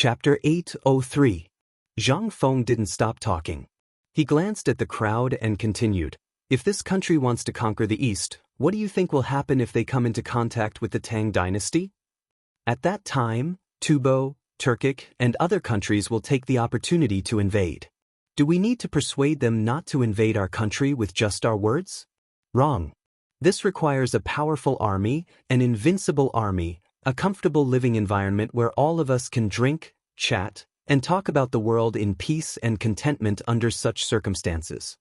Chapter 803. Zhang Feng didn't stop talking. He glanced at the crowd and continued, "If this country wants to conquer the East, what do you think will happen if they come into contact with the Tang dynasty? At that time, Tubo, Turkic, and other countries will take the opportunity to invade. Do we need to persuade them not to invade our country with just our words? Wrong. This requires a powerful army, an invincible army, a comfortable living environment where all of us can drink, chat, and talk about the world in peace and contentment under such circumstances."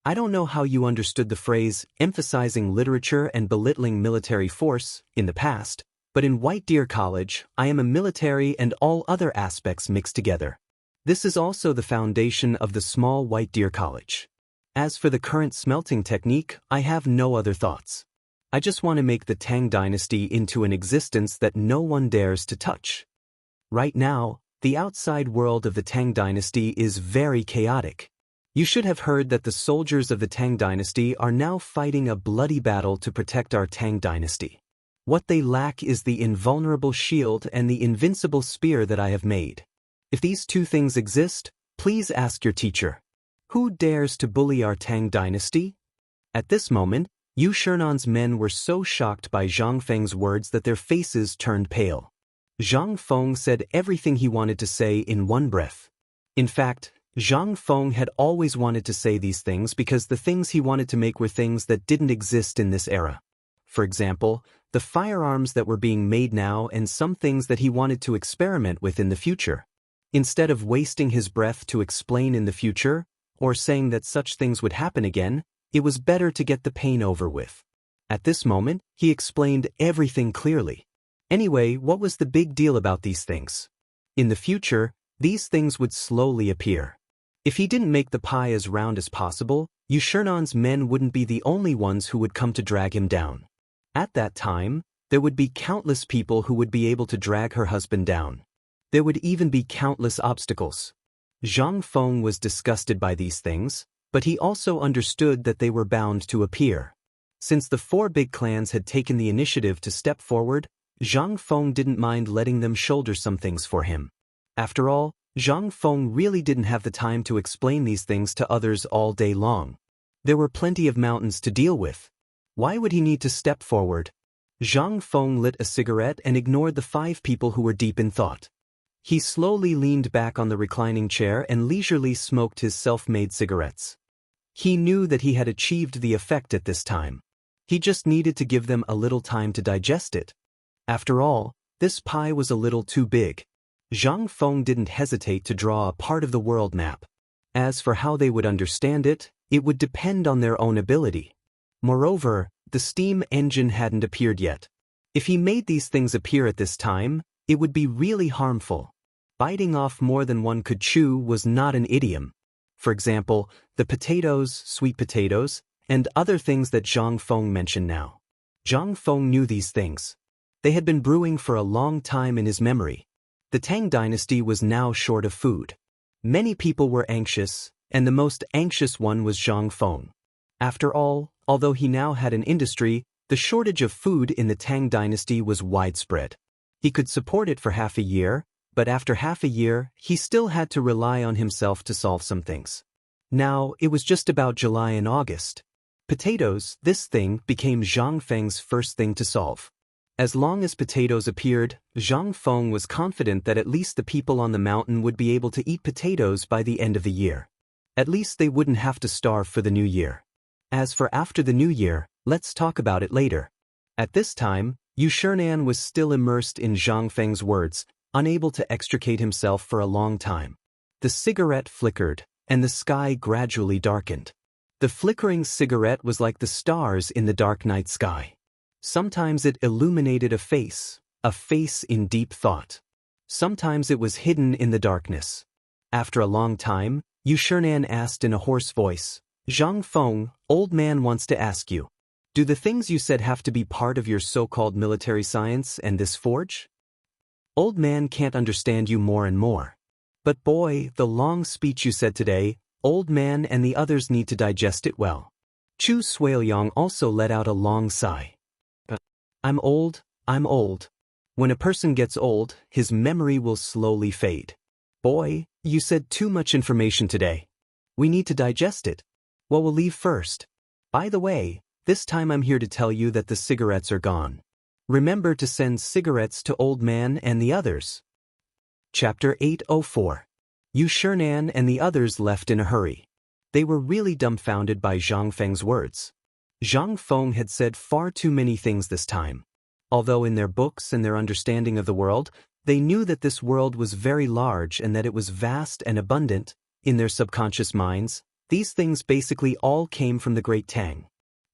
I don't know how you understood the phrase, emphasizing literature and belittling military force, in the past, but in White Deer College, I am a military and all other aspects mixed together. This is also the foundation of the small White Deer College. As for the current smelting technique, I have no other thoughts. I just want to make the Tang dynasty into an existence that no one dares to touch. Right now, the outside world of the Tang dynasty is very chaotic. You should have heard that the soldiers of the Tang dynasty are now fighting a bloody battle to protect our Tang dynasty. What they lack is the invulnerable shield and the invincible spear that I have made. If these two things exist, please ask your teacher. Who dares to bully our Tang dynasty? At this moment, Yu Shernan's men were so shocked by Zhang Feng's words that their faces turned pale. Zhang Feng said everything he wanted to say in one breath. In fact, Zhang Feng had always wanted to say these things because the things he wanted to make were things that didn't exist in this era. For example, the firearms that were being made now and some things that he wanted to experiment with in the future. Instead of wasting his breath to explain in the future, or saying that such things would happen again, it was better to get the pain over with. At this moment, he explained everything clearly. Anyway, what was the big deal about these things? In the future, these things would slowly appear. If he didn't make the pie as round as possible, Yu Shernan's men wouldn't be the only ones who would come to drag him down. At that time, there would be countless people who would be able to drag her husband down. There would even be countless obstacles. Zhang Feng was disgusted by these things, but he also understood that they were bound to appear. Since the four big clans had taken the initiative to step forward, Zhang Feng didn't mind letting them shoulder some things for him. After all, Zhang Feng really didn't have the time to explain these things to others all day long. There were plenty of mountains to deal with. Why would he need to step forward? Zhang Feng lit a cigarette and ignored the 5 people who were deep in thought. He slowly leaned back on the reclining chair and leisurely smoked his self-made cigarettes. He knew that he had achieved the effect at this time. He just needed to give them a little time to digest it. After all, this pie was a little too big. Zhang Feng didn't hesitate to draw a part of the world map. As for how they would understand it, it would depend on their own ability. Moreover, the steam engine hadn't appeared yet. If he made these things appear at this time, it would be really harmful. Biting off more than one could chew was not an idiom. For example, the potatoes, sweet potatoes, and other things that Zhang Feng mentioned now. Zhang Feng knew these things. They had been brewing for a long time in his memory. The Tang dynasty was now short of food. Many people were anxious, and the most anxious one was Zhang Feng. After all, although he now had an industry, the shortage of food in the Tang dynasty was widespread. He could support it for half a year, but after half a year, he still had to rely on himself to solve some things. Now, it was just about July and August. Potatoes, this thing, became Zhang Feng's first thing to solve. As long as potatoes appeared, Zhang Feng was confident that at least the people on the mountain would be able to eat potatoes by the end of the year. At least they wouldn't have to starve for the new year. As for after the new year, let's talk about it later. At this time, Yu Shernan was still immersed in Zhang Feng's words, unable to extricate himself for a long time. The cigarette flickered, and the sky gradually darkened. The flickering cigarette was like the stars in the dark night sky. Sometimes it illuminated a face in deep thought. Sometimes it was hidden in the darkness. After a long time, Yu Shernan asked in a hoarse voice, "Zhang Feng, old man wants to ask you. Do the things you said have to be part of your so-called military science and this forge?" Old man can't understand you more and more. But boy, the long speech you said today, old man and the others need to digest it well. Chu Suiyong also let out a long sigh. I'm old. When a person gets old, his memory will slowly fade. Boy, you said too much information today. We need to digest it. What will leave first? By the way, this time I'm here to tell you that the cigarettes are gone. Remember to send cigarettes to Old Man and the others. Chapter 804. Yu Shinan and the others left in a hurry. They were really dumbfounded by Zhang Feng's words. Zhang Feng had said far too many things this time. Although in their books and their understanding of the world, they knew that this world was very large and that it was vast and abundant, in their subconscious minds, these things basically all came from the Great Tang.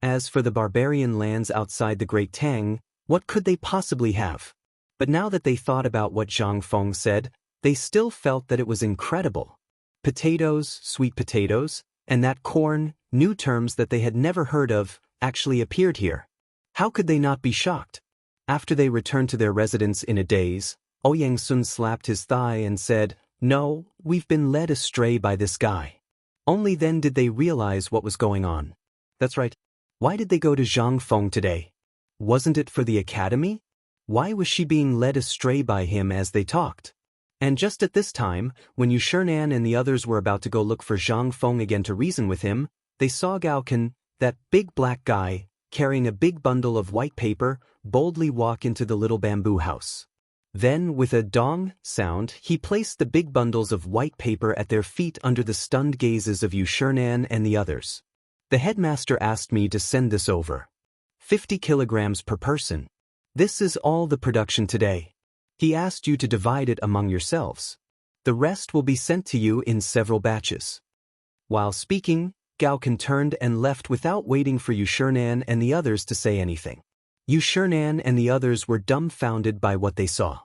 As for the barbarian lands outside the Great Tang, what could they possibly have? But now that they thought about what Zhang Feng said, they still felt that it was incredible. Potatoes, sweet potatoes, and that corn, new terms that they had never heard of, actually appeared here. How could they not be shocked? After they returned to their residence in a daze, Ouyang Sun slapped his thigh and said, "No, we've been led astray by this guy." Only then did they realize what was going on. That's right. Why did they go to Zhang Feng today? Wasn't it for the academy? Why was she being led astray by him as they talked? And just at this time, when Yu Shinan and the others were about to go look for Zhang Feng again to reason with him, they saw Gao Can, that big black guy, carrying a big bundle of white paper, boldly walk into the little bamboo house. Then, with a dong sound, he placed the big bundles of white paper at their feet under the stunned gazes of Yu Shinan and the others. The headmaster asked me to send this over. 50 kilograms per person. This is all the production today. He asked you to divide it among yourselves. The rest will be sent to you in several batches. While speaking, Gao Can turned and left without waiting for Yu Shinan and the others to say anything. Yu Shinan and the others were dumbfounded by what they saw.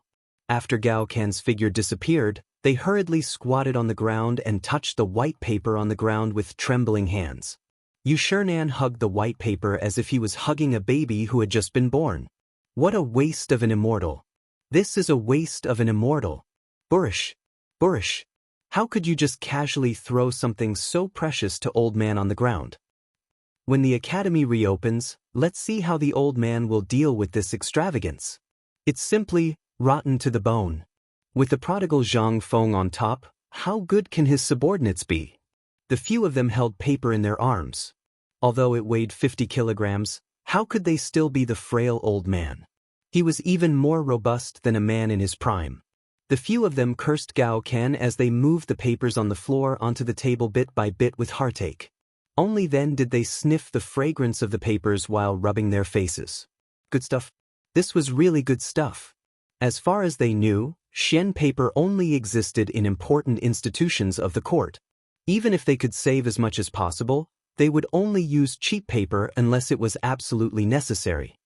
After Gao Can's figure disappeared, they hurriedly squatted on the ground and touched the white paper on the ground with trembling hands. Yu Shinan hugged the white paper as if he was hugging a baby who had just been born. What a waste of an immortal. This is a waste of an immortal. Boorish. Boorish. How could you just casually throw something so precious to Old Man on the ground? When the academy reopens, let's see how the old man will deal with this extravagance. It's simply rotten to the bone. With the prodigal Zhang Feng on top, how good can his subordinates be? The few of them held paper in their arms. Although it weighed 50 kilograms, how could they still be the frail old man? He was even more robust than a man in his prime. The few of them cursed Gao Can as they moved the papers on the floor onto the table bit by bit with heartache. Only then did they sniff the fragrance of the papers while rubbing their faces. Good stuff. This was really good stuff. As far as they knew, Xian paper only existed in important institutions of the court. Even if they could save as much as possible, they would only use cheap paper unless it was absolutely necessary.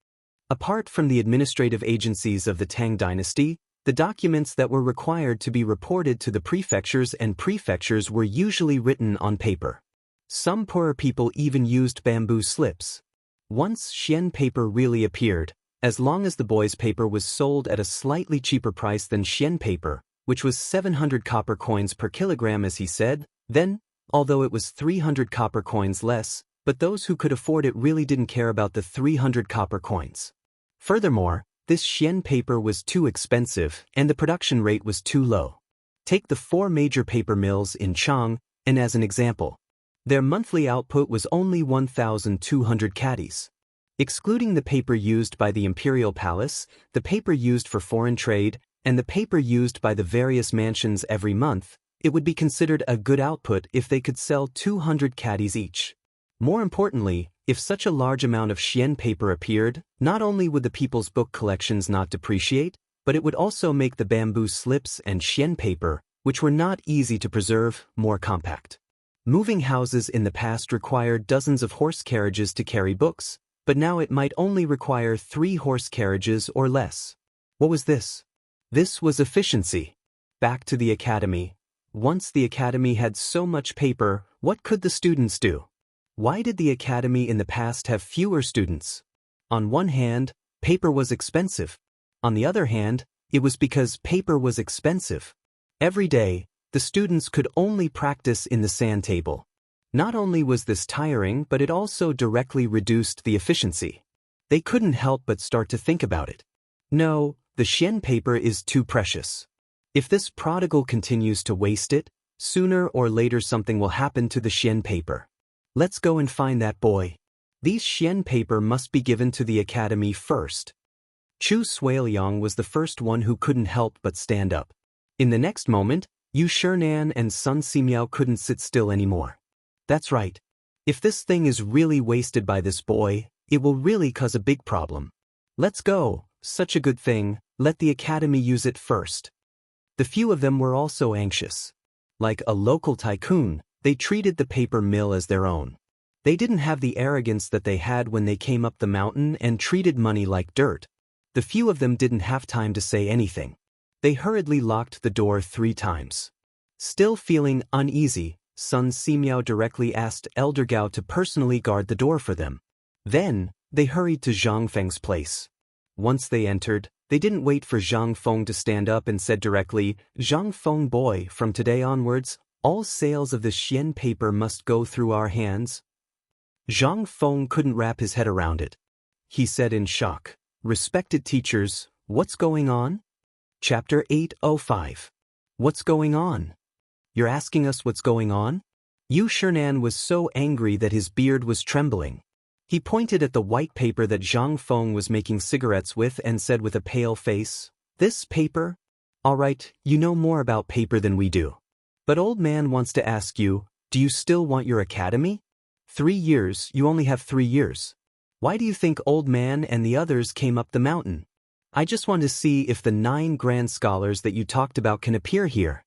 Apart from the administrative agencies of the Tang dynasty, the documents that were required to be reported to the prefectures and prefectures were usually written on paper. Some poorer people even used bamboo slips. Once Xian paper really appeared, as long as the boys' paper was sold at a slightly cheaper price than Xian paper, which was 700 copper coins per kilogram as he said, then, although it was 300 copper coins less, but those who could afford it really didn't care about the 300 copper coins. Furthermore, this Xian paper was too expensive and the production rate was too low. Take the 4 major paper mills in Chang, and as an example, their monthly output was only 1,200 caddies. Excluding the paper used by the imperial palace, the paper used for foreign trade, and the paper used by the various mansions every month, it would be considered a good output if they could sell 200 caddies each. More importantly, if such a large amount of Xian paper appeared, not only would the people's book collections not depreciate, but it would also make the bamboo slips and Xian paper, which were not easy to preserve, more compact. Moving houses in the past required dozens of horse carriages to carry books, but now it might only require 3 horse carriages or less. What was this? This was efficiency. Back to the academy. Once the academy had so much paper, what could the students do? Why did the academy in the past have fewer students? On one hand, paper was expensive. On the other hand, it was because paper was expensive. Every day, the students could only practice in the sand table. Not only was this tiring, but it also directly reduced the efficiency. They couldn't help but start to think about it. No, The Xian paper is too precious. If this prodigal continues to waste it, sooner or later something will happen to the Xian paper. Let's go and find that boy. These Xian paper must be given to the academy first. Chu Suiliang was the first one who couldn't help but stand up. In the next moment, Yu Shinan and Sun Simiao couldn't sit still anymore. That's right. If this thing is really wasted by this boy, it will really cause a big problem. Let's go, such a good thing, let the academy use it first. The few of them were also anxious. Like a local tycoon, they treated the paper mill as their own. They didn't have the arrogance that they had when they came up the mountain and treated money like dirt. The few of them didn't have time to say anything. They hurriedly locked the door 3 times. Still feeling uneasy, Sun Simiao directly asked Elder Gao to personally guard the door for them. Then, they hurried to Zhang Feng's place. Once they entered, they didn't wait for Zhang Feng to stand up and said directly, "Zhang Feng boy, from today onwards, all sales of the Xian paper must go through our hands." Zhang Feng couldn't wrap his head around it. He said in shock, "Respected teachers, what's going on?" Chapter 805. What's going on? You're asking us what's going on? Yu Shinan was so angry that his beard was trembling. He pointed at the white paper that Zhang Feng was making cigarettes with and said with a pale face, "This paper? All right, you know more about paper than we do. But old man wants to ask you, do you still want your academy? 3 years, you only have 3 years. Why do you think old man and the others came up the mountain? I just want to see if the 9 grand scholars that you talked about can appear here.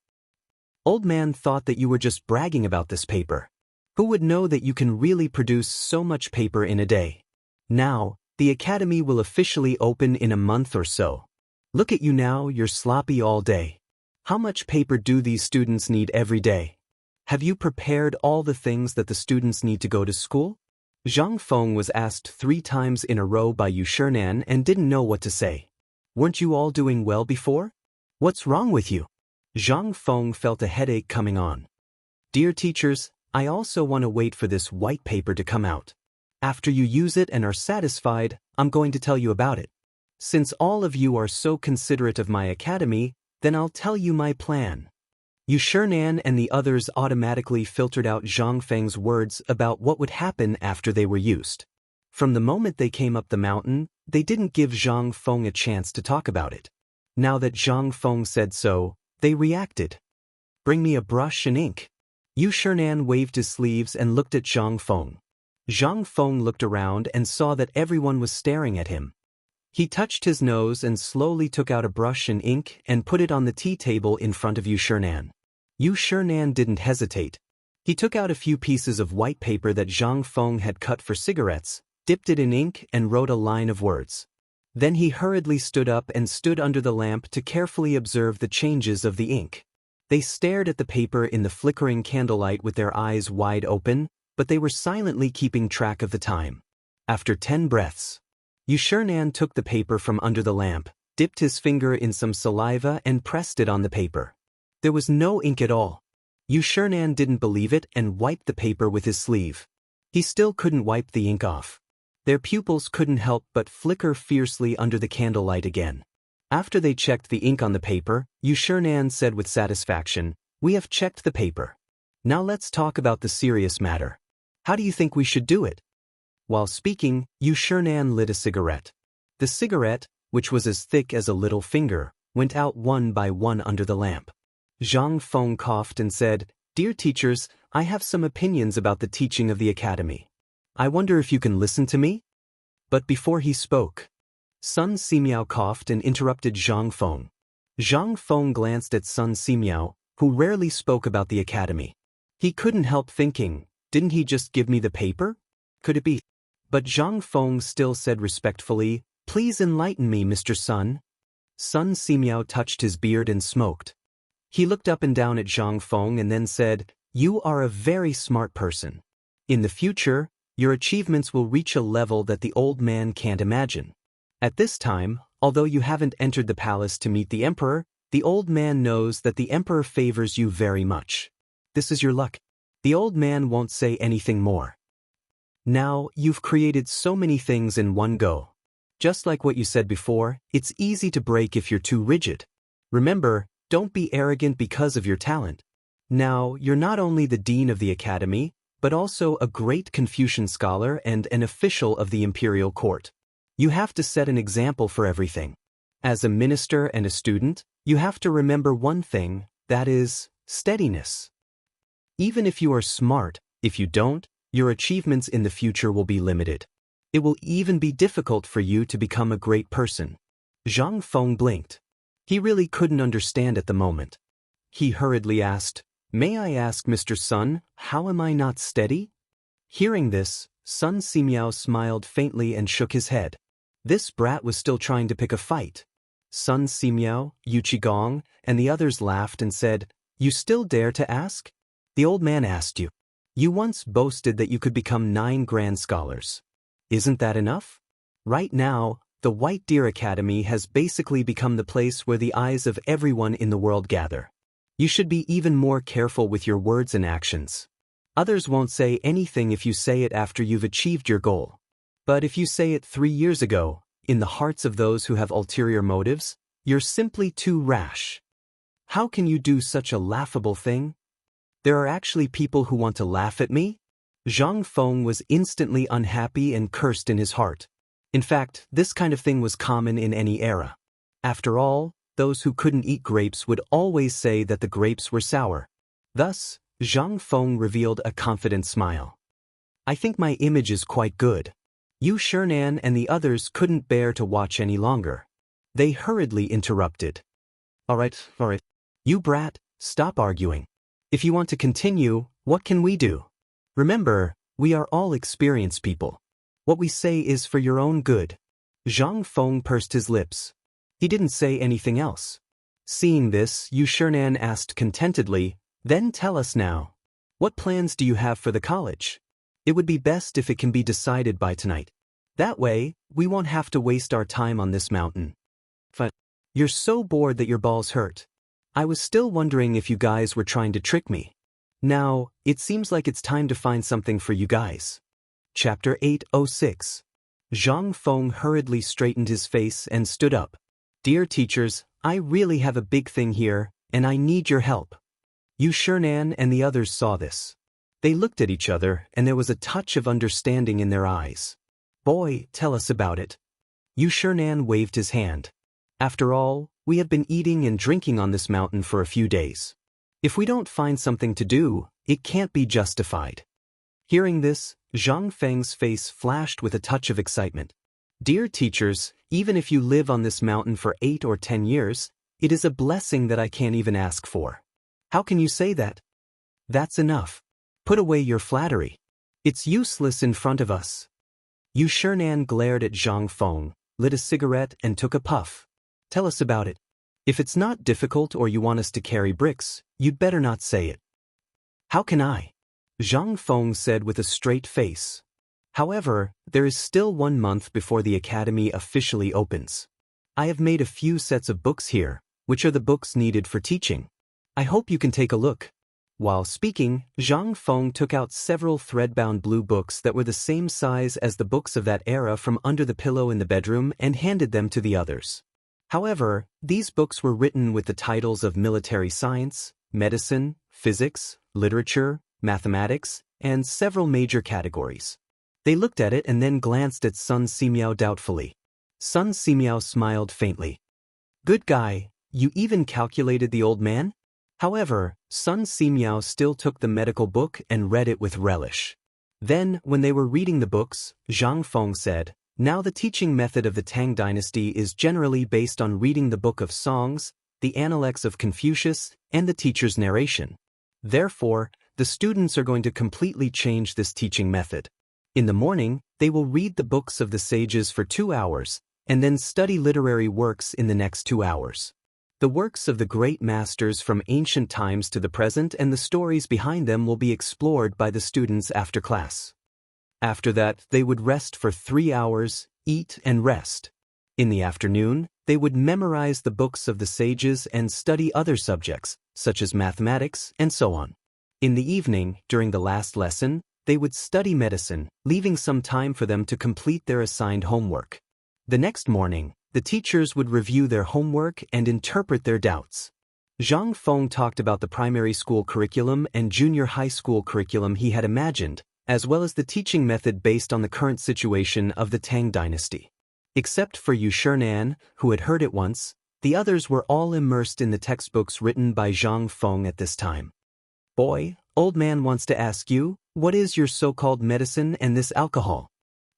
Old man thought that you were just bragging about this paper. Who would know that you can really produce so much paper in a day? Now, the academy will officially open in a month or so. Look at you now, you're sloppy all day. How much paper do these students need every day? Have you prepared all the things that the students need to go to school?" Zhang Feng was asked 3 times in a row by Yu Shinan and didn't know what to say. Weren't you all doing well before? What's wrong with you? Zhang Feng felt a headache coming on. Dear teachers, I also want to wait for this white paper to come out. After you use it and are satisfied, I'm going to tell you about it. Since all of you are so considerate of my academy, then I'll tell you my plan. Yu Shinan and the others automatically filtered out Zhang Feng's words about what would happen after they were used. From the moment they came up the mountain, they didn't give Zhang Feng a chance to talk about it. Now that Zhang Feng said so, they reacted. Bring me a brush and ink. Yu Shinan waved his sleeves and looked at Zhang Feng. Zhang Feng looked around and saw that everyone was staring at him. He touched his nose and slowly took out a brush and ink and put it on the tea table in front of Yu Shinan. Yu Shinan didn't hesitate. He took out a few pieces of white paper that Zhang Feng had cut for cigarettes, dipped it in ink and wrote a line of words. Then he hurriedly stood up and stood under the lamp to carefully observe the changes of the ink. They stared at the paper in the flickering candlelight with their eyes wide open, but they were silently keeping track of the time. After 10 breaths, Yu Shinan took the paper from under the lamp, dipped his finger in some saliva and pressed it on the paper. There was no ink at all. Yu Shinan didn't believe it and wiped the paper with his sleeve. He still couldn't wipe the ink off. Their pupils couldn't help but flicker fiercely under the candlelight again. After they checked the ink on the paper, Yu Shinan said with satisfaction, "We have checked the paper. Now let's talk about the serious matter. How do you think we should do it?" While speaking, Yu Shinan lit a cigarette. The cigarette, which was as thick as a little finger, went out one by one under the lamp. Zhang Feng coughed and said, "Dear teachers, I have some opinions about the teaching of the academy. I wonder if you can listen to me?" But before he spoke, Sun Simiao coughed and interrupted Zhang Feng. Zhang Feng glanced at Sun Simiao, who rarely spoke about the academy. He couldn't help thinking, didn't he just give me the paper? Could it be? But Zhang Feng still said respectfully, "Please enlighten me, Mr. Sun." Sun Simiao touched his beard and smoked. He looked up and down at Zhang Feng and then said, "You are a very smart person. In the future, your achievements will reach a level that the old man can't imagine. At this time, although you haven't entered the palace to meet the emperor, the old man knows that the emperor favors you very much. This is your luck." The old man won't say anything more. "Now, you've created so many things in one go. Just like what you said before, it's easy to break if you're too rigid. Remember, don't be arrogant because of your talent. Now, you're not only the dean of the academy, but also a great Confucian scholar and an official of the imperial court. You have to set an example for everything. As a minister and a student, you have to remember one thing, that is, steadiness. Even if you are smart, if you don't, your achievements in the future will be limited. It will even be difficult for you to become a great person. Zhang Feng blinked. He really couldn't understand at the moment. He hurriedly asked, "May I ask, Mr. Sun, how am I not steady?" Hearing this, Sun Simiao smiled faintly and shook his head. This brat was still trying to pick a fight. Sun Simiao, Yu Qigong, and the others laughed and said, "You still dare to ask? The old man asked you. You once boasted that you could become 9 grand scholars. Isn't that enough? Right now, the White Deer Academy has basically become the place where the eyes of everyone in the world gather. You should be even more careful with your words and actions. Others won't say anything if you say it after you've achieved your goal. But if you say it 3 years ago, in the hearts of those who have ulterior motives, you're simply too rash. How can you do such a laughable thing? There are actually people who want to laugh at me?" Zhang Feng was instantly unhappy and cursed in his heart. In fact, this kind of thing was common in any era. After all, those who couldn't eat grapes would always say that the grapes were sour. Thus, Zhang Feng revealed a confident smile. "I think my image is quite good." Yu Shernan and the others couldn't bear to watch any longer. They hurriedly interrupted. All right. You brat, stop arguing. If you want to continue, what can we do? Remember, we are all experienced people. What we say is for your own good." Zhang Feng pursed his lips. He didn't say anything else. Seeing this, Yu Shernan asked contentedly, "Then tell us now. What plans do you have for the college? It would be best if it can be decided by tonight. That way, we won't have to waste our time on this mountain." But you're so bored that your balls hurt. I was still wondering if you guys were trying to trick me. Now, it seems like it's time to find something for you guys. Chapter 806. Zhang Feng hurriedly straightened his face and stood up. "Dear teachers, I really have a big thing here, and I need your help." Yu Shernan and the others saw this. They looked at each other, and there was a touch of understanding in their eyes. "Boy, tell us about it." Yu Shernan waved his hand. "After all, we have been eating and drinking on this mountain for a few days. If we don't find something to do, it can't be justified." Hearing this, Zhang Feng's face flashed with a touch of excitement. "Dear teachers, even if you live on this mountain for 8 or 10 years, it is a blessing that I can't even ask for." "How can you say that?" "That's enough. Put away your flattery. It's useless in front of us." Yu Shernan glared at Zhang Feng, lit a cigarette and took a puff. "Tell us about it. If it's not difficult or you want us to carry bricks, you'd better not say it." "How can I?" Zhang Feng said with a straight face. "However, there is still 1 month before the academy officially opens. I have made a few sets of books here, which are the books needed for teaching. I hope you can take a look." While speaking, Zhang Feng took out several thread-bound blue books that were the same size as the books of that era from under the pillow in the bedroom and handed them to the others. However, these books were written with the titles of military science, medicine, physics, literature, mathematics, and several major categories. They looked at it and then glanced at Sun Simiao doubtfully. Sun Simiao smiled faintly. "Good guy, you even calculated the old man?" However, Sun Simiao still took the medical book and read it with relish. Then, when they were reading the books, Zhang Feng said, "Now the teaching method of the Tang dynasty is generally based on reading the Book of Songs, the Analects of Confucius, and the teacher's narration. Therefore, the students are going to completely change this teaching method. In the morning, they will read the books of the sages for 2 hours, and then study literary works in the next 2 hours. The works of the great masters from ancient times to the present and the stories behind them will be explored by the students after class. After that, they would rest for 3 hours, eat and rest. In the afternoon, they would memorize the books of the sages and study other subjects, such as mathematics and so on. In the evening, during the last lesson, they would study medicine, leaving some time for them to complete their assigned homework. The next morning, the teachers would review their homework and interpret their doubts. Zhang Feng talked about the primary school curriculum and junior high school curriculum he had imagined, as well as the teaching method based on the current situation of the Tang dynasty. Except for Yu Shinan, who had heard it once, the others were all immersed in the textbooks written by Zhang Feng at this time. Boy, old man wants to ask you, what is your so-called medicine and this alcohol?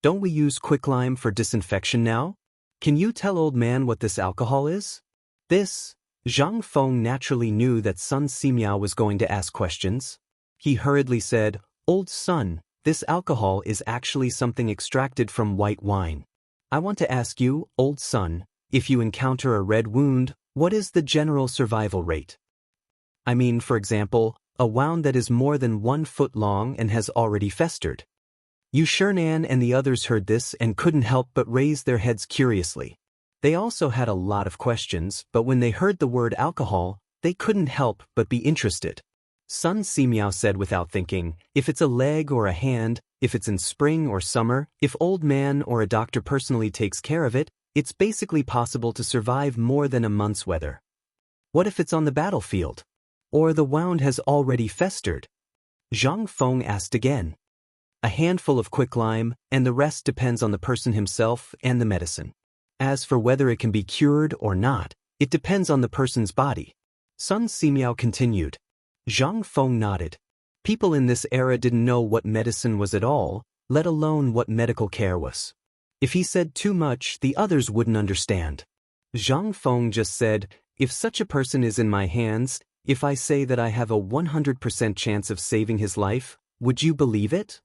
Don't we use quicklime for disinfection now? Can you tell old man what this alcohol is? Zhang Feng naturally knew that Sun Simiao was going to ask questions. He hurriedly said, Old son, this alcohol is actually something extracted from white wine. I want to ask you, old son, if you encounter a red wound, what is the general survival rate? I mean, for example, a wound that is more than 1 foot long and has already festered. Yu Shinan and the others heard this and couldn't help but raise their heads curiously. They also had a lot of questions, but when they heard the word alcohol, they couldn't help but be interested. Sun Simiao said without thinking, if it's a leg or a hand, if it's in spring or summer, if old man or a doctor personally takes care of it, it's basically possible to survive more than a month's weather. What if it's on the battlefield? Or the wound has already festered? Zhang Feng asked again. A handful of quicklime, and the rest depends on the person himself and the medicine. As for whether it can be cured or not, it depends on the person's body. Sun Simiao continued. Zhang Feng nodded. People in this era didn't know what medicine was at all, let alone what medical care was. If he said too much, the others wouldn't understand. Zhang Feng just said, if such a person is in my hands, if I say that I have a 100% chance of saving his life, would you believe it?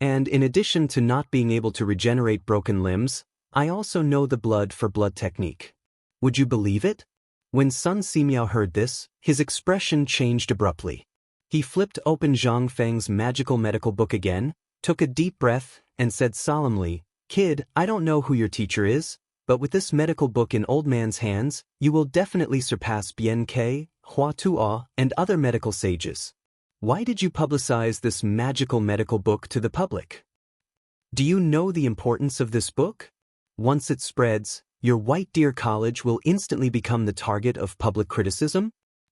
And in addition to not being able to regenerate broken limbs, I also know the blood for blood technique. Would you believe it? When Sun Simiao heard this, his expression changed abruptly. He flipped open Zhang Feng's magical medical book again, took a deep breath, and said solemnly, Kid, I don't know who your teacher is, but with this medical book in old man's hands, you will definitely surpass Bian Ke, Hua Tuo, and other medical sages. Why did you publicize this magical medical book to the public? Do you know the importance of this book? Once it spreads, your White Deer College will instantly become the target of public criticism?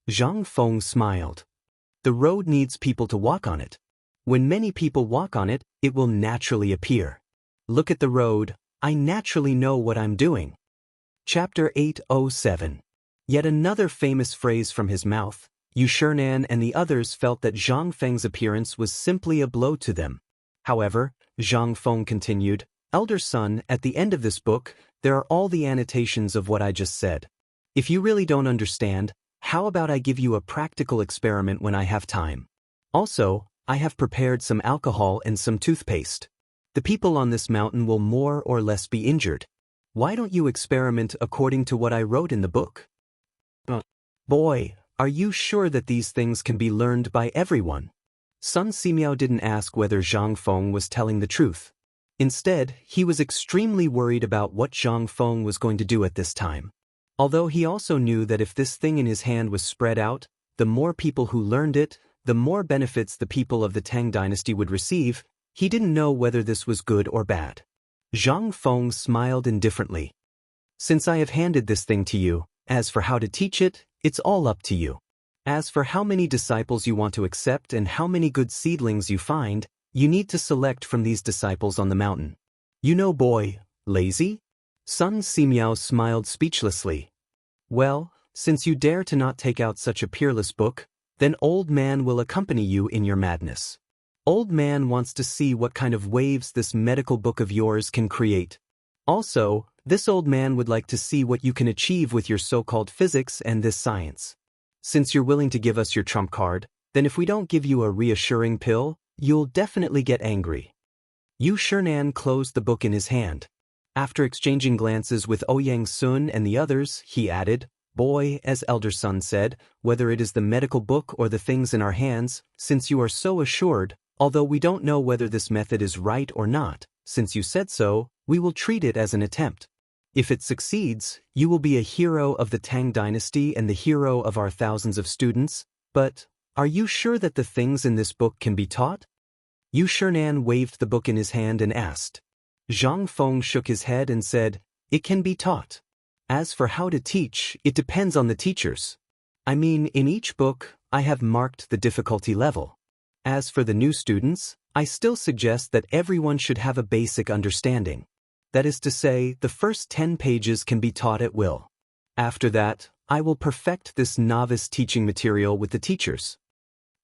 Zhang Feng smiled. The road needs people to walk on it. When many people walk on it, it will naturally appear. Look at the road, I naturally know what I'm doing. Chapter 807. Yet another famous phrase from his mouth. Yu Shinan and the others felt that Zhang Feng's appearance was simply a blow to them. However, Zhang Feng continued, Elder son, at the end of this book, there are all the annotations of what I just said. If you really don't understand, how about I give you a practical experiment when I have time? Also, I have prepared some alcohol and some toothpaste. The people on this mountain will more or less be injured. Why don't you experiment according to what I wrote in the book? Boy, are you sure that these things can be learned by everyone? Sun Simiao didn't ask whether Zhang Feng was telling the truth. Instead, he was extremely worried about what Zhang Feng was going to do at this time. Although he also knew that if this thing in his hand was spread out, the more people who learned it, the more benefits the people of the Tang dynasty would receive, he didn't know whether this was good or bad. Zhang Feng smiled indifferently. Since I have handed this thing to you, as for how to teach it, it's all up to you. As for how many disciples you want to accept and how many good seedlings you find, you need to select from these disciples on the mountain. You know, boy, lazy? Sun Simiao smiled speechlessly. Well, since you dare to not take out such a peerless book, then old man will accompany you in your madness. Old man wants to see what kind of waves this medical book of yours can create. Also, this old man would like to see what you can achieve with your so-called physics and this science. Since you're willing to give us your trump card, then if we don't give you a reassuring pill, you'll definitely get angry. Yu Shinan closed the book in his hand. After exchanging glances with Ouyang Sun and the others, he added, Boy, as Elder Sun said, whether it is the medical book or the things in our hands, since you are so assured, although we don't know whether this method is right or not, since you said so, we will treat it as an attempt. If it succeeds, you will be a hero of the Tang dynasty and the hero of our thousands of students, but are you sure that the things in this book can be taught? Yu Shinan waved the book in his hand and asked. Zhang Feng shook his head and said, It can be taught. As for how to teach, it depends on the teachers. I mean, in each book, I have marked the difficulty level. As for the new students, I still suggest that everyone should have a basic understanding. That is to say, the first 10 pages can be taught at will. After that, I will perfect this novice teaching material with the teachers.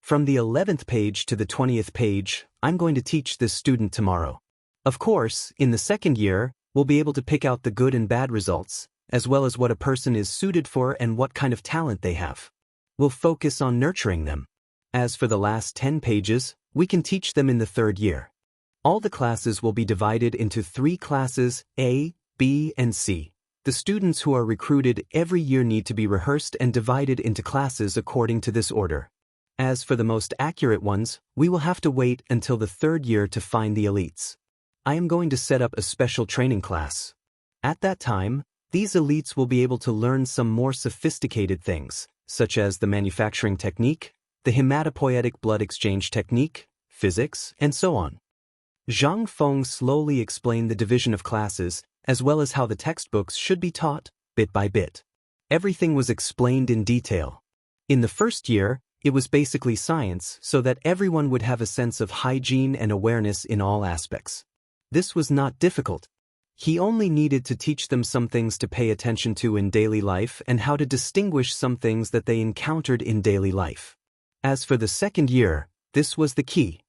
From the 11th page to the 20th page, I'm going to teach this student tomorrow. Of course, in the second year, we'll be able to pick out the good and bad results, as well as what a person is suited for and what kind of talent they have. We'll focus on nurturing them. As for the last 10 pages, we can teach them in the third year. All the classes will be divided into 3 classes, A, B, and C. The students who are recruited every year need to be rehearsed and divided into classes according to this order. As for the most accurate ones, we will have to wait until the third year to find the elites. I am going to set up a special training class. At that time, these elites will be able to learn some more sophisticated things, such as the manufacturing technique, the hematopoietic blood exchange technique, physics, and so on. Zhang Feng slowly explained the division of classes, as well as how the textbooks should be taught, bit by bit. Everything was explained in detail. In the first year, it was basically science so that everyone would have a sense of hygiene and awareness in all aspects. This was not difficult. He only needed to teach them some things to pay attention to in daily life and how to distinguish some things that they encountered in daily life. As for the second year, this was the key.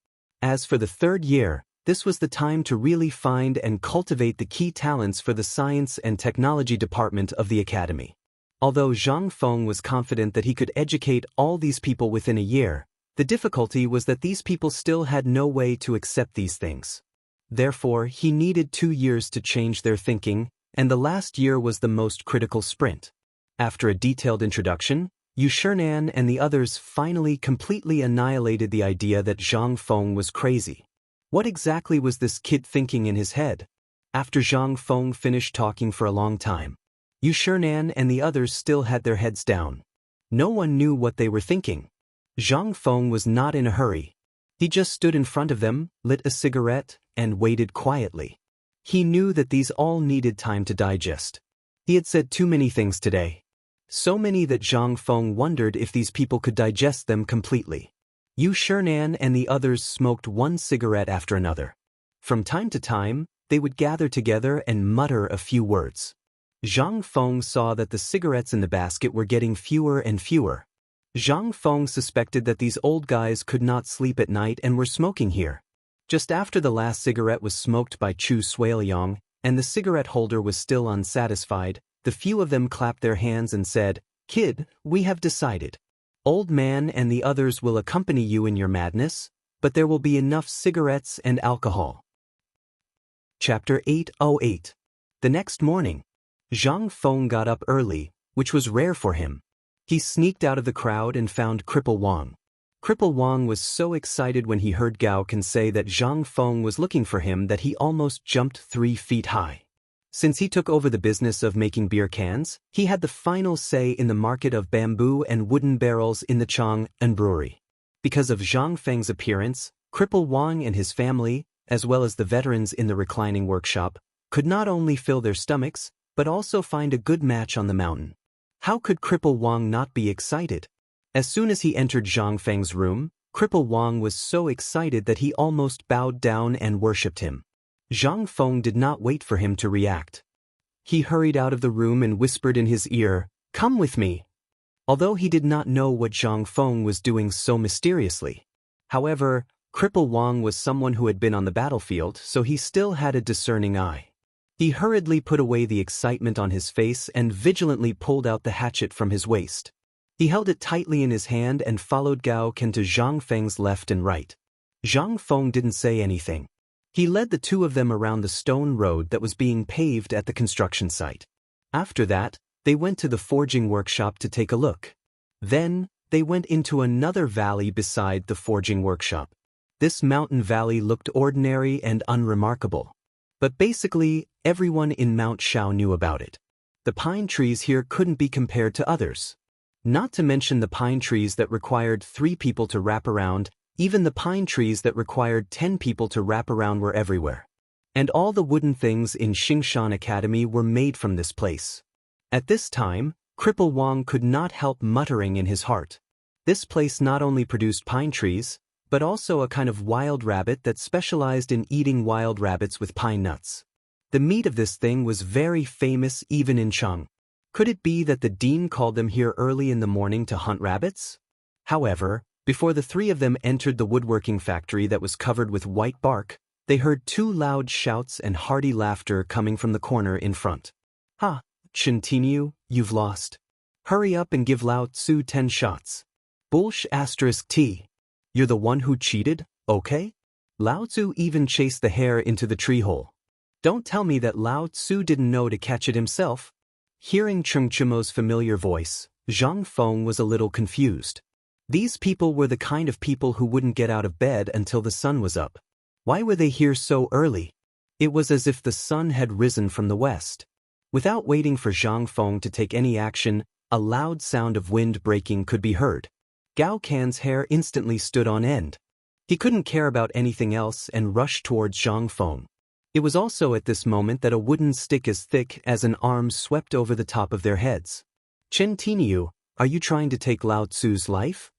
As for the third year, this was the time to really find and cultivate the key talents for the science and technology department of the academy. Although Zhang Feng was confident that he could educate all these people within a year, the difficulty was that these people still had no way to accept these things. Therefore, he needed 2 years to change their thinking, and the last year was the most critical sprint. After a detailed introduction, Xianxia and the others finally completely annihilated the idea that Zhang Feng was crazy. What exactly was this kid thinking in his head? After Zhang Feng finished talking for a long time, Xianxia and the others still had their heads down. No one knew what they were thinking. Zhang Feng was not in a hurry. He just stood in front of them, lit a cigarette, and waited quietly. He knew that these all needed time to digest. He had said too many things today. So many that Zhang Feng wondered if these people could digest them completely. Xianxia and the others smoked one cigarette after another. From time to time, they would gather together and mutter a few words. Zhang Feng saw that the cigarettes in the basket were getting fewer and fewer. Zhang Feng suspected that these old guys could not sleep at night and were smoking here. Just after the last cigarette was smoked by Chu Suiliang, and the cigarette holder was still unsatisfied, the few of them clapped their hands and said, "Kid, we have decided. Old man and the others will accompany you in your madness, but there will be enough cigarettes and alcohol." Chapter 808. The next morning, Zhang Feng got up early, which was rare for him. He sneaked out of the crowd and found Cripple Wang. Cripple Wang was so excited when he heard Gao Can say that Zhang Feng was looking for him that he almost jumped 3 feet high. Since he took over the business of making beer cans, he had the final say in the market of bamboo and wooden barrels in the Chang'an brewery. Because of Zhang Feng's appearance, Cripple Wang and his family, as well as the veterans in the reclining workshop, could not only fill their stomachs, but also find a good match on the mountain. How could Cripple Wang not be excited? As soon as he entered Zhang Feng's room, Cripple Wang was so excited that he almost bowed down and worshipped him. Zhang Feng did not wait for him to react. He hurried out of the room and whispered in his ear, "Come with me." Although he did not know what Zhang Feng was doing so mysteriously. However, Cripple Wang was someone who had been on the battlefield, so he still had a discerning eye. He hurriedly put away the excitement on his face and vigilantly pulled out the hatchet from his waist. He held it tightly in his hand and followed Gao Can to Zhang Feng's left and right. Zhang Feng didn't say anything. He led the two of them around the stone road that was being paved at the construction site. After that, they went to the forging workshop to take a look. Then, they went into another valley beside the forging workshop. This mountain valley looked ordinary and unremarkable. But basically, everyone in Mount Shao knew about it. The pine trees here couldn't be compared to others. Not to mention the pine trees that required 3 people to wrap around, even the pine trees that required 10 people to wrap around were everywhere. And all the wooden things in Xingshan Academy were made from this place. At this time, Cripple Wang could not help muttering in his heart. This place not only produced pine trees, but also a kind of wild rabbit that specialized in eating wild rabbits with pine nuts. The meat of this thing was very famous even in Cheng. Could it be that the dean called them here early in the morning to hunt rabbits? However, before the three of them entered the woodworking factory that was covered with white bark, they heard two loud shouts and hearty laughter coming from the corner in front. Ha, Chen Tinyu, you've lost. Hurry up and give Lao Tzu 10 shots. Bullsh *T. You're the one who cheated, okay? Lao Tzu even chased the hare into the tree hole. Don't tell me that Lao Tzu didn't know to catch it himself. Hearing Cheng Chimo's familiar voice, Zhang Feng was a little confused. These people were the kind of people who wouldn't get out of bed until the sun was up. Why were they here so early? It was as if the sun had risen from the west. Without waiting for Zhang Feng to take any action, a loud sound of wind breaking could be heard. Gao Can's hair instantly stood on end. He couldn't care about anything else and rushed towards Zhang Feng. It was also at this moment that a wooden stick as thick as an arm swept over the top of their heads. Chen Tinyu, are you trying to take Lao Tzu's life?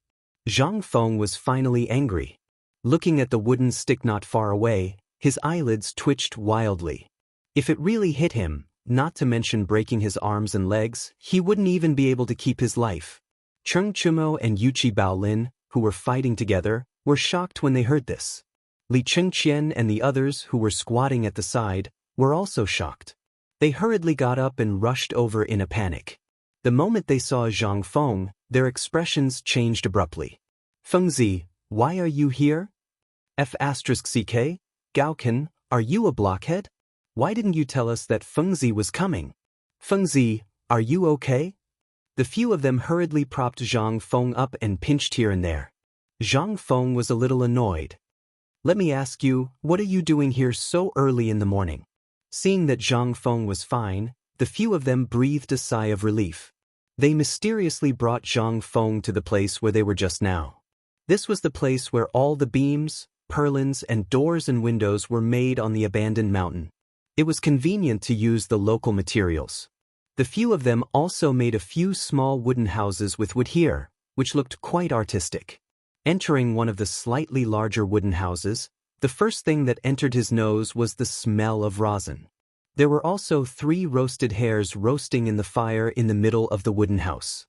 Zhang Feng was finally angry. Looking at the wooden stick not far away, his eyelids twitched wildly. If it really hit him, not to mention breaking his arms and legs, he wouldn't even be able to keep his life. Cheng Chumo and Yuchi Baolin, who were fighting together, were shocked when they heard this. Li Chengqian and the others who were squatting at the side were also shocked. They hurriedly got up and rushed over in a panic. The moment they saw Zhang Feng, their expressions changed abruptly. Fengzi, why are you here? F***CK, Gaoken, are you a blockhead? Why didn't you tell us that Fengzi was coming? Fengzi, are you okay? The few of them hurriedly propped Zhang Feng up and pinched here and there. Zhang Feng was a little annoyed. Let me ask you, what are you doing here so early in the morning? Seeing that Zhang Feng was fine, the few of them breathed a sigh of relief. They mysteriously brought Zhang Feng to the place where they were just now. This was the place where all the beams, purlins, and doors and windows were made on the abandoned mountain. It was convenient to use the local materials. The few of them also made a few small wooden houses with wood here, which looked quite artistic. Entering one of the slightly larger wooden houses, the first thing that entered his nose was the smell of rosin. There were also 3 roasted hares roasting in the fire in the middle of the wooden house.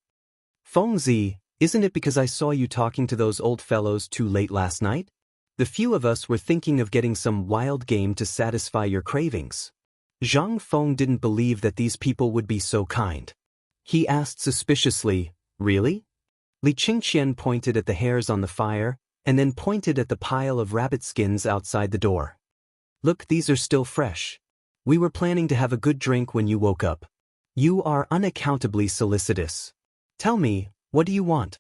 Fengzi, isn't it because I saw you talking to those old fellows too late last night? The few of us were thinking of getting some wild game to satisfy your cravings. Zhang Feng didn't believe that these people would be so kind. He asked suspiciously, really? Li Qingqian pointed at the hares on the fire, and then pointed at the pile of rabbit skins outside the door. Look, these are still fresh. We were planning to have a good drink when you woke up. You are unaccountably solicitous. Tell me, what do you want?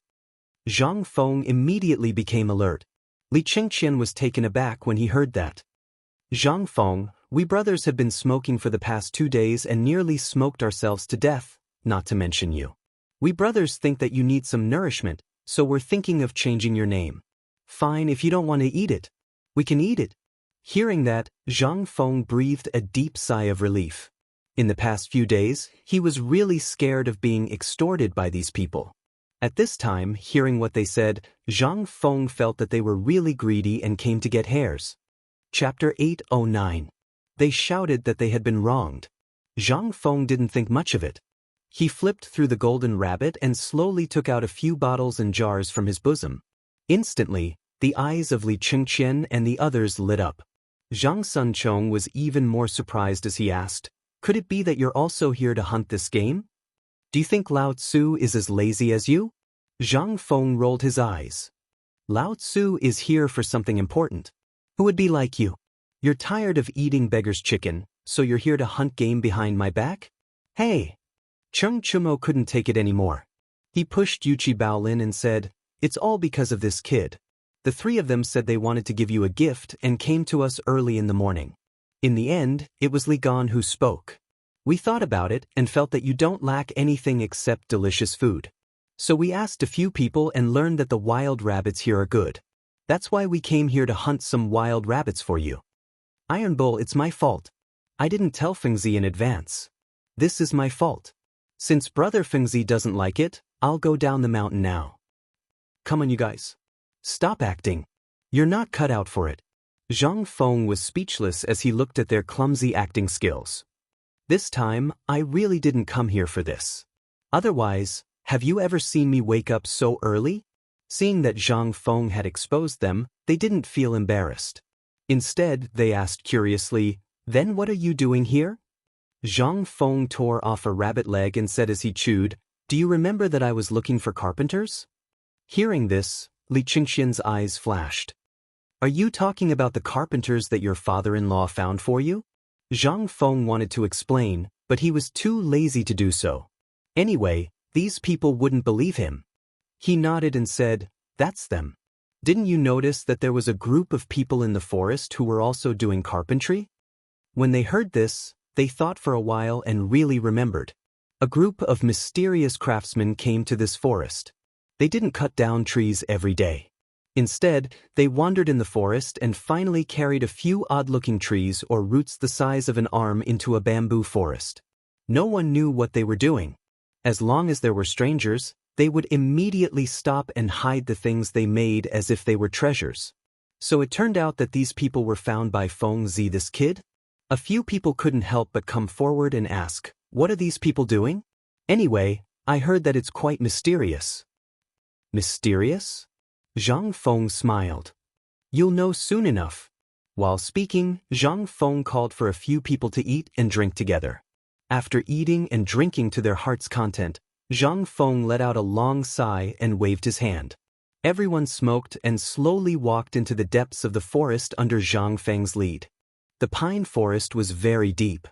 Zhang Feng immediately became alert. Li Qingqian was taken aback when he heard that. Zhang Feng, we brothers have been smoking for the past 2 days and nearly smoked ourselves to death, not to mention you. We brothers think that you need some nourishment, so we're thinking of changing your name. Fine, if you don't want to eat it. We can eat it. Hearing that, Zhang Feng breathed a deep sigh of relief. In the past few days, he was really scared of being extorted by these people. At this time, hearing what they said, Zhang Feng felt that they were really greedy and came to get hares. Chapter 809. They shouted that they had been wronged. Zhang Feng didn't think much of it. He flipped through the golden rabbit and slowly took out a few bottles and jars from his bosom. Instantly, the eyes of Li Qingqian and the others lit up. Zhang Sunchong was even more surprised as he asked, could it be that you're also here to hunt this game? Do you think Lao Tzu is as lazy as you? Zhang Feng rolled his eyes. Lao Tzu is here for something important. Who would be like you? You're tired of eating beggar's chicken, so you're here to hunt game behind my back? Hey! Cheng Chumo couldn't take it anymore. He pushed Yuchi Baolin and said, it's all because of this kid. The 3 of them said they wanted to give you a gift and came to us early in the morning. In the end, it was Li Gan who spoke. We thought about it and felt that you don't lack anything except delicious food. So we asked a few people and learned that the wild rabbits here are good. That's why we came here to hunt some wild rabbits for you. Iron Bull, it's my fault. I didn't tell Fengzi in advance. This is my fault. Since Brother Fengzi doesn't like it, I'll go down the mountain now. Come on, you guys. Stop acting. You're not cut out for it. Zhang Feng was speechless as he looked at their clumsy acting skills. This time, I really didn't come here for this. Otherwise, have you ever seen me wake up so early? Seeing that Zhang Feng had exposed them, they didn't feel embarrassed. Instead, they asked curiously, "Then what are you doing here?" Zhang Feng tore off a rabbit leg and said as he chewed, "Do you remember that I was looking for carpenters?" Hearing this, Li Qingxian's eyes flashed. "Are you talking about the carpenters that your father-in-law found for you?" Zhang Feng wanted to explain, but he was too lazy to do so. Anyway, these people wouldn't believe him. He nodded and said, "That's them. Didn't you notice that there was a group of people in the forest who were also doing carpentry?" When they heard this, they thought for a while and really remembered. A group of mysterious craftsmen came to this forest. They didn't cut down trees every day. Instead, they wandered in the forest and finally carried a few odd-looking trees or roots the size of an arm into a bamboo forest. No one knew what they were doing. As long as there were strangers, they would immediately stop and hide the things they made as if they were treasures. So it turned out that these people were found by Feng Zi, this kid. A few people couldn't help but come forward and ask, "What are these people doing?" Anyway, I heard that it's quite mysterious. Mysterious? Zhang Feng smiled. You'll know soon enough. While speaking, Zhang Feng called for a few people to eat and drink together. After eating and drinking to their heart's content, Zhang Feng let out a long sigh and waved his hand. Everyone smoked and slowly walked into the depths of the forest under Zhang Feng's lead. The pine forest was very deep.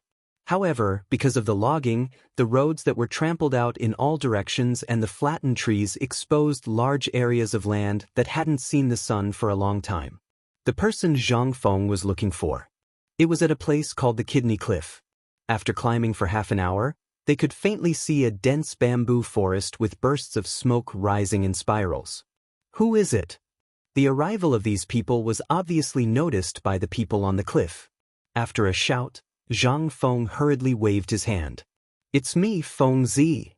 However, because of the logging, the roads that were trampled out in all directions and the flattened trees exposed large areas of land that hadn't seen the sun for a long time. The person Zhang Feng was looking for. It was at a place called the Kidney Cliff. After climbing for half an hour, they could faintly see a dense bamboo forest with bursts of smoke rising in spirals. Who is it? The arrival of these people was obviously noticed by the people on the cliff. After a shout, Zhang Feng hurriedly waved his hand. "It's me, Feng Zi."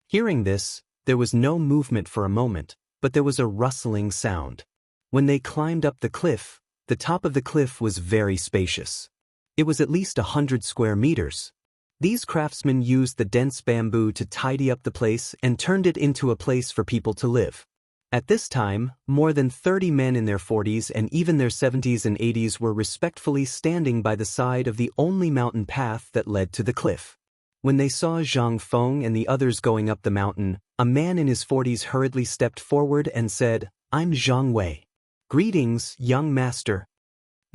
Hearing this, there was no movement for a moment, but there was a rustling sound. When they climbed up the cliff, the top of the cliff was very spacious. It was at least 100 square meters. These craftsmen used the dense bamboo to tidy up the place and turned it into a place for people to live. At this time, more than 30 men in their 40s and even their 70s and 80s were respectfully standing by the side of the only mountain path that led to the cliff. When they saw Zhang Feng and the others going up the mountain, a man in his 40s hurriedly stepped forward and said, "I'm Zhang Wei. Greetings, young master."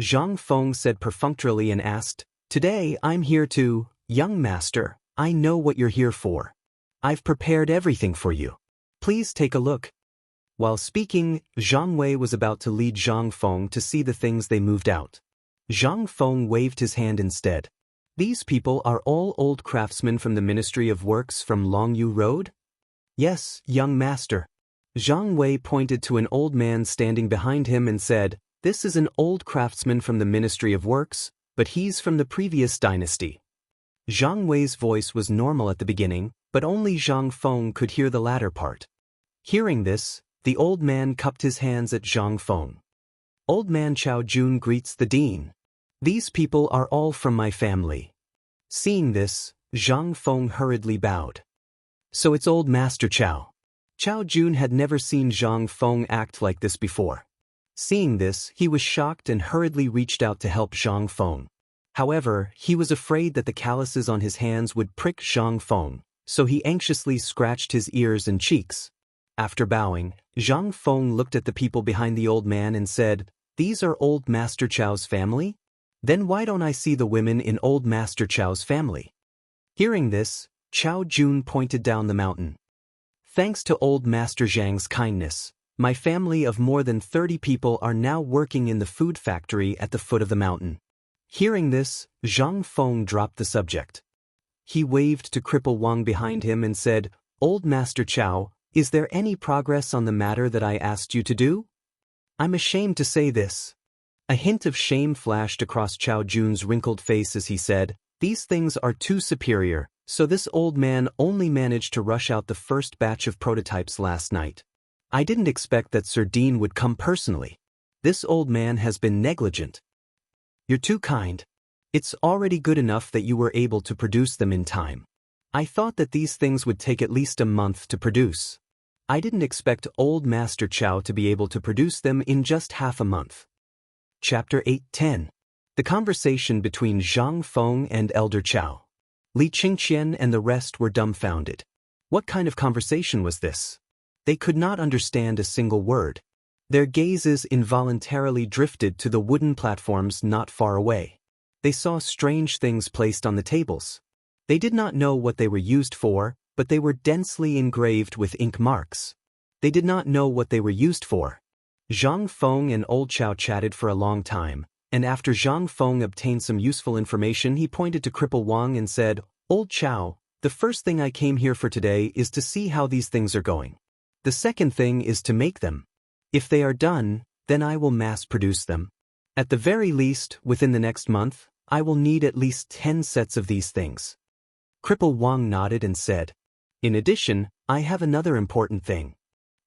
Zhang Feng said perfunctorily and asked, "Today I'm here to, young master, I know what you're here for. I've prepared everything for you. Please take a look." While speaking, Zhang Wei was about to lead Zhang Feng to see the things they moved out. Zhang Feng waved his hand instead. "These people are all old craftsmen from the Ministry of Works from Longyu Road?" "Yes, young master." Zhang Wei pointed to an old man standing behind him and said, "This is an old craftsman from the Ministry of Works, but he's from the previous dynasty." Zhang Wei's voice was normal at the beginning, but only Zhang Feng could hear the latter part. Hearing this, the old man cupped his hands at Zhang Feng. "Old man Chao Jun greets the dean. These people are all from my family." Seeing this, Zhang Feng hurriedly bowed. "So it's old Master Chao." Chao Jun had never seen Zhang Feng act like this before. Seeing this, he was shocked and hurriedly reached out to help Zhang Feng. However, he was afraid that the calluses on his hands would prick Zhang Feng, so he anxiously scratched his ears and cheeks. After bowing, Zhang Feng looked at the people behind the old man and said, "These are old Master Chao's family? Then why don't I see the women in old Master Chao's family?" Hearing this, Chao Jun pointed down the mountain. "Thanks to old Master Zhang's kindness, my family of more than 30 people are now working in the food factory at the foot of the mountain." Hearing this, Zhang Feng dropped the subject. He waved to Cripple Wang behind him and said, "Old Master Chao, is there any progress on the matter that I asked you to do?" "I'm ashamed to say this." A hint of shame flashed across Chao Jun's wrinkled face as he said, "These things are too superior, so this old man only managed to rush out the first batch of prototypes last night. I didn't expect that Sir Dean would come personally. This old man has been negligent." "You're too kind. It's already good enough that you were able to produce them in time. I thought that these things would take at least a month to produce. I didn't expect old Master Chao to be able to produce them in just half a month." Chapter 8:10. The conversation between Zhang Feng and Elder Chao. Li Qingqian and the rest were dumbfounded. What kind of conversation was this? They could not understand a single word. Their gazes involuntarily drifted to the wooden platforms not far away. They saw strange things placed on the tables. They did not know what they were used for, but they were densely engraved with ink marks. They did not know what they were used for. Zhang Feng and Old Chao chatted for a long time, and after Zhang Feng obtained some useful information, he pointed to Cripple Wang and said, "Old Chao, the first thing I came here for today is to see how these things are going. The second thing is to make them. If they are done, then I will mass produce them. At the very least, within the next month, I will need at least 10 sets of these things." Cripple Wang nodded and said, "In addition, I have another important thing."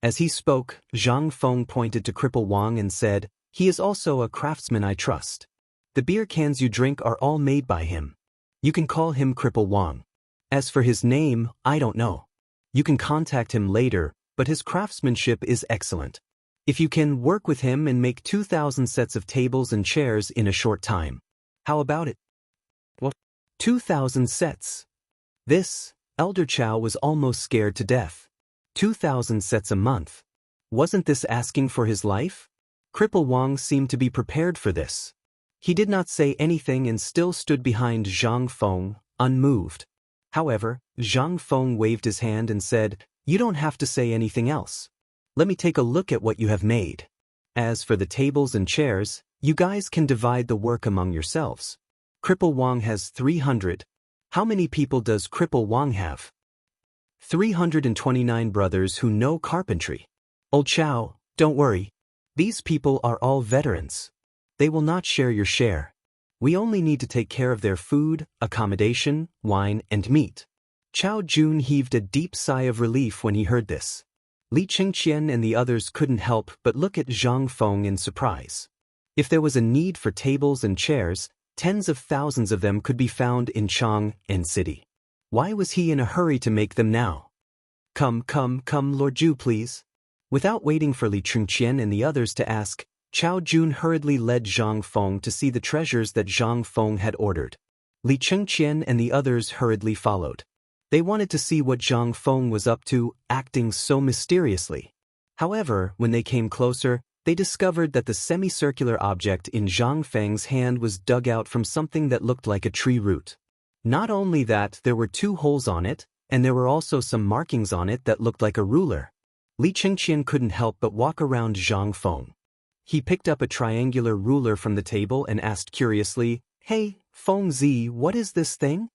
As he spoke, Zhang Feng pointed to Cripple Wang and said, "He is also a craftsman I trust. The beer cans you drink are all made by him. You can call him Cripple Wang. As for his name, I don't know. You can contact him later, but his craftsmanship is excellent. If you can work with him and make 2,000 sets of tables and chairs in a short time. How about it?" "What? 2,000 sets?" This, Elder Chao was almost scared to death. 2,000 sets a month. Wasn't this asking for his life? Cripple Wang seemed to be prepared for this. He did not say anything and still stood behind Zhang Feng, unmoved. However, Zhang Feng waved his hand and said, "You don't have to say anything else. Let me take a look at what you have made. As for the tables and chairs, you guys can divide the work among yourselves. Cripple Wang has 300. How many people does Cripple Wang have?" 329 brothers who know carpentry. "Old Chao, don't worry. These people are all veterans. They will not share your share. We only need to take care of their food, accommodation, wine, and meat." Chao Jun heaved a deep sigh of relief when he heard this. Li Qingqian and the others couldn't help but look at Zhang Feng in surprise. If there was a need for tables and chairs, tens of thousands of them could be found in Chang and City. Why was he in a hurry to make them now? Come, Lord Ju, please." Without waiting for Li Qingqian and the others to ask, Chao Jun hurriedly led Zhang Feng to see the treasures that Zhang Feng had ordered. Li Qingqian and the others hurriedly followed. They wanted to see what Zhang Feng was up to, acting so mysteriously. However, when they came closer, they discovered that the semicircular object in Zhang Feng's hand was dug out from something that looked like a tree root. Not only that, there were 2 holes on it, and there were also some markings on it that looked like a ruler. Li Qingqian couldn't help but walk around Zhang Feng. He picked up a triangular ruler from the table and asked curiously, "Hey, Feng Zi, what is this thing?"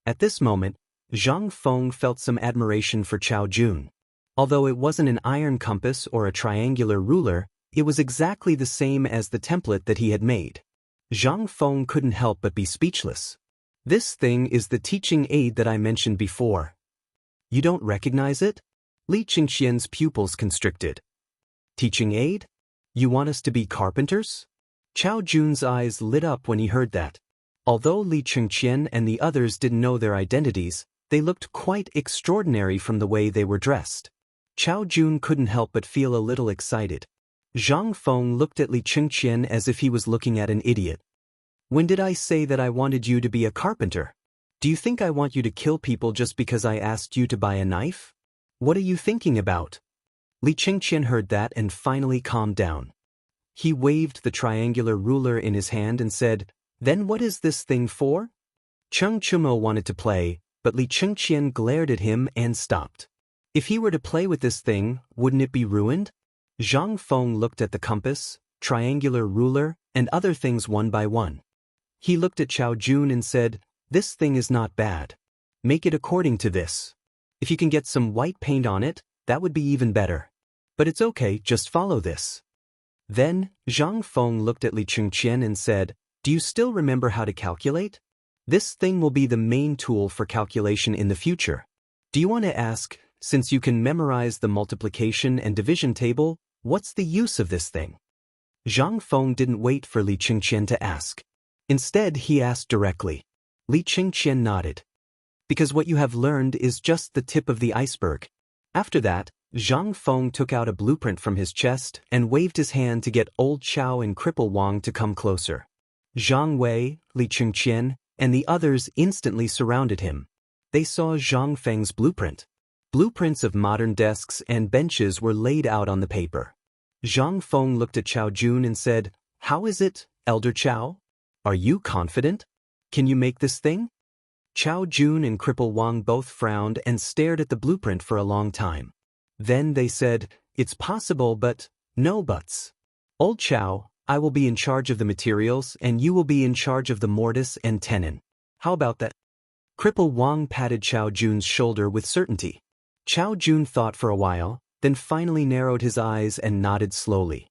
At this moment, Zhang Feng felt some admiration for Chao Jun. Although it wasn't an iron compass or a triangular ruler, it was exactly the same as the template that he had made. Zhang Feng couldn't help but be speechless. "This thing is the teaching aid that I mentioned before." "You don't recognize it?" Li Qingqian's pupils constricted. "Teaching aid? You want us to be carpenters?" Chao Jun's eyes lit up when he heard that. Although Li Qingqian and the others didn't know their identities, they looked quite extraordinary from the way they were dressed. Chao Jun couldn't help but feel a little excited. Zhang Feng looked at Li Qingqian as if he was looking at an idiot. "When did I say that I wanted you to be a carpenter? Do you think I want you to kill people just because I asked you to buy a knife? What are you thinking about?" Li Qingqian heard that and finally calmed down. He waved the triangular ruler in his hand and said, "Then what is this thing for?" Cheng Chumo wanted to play, but Li Qingqian glared at him and stopped. If he were to play with this thing, wouldn't it be ruined? Zhang Feng looked at the compass, triangular ruler, and other things one by one. He looked at Chao Jun and said, "This thing is not bad. Make it according to this. If you can get some white paint on it, that would be even better. But it's okay, just follow this." Then, Zhang Feng looked at Li Chengqian and said, "Do you still remember how to calculate? This thing will be the main tool for calculation in the future. Do you want to ask, since you can memorize the multiplication and division table, what's the use of this thing?" Zhang Feng didn't wait for Li Chengqian to ask. Instead, he asked directly. Li Chengqian nodded. "Because what you have learned is just the tip of the iceberg." After that, Zhang Feng took out a blueprint from his chest and waved his hand to get Old Chow and Cripple Wang to come closer. Zhang Wei, Li Chengqian, and the others instantly surrounded him. They saw Zhang Feng's blueprint. Blueprints of modern desks and benches were laid out on the paper. Zhang Feng looked at Chao Jun and said, "How is it, Elder Chao? Are you confident? Can you make this thing?" Chao Jun and Cripple Wang both frowned and stared at the blueprint for a long time. Then they said, "It's possible, but no buts. Old Chow, I will be in charge of the materials and you will be in charge of the mortise and tenon. How about that?" Cripple Wang patted Chao Jun's shoulder with certainty. Chao Jun thought for a while, then finally narrowed his eyes and nodded slowly.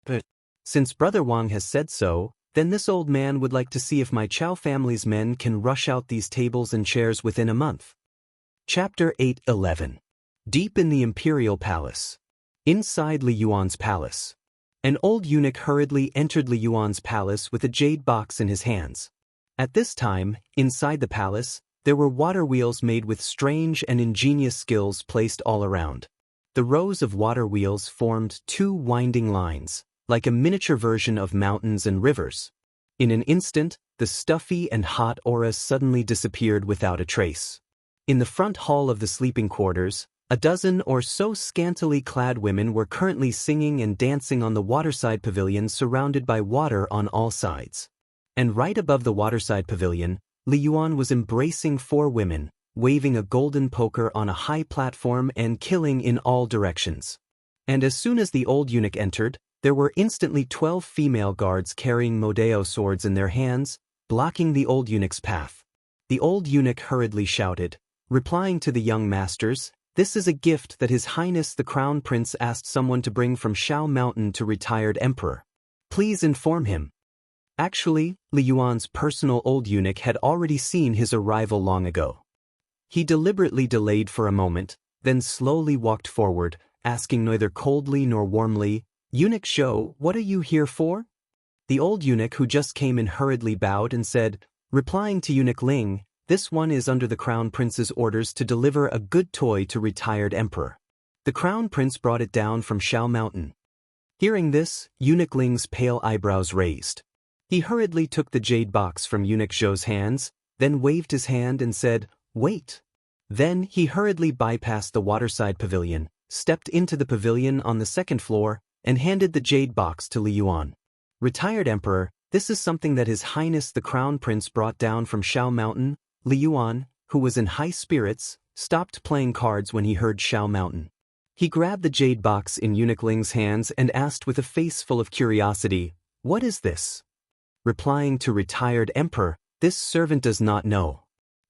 "But since Brother Wang has said so, then this old man would like to see if my Chao family's men can rush out these tables and chairs within a month." Chapter 8:11. Deep in the Imperial Palace. Inside Li Yuan's palace. An old eunuch hurriedly entered Li Yuan's palace with a jade box in his hands. At this time, inside the palace, there were water wheels made with strange and ingenious skills placed all around. The rows of water wheels formed two winding lines, like a miniature version of mountains and rivers. In an instant, the stuffy and hot auras suddenly disappeared without a trace. In the front hall of the sleeping quarters, a dozen or so scantily clad women were currently singing and dancing on the waterside pavilion surrounded by water on all sides. And right above the waterside pavilion, Li Yuan was embracing four women, waving a golden poker on a high platform and killing in all directions. And as soon as the old eunuch entered, there were instantly 12 female guards carrying Modeo swords in their hands, blocking the old eunuch's path. The old eunuch hurriedly shouted, replying to the young masters, "This is a gift that His Highness the Crown Prince asked someone to bring from Shao Mountain to retired emperor. Please inform him." Actually, Li Yuan's personal old eunuch had already seen his arrival long ago. He deliberately delayed for a moment, then slowly walked forward, asking neither coldly nor warmly, "Eunuch Shou, what are you here for?" The old eunuch who just came in hurriedly bowed and said, replying to Eunuch Ling, "This one is under the Crown Prince's orders to deliver a good toy to retired emperor. The Crown Prince brought it down from Shao Mountain." Hearing this, Eunuch Ling's pale eyebrows raised. He hurriedly took the jade box from Eunuch Zhou's hands, then waved his hand and said, "Wait." Then he hurriedly bypassed the waterside pavilion, stepped into the pavilion on the second floor, and handed the jade box to Li Yuan. "Retired emperor, this is something that His Highness the Crown Prince brought down from Shao Mountain." Li Yuan, who was in high spirits, stopped playing cards when he heard Shao Mountain. He grabbed the jade box in Eunuch Ling's hands and asked with a face full of curiosity, "What is this?" Replying to retired emperor, "This servant does not know."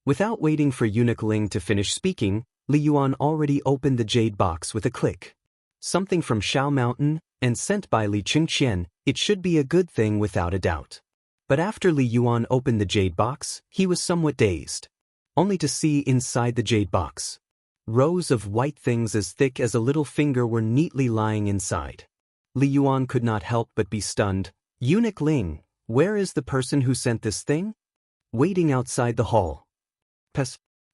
Without waiting for Eunuch Ling to finish speaking, Li Yuan already opened the jade box with a click. Something from Shao Mountain, and sent by Li Chengqian, it should be a good thing without a doubt. But after Li Yuan opened the jade box, he was somewhat dazed. Only to see inside the jade box. Rows of white things as thick as a little finger were neatly lying inside. Li Yuan could not help but be stunned. "Eunuch Ling, where is the person who sent this thing?" "Waiting outside the hall."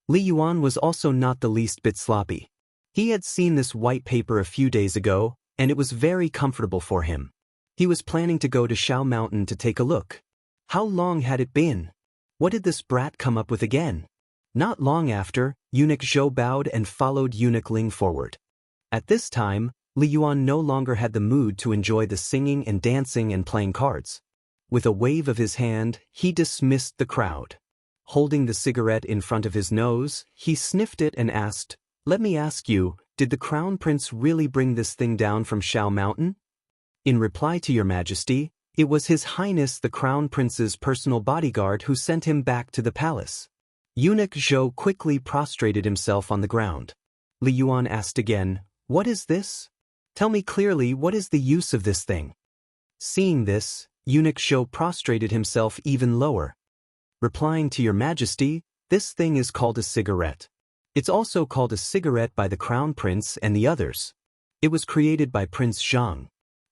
Li Yuan was also not the least bit sloppy. He had seen this white paper a few days ago, and it was very comfortable for him. He was planning to go to Shao Mountain to take a look. How long had it been? What did this brat come up with again? Not long after, Eunuch Zhou bowed and followed Eunuch Ling forward. At this time, Li Yuan no longer had the mood to enjoy the singing and dancing and playing cards. With a wave of his hand, he dismissed the crowd. Holding the cigarette in front of his nose, he sniffed it and asked, "Let me ask you, did the Crown Prince really bring this thing down from Shao Mountain?" "In reply to your Majesty, it was His Highness the Crown Prince's personal bodyguard who sent him back to the palace." Eunuch Zhou quickly prostrated himself on the ground. Li Yuan asked again, "What is this? Tell me clearly, what is the use of this thing?" Seeing this, Eunuch Zhou prostrated himself even lower. Replying to your majesty, this thing is called a cigarette. It's also called a cigarette by the crown prince and the others. It was created by Prince Zhang.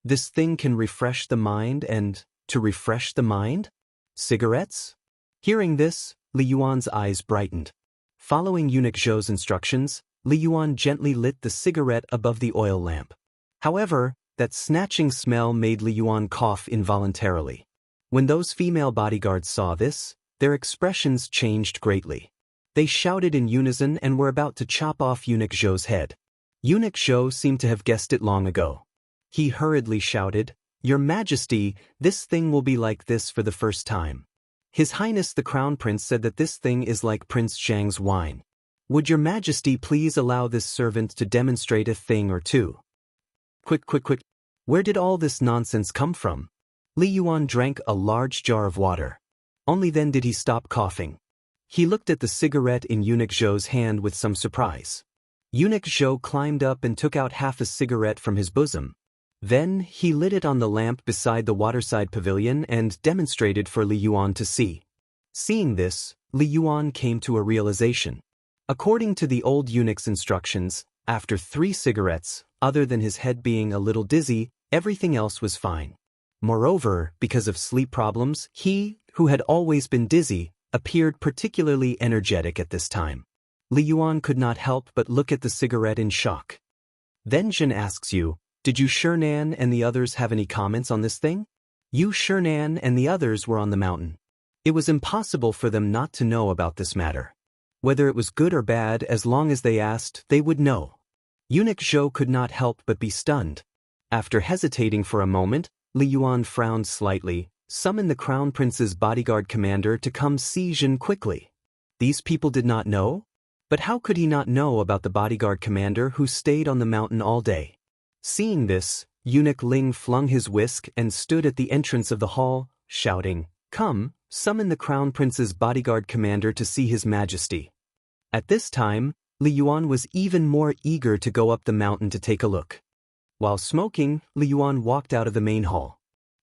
This thing can refresh the mind and, to refresh the mind? Cigarettes? Hearing this, Li Yuan's eyes brightened. Following Eunuch Zhou's instructions, Li Yuan gently lit the cigarette above the oil lamp. However, that snatching smell made Li Yuan cough involuntarily. When those female bodyguards saw this, their expressions changed greatly. They shouted in unison and were about to chop off Eunuch Zhou's head. Eunuch Zhou seemed to have guessed it long ago. He hurriedly shouted, "Your Majesty, this thing will be like this for the first time. His Highness the Crown Prince said that this thing is like Prince Zhang's wine. Would your Majesty please allow this servant to demonstrate a thing or two?" Quick. Where did all this nonsense come from? Li Yuan drank a large jar of water. Only then did he stop coughing. He looked at the cigarette in Eunuch Zhou's hand with some surprise. Eunuch Zhou climbed up and took out half a cigarette from his bosom. Then, he lit it on the lamp beside the waterside pavilion and demonstrated for Li Yuan to see. Seeing this, Li Yuan came to a realization. According to the old eunuch's instructions, after 3 cigarettes, other than his head being a little dizzy, everything else was fine. Moreover, because of sleep problems, he, who had always been dizzy, appeared particularly energetic at this time. Li Yuan could not help but look at the cigarette in shock. Then Jin asks you, "Did you Shernan and the others have any comments on this thing?" You Shernan and the others were on the mountain. It was impossible for them not to know about this matter. Whether it was good or bad, as long as they asked, they would know. Eunuch Zhou could not help but be stunned. After hesitating for a moment, Li Yuan frowned slightly, summoned the Crown Prince's bodyguard commander to come see Jin quickly. These people did not know? But how could he not know about the bodyguard commander who stayed on the mountain all day? Seeing this, Eunuch Ling flung his whisk and stood at the entrance of the hall, shouting, "Come, summon the Crown Prince's bodyguard commander to see His Majesty." At this time, Li Yuan was even more eager to go up the mountain to take a look. While smoking, Li Yuan walked out of the main hall.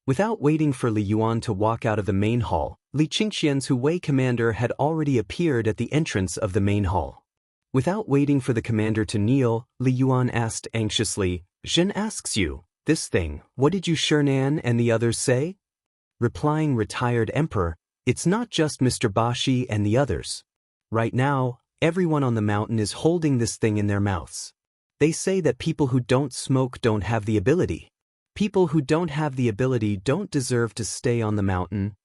Without waiting for Li Yuan to walk out of the main hall, Li Qingxian's Hu-Wei commander had already appeared at the entrance of the main hall. Without waiting for the commander to kneel, Li Yuan asked anxiously, "Jin asks you, this thing, what did you Shernan and the others say?" Replying retired emperor, "It's not just Mr. Bashi and the others. Right now, everyone on the mountain is holding this thing in their mouths. They say that people who don't smoke don't have the ability. People who don't have the ability don't deserve to stay on the mountain."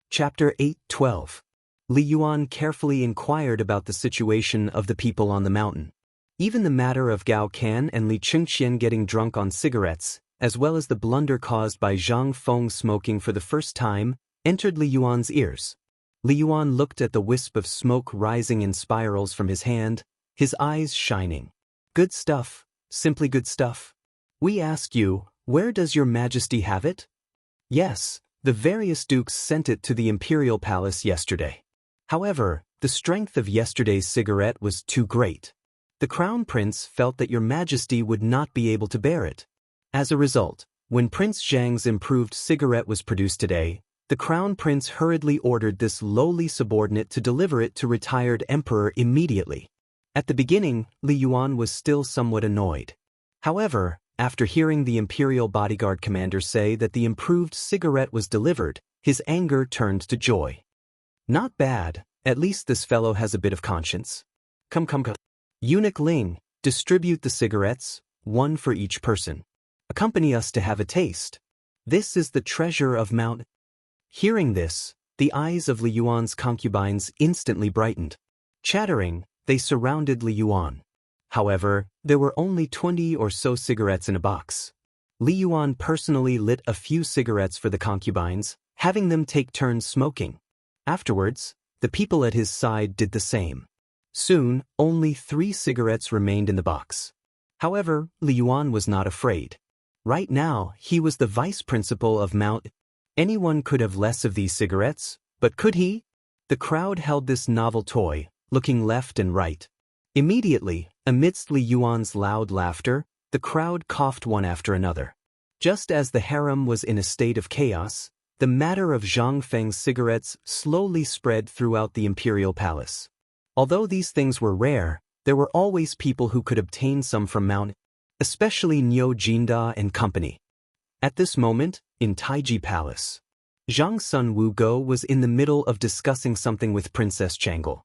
Chapter 8:12. Li Yuan carefully inquired about the situation of the people on the mountain. Even the matter of Gao Can and Li Qingxian getting drunk on cigarettes, as well as the blunder caused by Zhang Feng smoking for the first time, entered Li Yuan's ears. Li Yuan looked at the wisp of smoke rising in spirals from his hand, his eyes shining. "Good stuff, simply good stuff. We ask you, where does your Majesty have it?" "Yes, the various dukes sent it to the imperial palace yesterday. However, the strength of yesterday's cigarette was too great. The Crown Prince felt that your Majesty would not be able to bear it. As a result, when Prince Zhang's improved cigarette was produced today, the Crown Prince hurriedly ordered this lowly subordinate to deliver it to retired emperor immediately." At the beginning, Li Yuan was still somewhat annoyed. However, after hearing the imperial bodyguard commander say that the improved cigarette was delivered, his anger turned to joy. "Not bad, at least this fellow has a bit of conscience. Come. Eunuch Ling, distribute the cigarettes, 1 for each person. Accompany us to have a taste. This is the treasure of Mount." Hearing this, the eyes of Li Yuan's concubines instantly brightened. Chattering, they surrounded Li Yuan. However, there were only 20 or so cigarettes in a box. Li Yuan personally lit a few cigarettes for the concubines, having them take turns smoking. Afterwards, the people at his side did the same. Soon, only 3 cigarettes remained in the box. However, Li Yuan was not afraid. Right now, he was the vice principal of Mount. Anyone could have less of these cigarettes, but could he? The crowd held this novel toy, looking left and right. Immediately, amidst Li Yuan's loud laughter, the crowd coughed one after another. Just as the harem was in a state of chaos, the matter of Zhang Feng's cigarettes slowly spread throughout the imperial palace. Although these things were rare, there were always people who could obtain some from Mount, especially Niu Jinda and company. At this moment, in Taiji Palace, Zhang's son Wu Go was in the middle of discussing something with Princess Chang'e.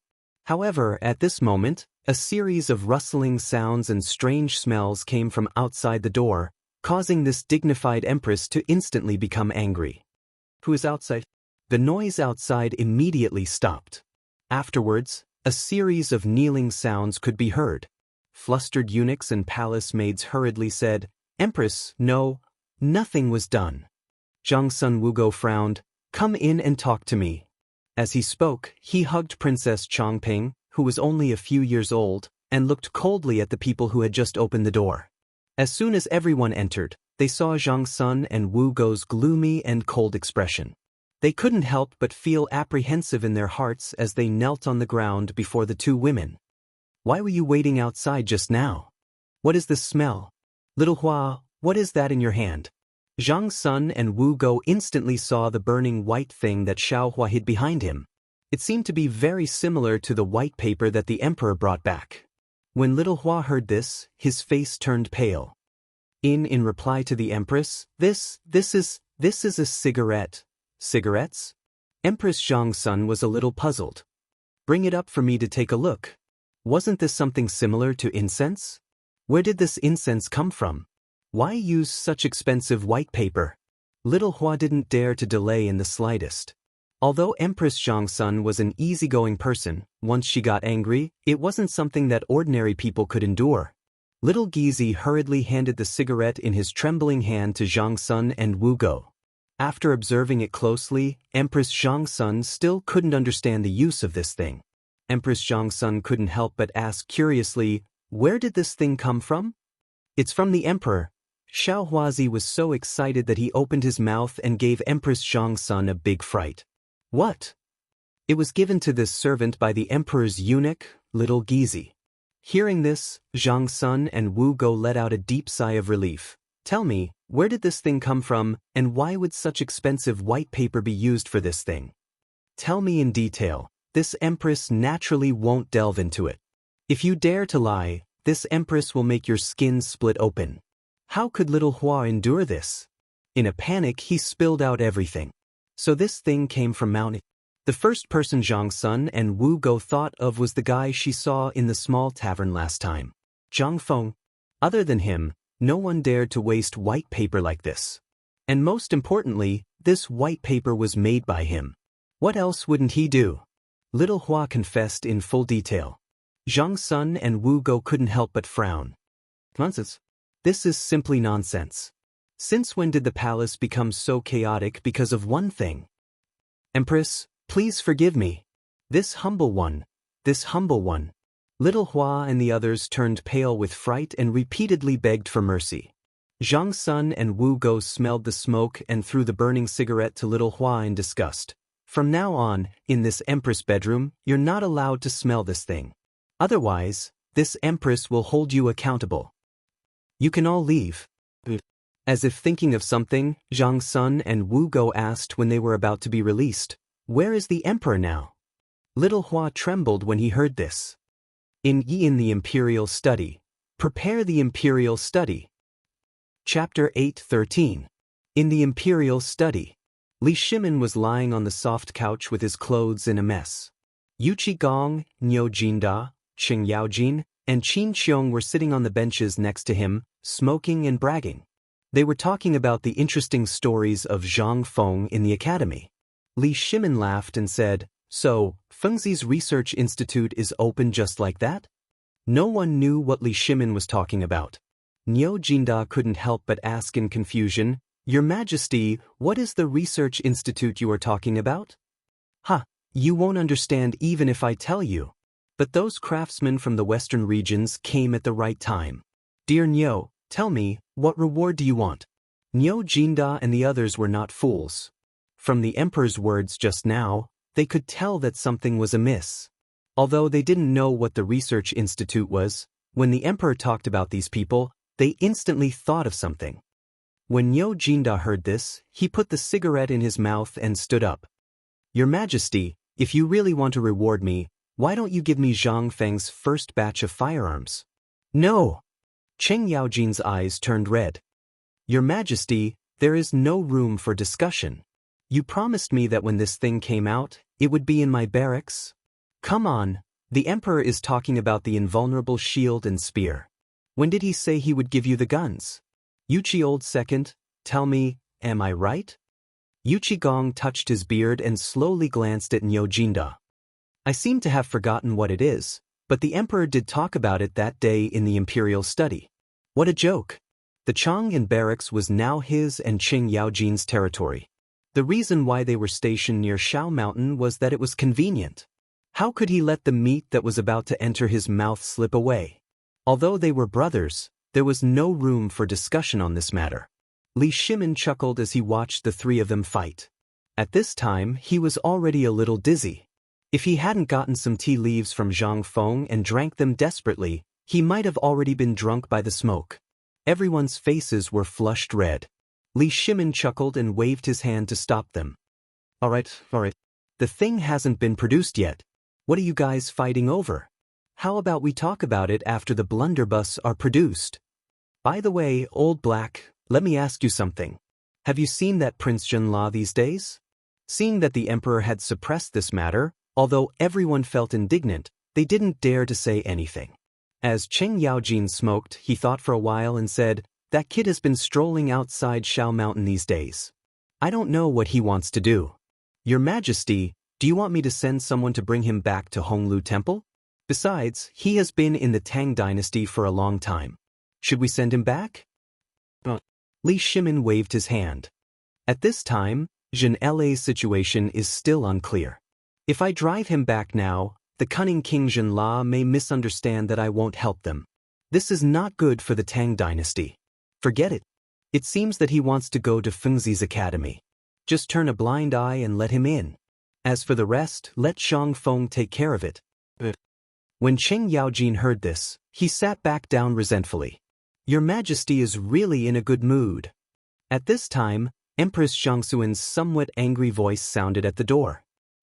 However, at this moment, a series of rustling sounds and strange smells came from outside the door, causing this dignified empress to instantly become angry. Who is outside? The noise outside immediately stopped. Afterwards, a series of kneeling sounds could be heard. Flustered eunuchs and palace maids hurriedly said, "Empress, no, nothing was done." Zhang's son Wu Go frowned. "Come in and talk to me." As he spoke, he hugged Princess Changping, who was only a few years old, and looked coldly at the people who had just opened the door. As soon as everyone entered, they saw Zhang's son and Wu Go's gloomy and cold expression. They couldn't help but feel apprehensive in their hearts as they knelt on the ground before the two women. "Why were you waiting outside just now? What is this smell? Little Hua, what is that in your hand?" Zhang's son and Wu Go instantly saw the burning white thing that Xiaohua hid behind him. It seemed to be very similar to the white paper that the emperor brought back. When little Hua heard this, his face turned pale. In reply to the empress, This is a cigarette." "Cigarettes?" Empress Zhang's son was a little puzzled. "Bring it up for me to take a look. Wasn't this something similar to incense? Where did this incense come from? Why use such expensive white paper?" Little Hua didn't dare to delay in the slightest. Although Empress Zhang's son was an easygoing person, once she got angry, it wasn't something that ordinary people could endure. Little Gizi hurriedly handed the cigarette in his trembling hand to Zhang's son and Wu Go. After observing it closely, Empress Zhang's son still couldn't understand the use of this thing. Empress Zhang's son couldn't help but ask curiously, "Where did this thing come from?" "It's from the emperor." Xiao Huazi was so excited that he opened his mouth and gave Empress Zhang's son a big fright. "What?" "It was given to this servant by the emperor's eunuch, little Gizi." Hearing this, Zhang's son and Wu Go let out a deep sigh of relief. "Tell me, where did this thing come from, and why would such expensive white paper be used for this thing? Tell me in detail." This empress naturally won't delve into it. "If you dare to lie, this empress will make your skin split open." How could little Hua endure this? In a panic, he spilled out everything. So this thing came from Mount. The first person Zhang's son and Wu Go thought of was the guy she saw in the small tavern last time, Zhang Feng. Other than him, no one dared to waste white paper like this. And most importantly, this white paper was made by him. What else wouldn't he do? Little Hua confessed in full detail. Zhang's son and Wu Go couldn't help but frown. "Nonsense. This is simply nonsense. Since when did the palace become so chaotic because of one thing? Empress, please forgive me. This humble one. Little Hua and the others turned pale with fright and repeatedly begged for mercy. Zhang's son and Wu Go smelled the smoke and threw the burning cigarette to little Hua in disgust. "From now on, in this empress bedroom, you're not allowed to smell this thing. Otherwise, this empress will hold you accountable. You can all leave." As if thinking of something, Zhang's son and Wu Go asked when they were about to be released, "Where is the emperor now?" Little Hua trembled when he heard this. In the Imperial Study. Prepare the Imperial Study. Chapter 8:13. In the Imperial Study. Li Shimin was lying on the soft couch with his clothes in a mess. Yu Qigong, Niu Jinda, Xing Yaojin, and Qin Xiong were sitting on the benches next to him, smoking and bragging. They were talking about the interesting stories of Zhang Feng in the academy. Li Shimin laughed and said, "So, Fengzi's research institute is open just like that?" No one knew what Li Shimin was talking about. Niu Jinda couldn't help but ask in confusion, "Your Majesty, what is the research institute you are talking about?" "Ha, you won't understand even if I tell you. But those craftsmen from the western regions came at the right time. Dear Niu, tell me, what reward do you want?" Niu Jinda and the others were not fools. From the emperor's words just now, they could tell that something was amiss. Although they didn't know what the research institute was, when the emperor talked about these people, they instantly thought of something. When Yo Jinda heard this, he put the cigarette in his mouth and stood up. Your Majesty, if you really want to reward me, why don't you give me Zhang Feng's first batch of firearms? No! Cheng Yaojin's eyes turned red. Your Majesty, there is no room for discussion. You promised me that when this thing came out, it would be in my barracks. Come on, the Emperor is talking about the invulnerable shield and spear. When did he say he would give you the guns? Yuchi Old Second, tell me, am I right? Yuchi Gong touched his beard and slowly glanced at Nyo Jinda. I seem to have forgotten what it is, but the Emperor did talk about it that day in the Imperial study. What a joke! The Chang'an barracks was now his and Qing Yaojin's territory. The reason why they were stationed near Shao Mountain was that it was convenient. How could he let the meat that was about to enter his mouth slip away? Although they were brothers, there was no room for discussion on this matter. Li Shimin chuckled as he watched the three of them fight. At this time, he was already a little dizzy. If he hadn't gotten some tea leaves from Zhang Feng and drank them desperately, he might have already been drunk by the smoke. Everyone's faces were flushed red. Li Shimin chuckled and waved his hand to stop them. All right. The thing hasn't been produced yet. What are you guys fighting over? How about we talk about it after the blunderbuss are produced? By the way, Old Black, let me ask you something. Have you seen that Prince Junla these days? Seeing that the Emperor had suppressed this matter, although everyone felt indignant, they didn't dare to say anything. As Cheng Yaojin smoked, he thought for a while and said, that kid has been strolling outside Shao Mountain these days. I don't know what he wants to do. Your Majesty, do you want me to send someone to bring him back to Honglu Temple? Besides, he has been in the Tang dynasty for a long time. Should we send him back? Li Shimin waved his hand. At this time, Zhen Le's situation is still unclear. If I drive him back now, the cunning King Zhenla may misunderstand that I won't help them. This is not good for the Tang dynasty. Forget it. It seems that he wants to go to Fengzi's academy. Just turn a blind eye and let him in. As for the rest, let Zhang Feng take care of it. When Cheng Yaojin heard this, he sat back down resentfully. Your Majesty is really in a good mood. At this time, Empress Xianxuan's somewhat angry voice sounded at the door.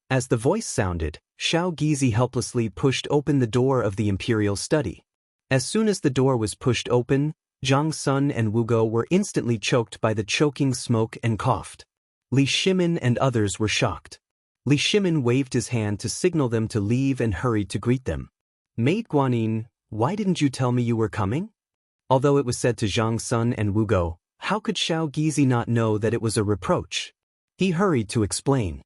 As the voice sounded, Shao Gizi helplessly pushed open the door of the imperial study. As soon as the door was pushed open, Zhang Sun and Wu Go were instantly choked by the choking smoke and coughed. Li Shimin and others were shocked. Li Shimin waved his hand to signal them to leave and hurried to greet them. Maid Guanyin, why didn't you tell me you were coming? Although it was said to Zhang Sun and Wu Go, how could Shao Gizi not know that it was a reproach? He hurried to explain.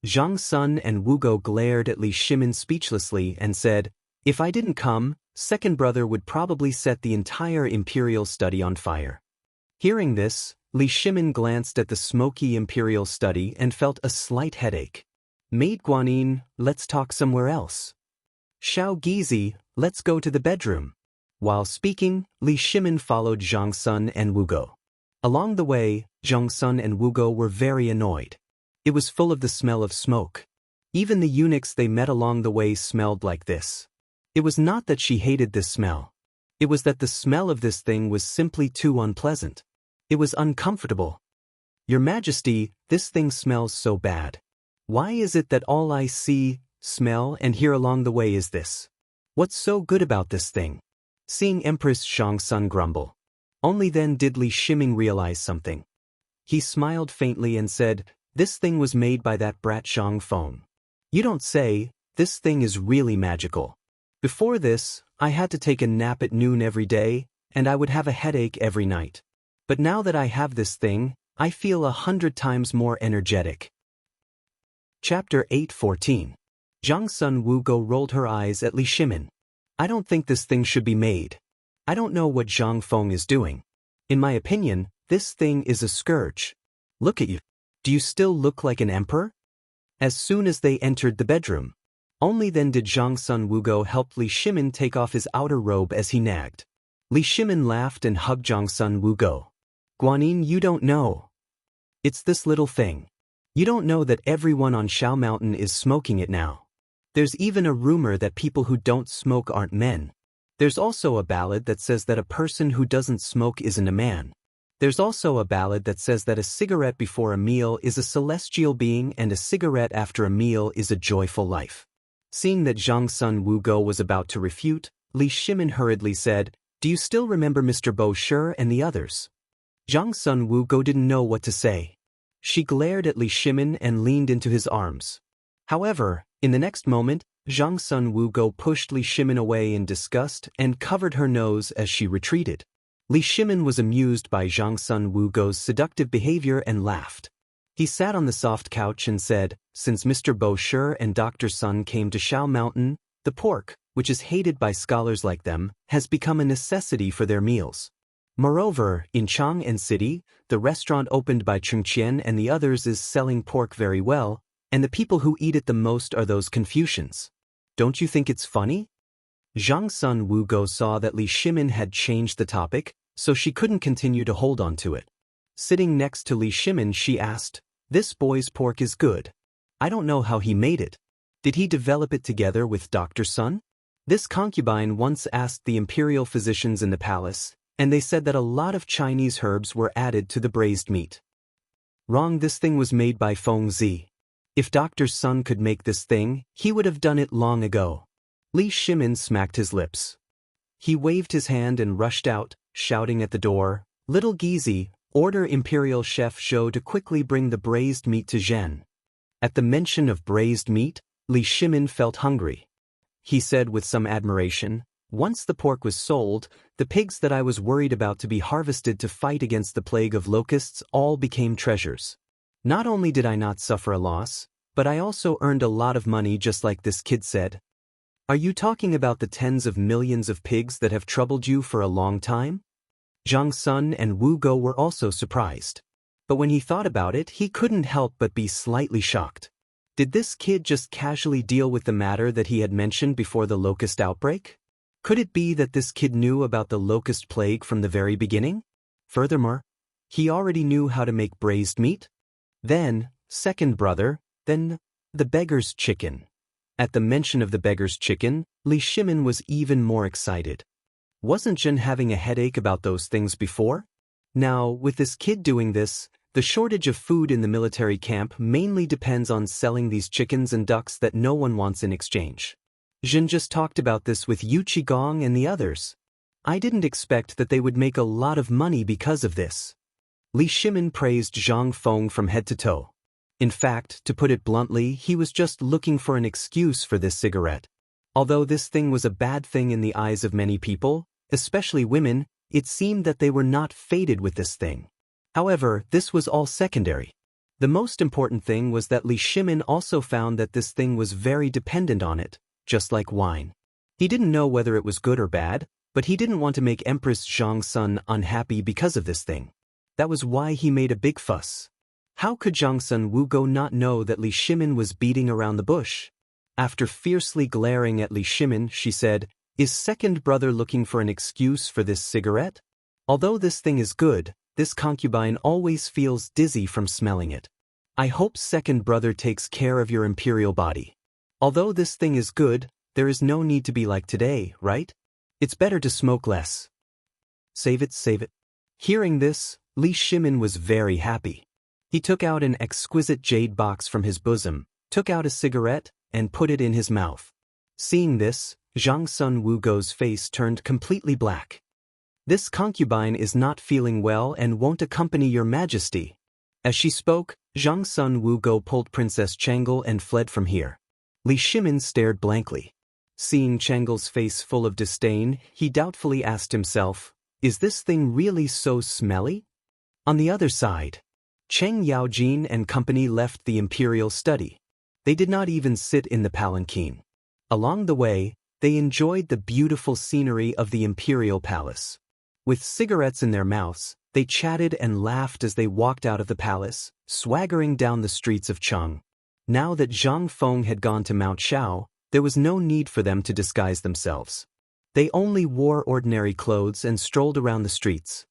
Zhang Sun and Wu Go glared at Li Shimin speechlessly and said, if I didn't come, second brother would probably set the entire imperial study on fire. Hearing this, Li Shimin glanced at the smoky imperial study and felt a slight headache. Maid Guanyin, let's talk somewhere else. Shao Gizi, let's go to the bedroom. While speaking, Li Shimin followed Zhang Sun and Wu Go. Along the way, Zhang Sun and Wu Go were very annoyed. It was full of the smell of smoke. Even the eunuchs they met along the way smelled like this. It was not that she hated this smell. It was that the smell of this thing was simply too unpleasant. It was uncomfortable. Your Majesty, this thing smells so bad. Why is it that all I see, smell, and hear along the way is this? What's so good about this thing? Seeing Empress Zhang Sun grumble. Only then did Li Shimin realize something. He smiled faintly and said, this thing was made by that brat Zhang Feng. You don't say, this thing is really magical. Before this, I had to take a nap at noon every day, and I would have a headache every night. But now that I have this thing, I feel 100 times more energetic. Chapter 8:14. Zhang Sun Wu Go rolled her eyes at Li Shimin. I don't think this thing should be made. I don't know what Zhang Feng is doing. In my opinion, this thing is a scourge. Look at you. Do you still look like an emperor? As soon as they entered the bedroom. Only then did Zhang Sun Wu Go help Li Shimin take off his outer robe as he nagged. Li Shimin laughed and hugged Zhang Sun Wu Go. Guanyin, you don't know. It's this little thing. You don't know that everyone on Shao Mountain is smoking it now. There's even a rumor that people who don't smoke aren't men. There's also a ballad that says that a person who doesn't smoke isn't a man. There's also a ballad that says that a cigarette before a meal is a celestial being and a cigarette after a meal is a joyful life. Seeing that Zhang Sun Wugo was about to refute, Li Shimin hurriedly said, "Do you still remember Mr. Bo Shi and the others?" Zhang Sun Wugo didn't know what to say. She glared at Li Shimin and leaned into his arms. However, in the next moment, Zhang Sun Wugo pushed Li Shimin away in disgust and covered her nose as she retreated. Li Shimin was amused by Zhang Sun Wugo's seductive behavior and laughed. He sat on the soft couch and said, "Since Mr. Bo Shi and Dr. Sun came to Shao Mountain, the pork, which is hated by scholars like them, has become a necessity for their meals. Moreover, in Chang'an City, the restaurant opened by Chengqian and the others is selling pork very well, and the people who eat it the most are those Confucians. Don't you think it's funny?" Zhang Sun Wugo saw that Li Shimin had changed the topic, so she couldn't continue to hold on to it. Sitting next to Li Shimin, she asked, "This boy's pork is good. I don't know how he made it. Did he develop it together with Dr. Sun?" This concubine once asked the imperial physicians in the palace, and they said that a lot of Chinese herbs were added to the braised meat. Wrong, this thing was made by Feng Zi. If Dr. Sun could make this thing, he would have done it long ago. Li Shimin smacked his lips. He waved his hand and rushed out, shouting at the door, "Little Gizi, order Imperial Chef Zhou to quickly bring the braised meat to Zhen." At the mention of braised meat, Li Shimin felt hungry. He said with some admiration, "Once the pork was sold, the pigs that I was worried about to be harvested to fight against the plague of locusts all became treasures. Not only did I not suffer a loss, but I also earned a lot of money just like this kid said." "Are you talking about the tens of millions of pigs that have troubled you for a long time?" Zhang Sun and Wu Go were also surprised. But when he thought about it, he couldn't help but be slightly shocked. Did this kid just casually deal with the matter that he had mentioned before the locust outbreak? Could it be that this kid knew about the locust plague from the very beginning? Furthermore, he already knew how to make braised meat? Then, second brother, then the beggar's chicken. At the mention of the beggar's chicken, Li Shimin was even more excited. Wasn't Zhen having a headache about those things before? Now, with this kid doing this, the shortage of food in the military camp mainly depends on selling these chickens and ducks that no one wants in exchange. Zhen just talked about this with Yu Qigong and the others. I didn't expect that they would make a lot of money because of this. Li Shimin praised Zhang Feng from head to toe. In fact, to put it bluntly, he was just looking for an excuse for this cigarette. Although this thing was a bad thing in the eyes of many people, especially women, it seemed that they were not fated with this thing. However, this was all secondary. The most important thing was that Li Shimin also found that this thing was very dependent on it, just like wine. He didn't know whether it was good or bad, but he didn't want to make Empress Zhang Sun unhappy because of this thing. That was why he made a big fuss. How could Zhang Sun Wugo not know that Li Shimin was beating around the bush? After fiercely glaring at Li Shimin, she said, "Is second brother looking for an excuse for this cigarette? Although this thing is good, this concubine always feels dizzy from smelling it. I hope second brother takes care of your imperial body. Although this thing is good, there is no need to be like today, right? It's better to smoke less. Save it, save it." Hearing this, Li Shimin was very happy. He took out an exquisite jade box from his bosom, took out a cigarette, and put it in his mouth. Seeing this, Zhang Sun Wugo's face turned completely black. "This concubine is not feeling well and won't accompany your majesty." As she spoke, Zhang Sun Wugo pulled Princess Chang'e and fled from here. Li Shimin stared blankly. Seeing Chang'e's face full of disdain, he doubtfully asked himself, "Is this thing really so smelly?" On the other side, Cheng Yaojin and company left the imperial study. They did not even sit in the palanquin. Along the way, they enjoyed the beautiful scenery of the imperial palace. With cigarettes in their mouths, they chatted and laughed as they walked out of the palace, swaggering down the streets of Cheng. Now that Zhang Feng had gone to Mount Shao, there was no need for them to disguise themselves. They only wore ordinary clothes and strolled around the streets.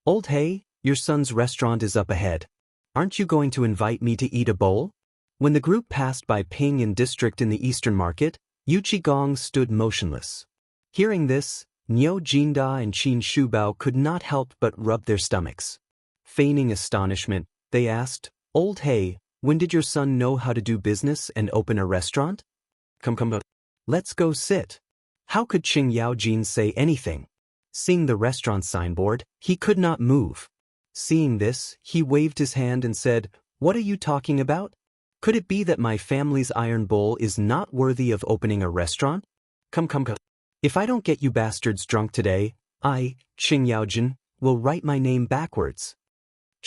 "Old Hay, your son's restaurant is up ahead. Aren't you going to invite me to eat a bowl?" When the group passed by Pingyan district in the Eastern Market, Yu Qigong stood motionless. Hearing this, Niu Jinda and Qin Shubao could not help but rub their stomachs. Feigning astonishment, they asked, "Old Hay, when did your son know how to do business and open a restaurant? Come, let's go sit." How could Qing Yaojin say anything? Seeing the restaurant signboard, he could not move. Seeing this, he waved his hand and said, "What are you talking about? Could it be that my family's iron bowl is not worthy of opening a restaurant? Come. If I don't get you bastards drunk today, I, Qing Yaojin, will write my name backwards."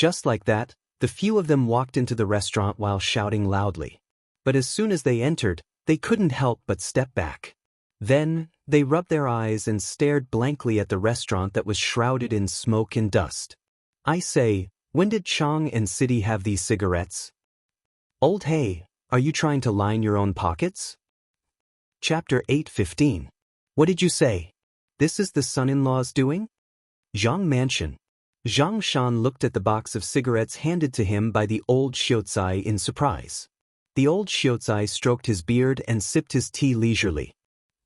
Just like that, the few of them walked into the restaurant while shouting loudly. But as soon as they entered, they couldn't help but step back. Then, they rubbed their eyes and stared blankly at the restaurant that was shrouded in smoke and dust. "I say, when did Chang and City have these cigarettes? Old Hay, are you trying to line your own pockets?" Chapter 8:15. What did you say? This is the son-in-law's doing? Zhang Mansion. Zhang Shan looked at the box of cigarettes handed to him by the old Xiaocai in surprise. The old Xiaocai stroked his beard and sipped his tea leisurely.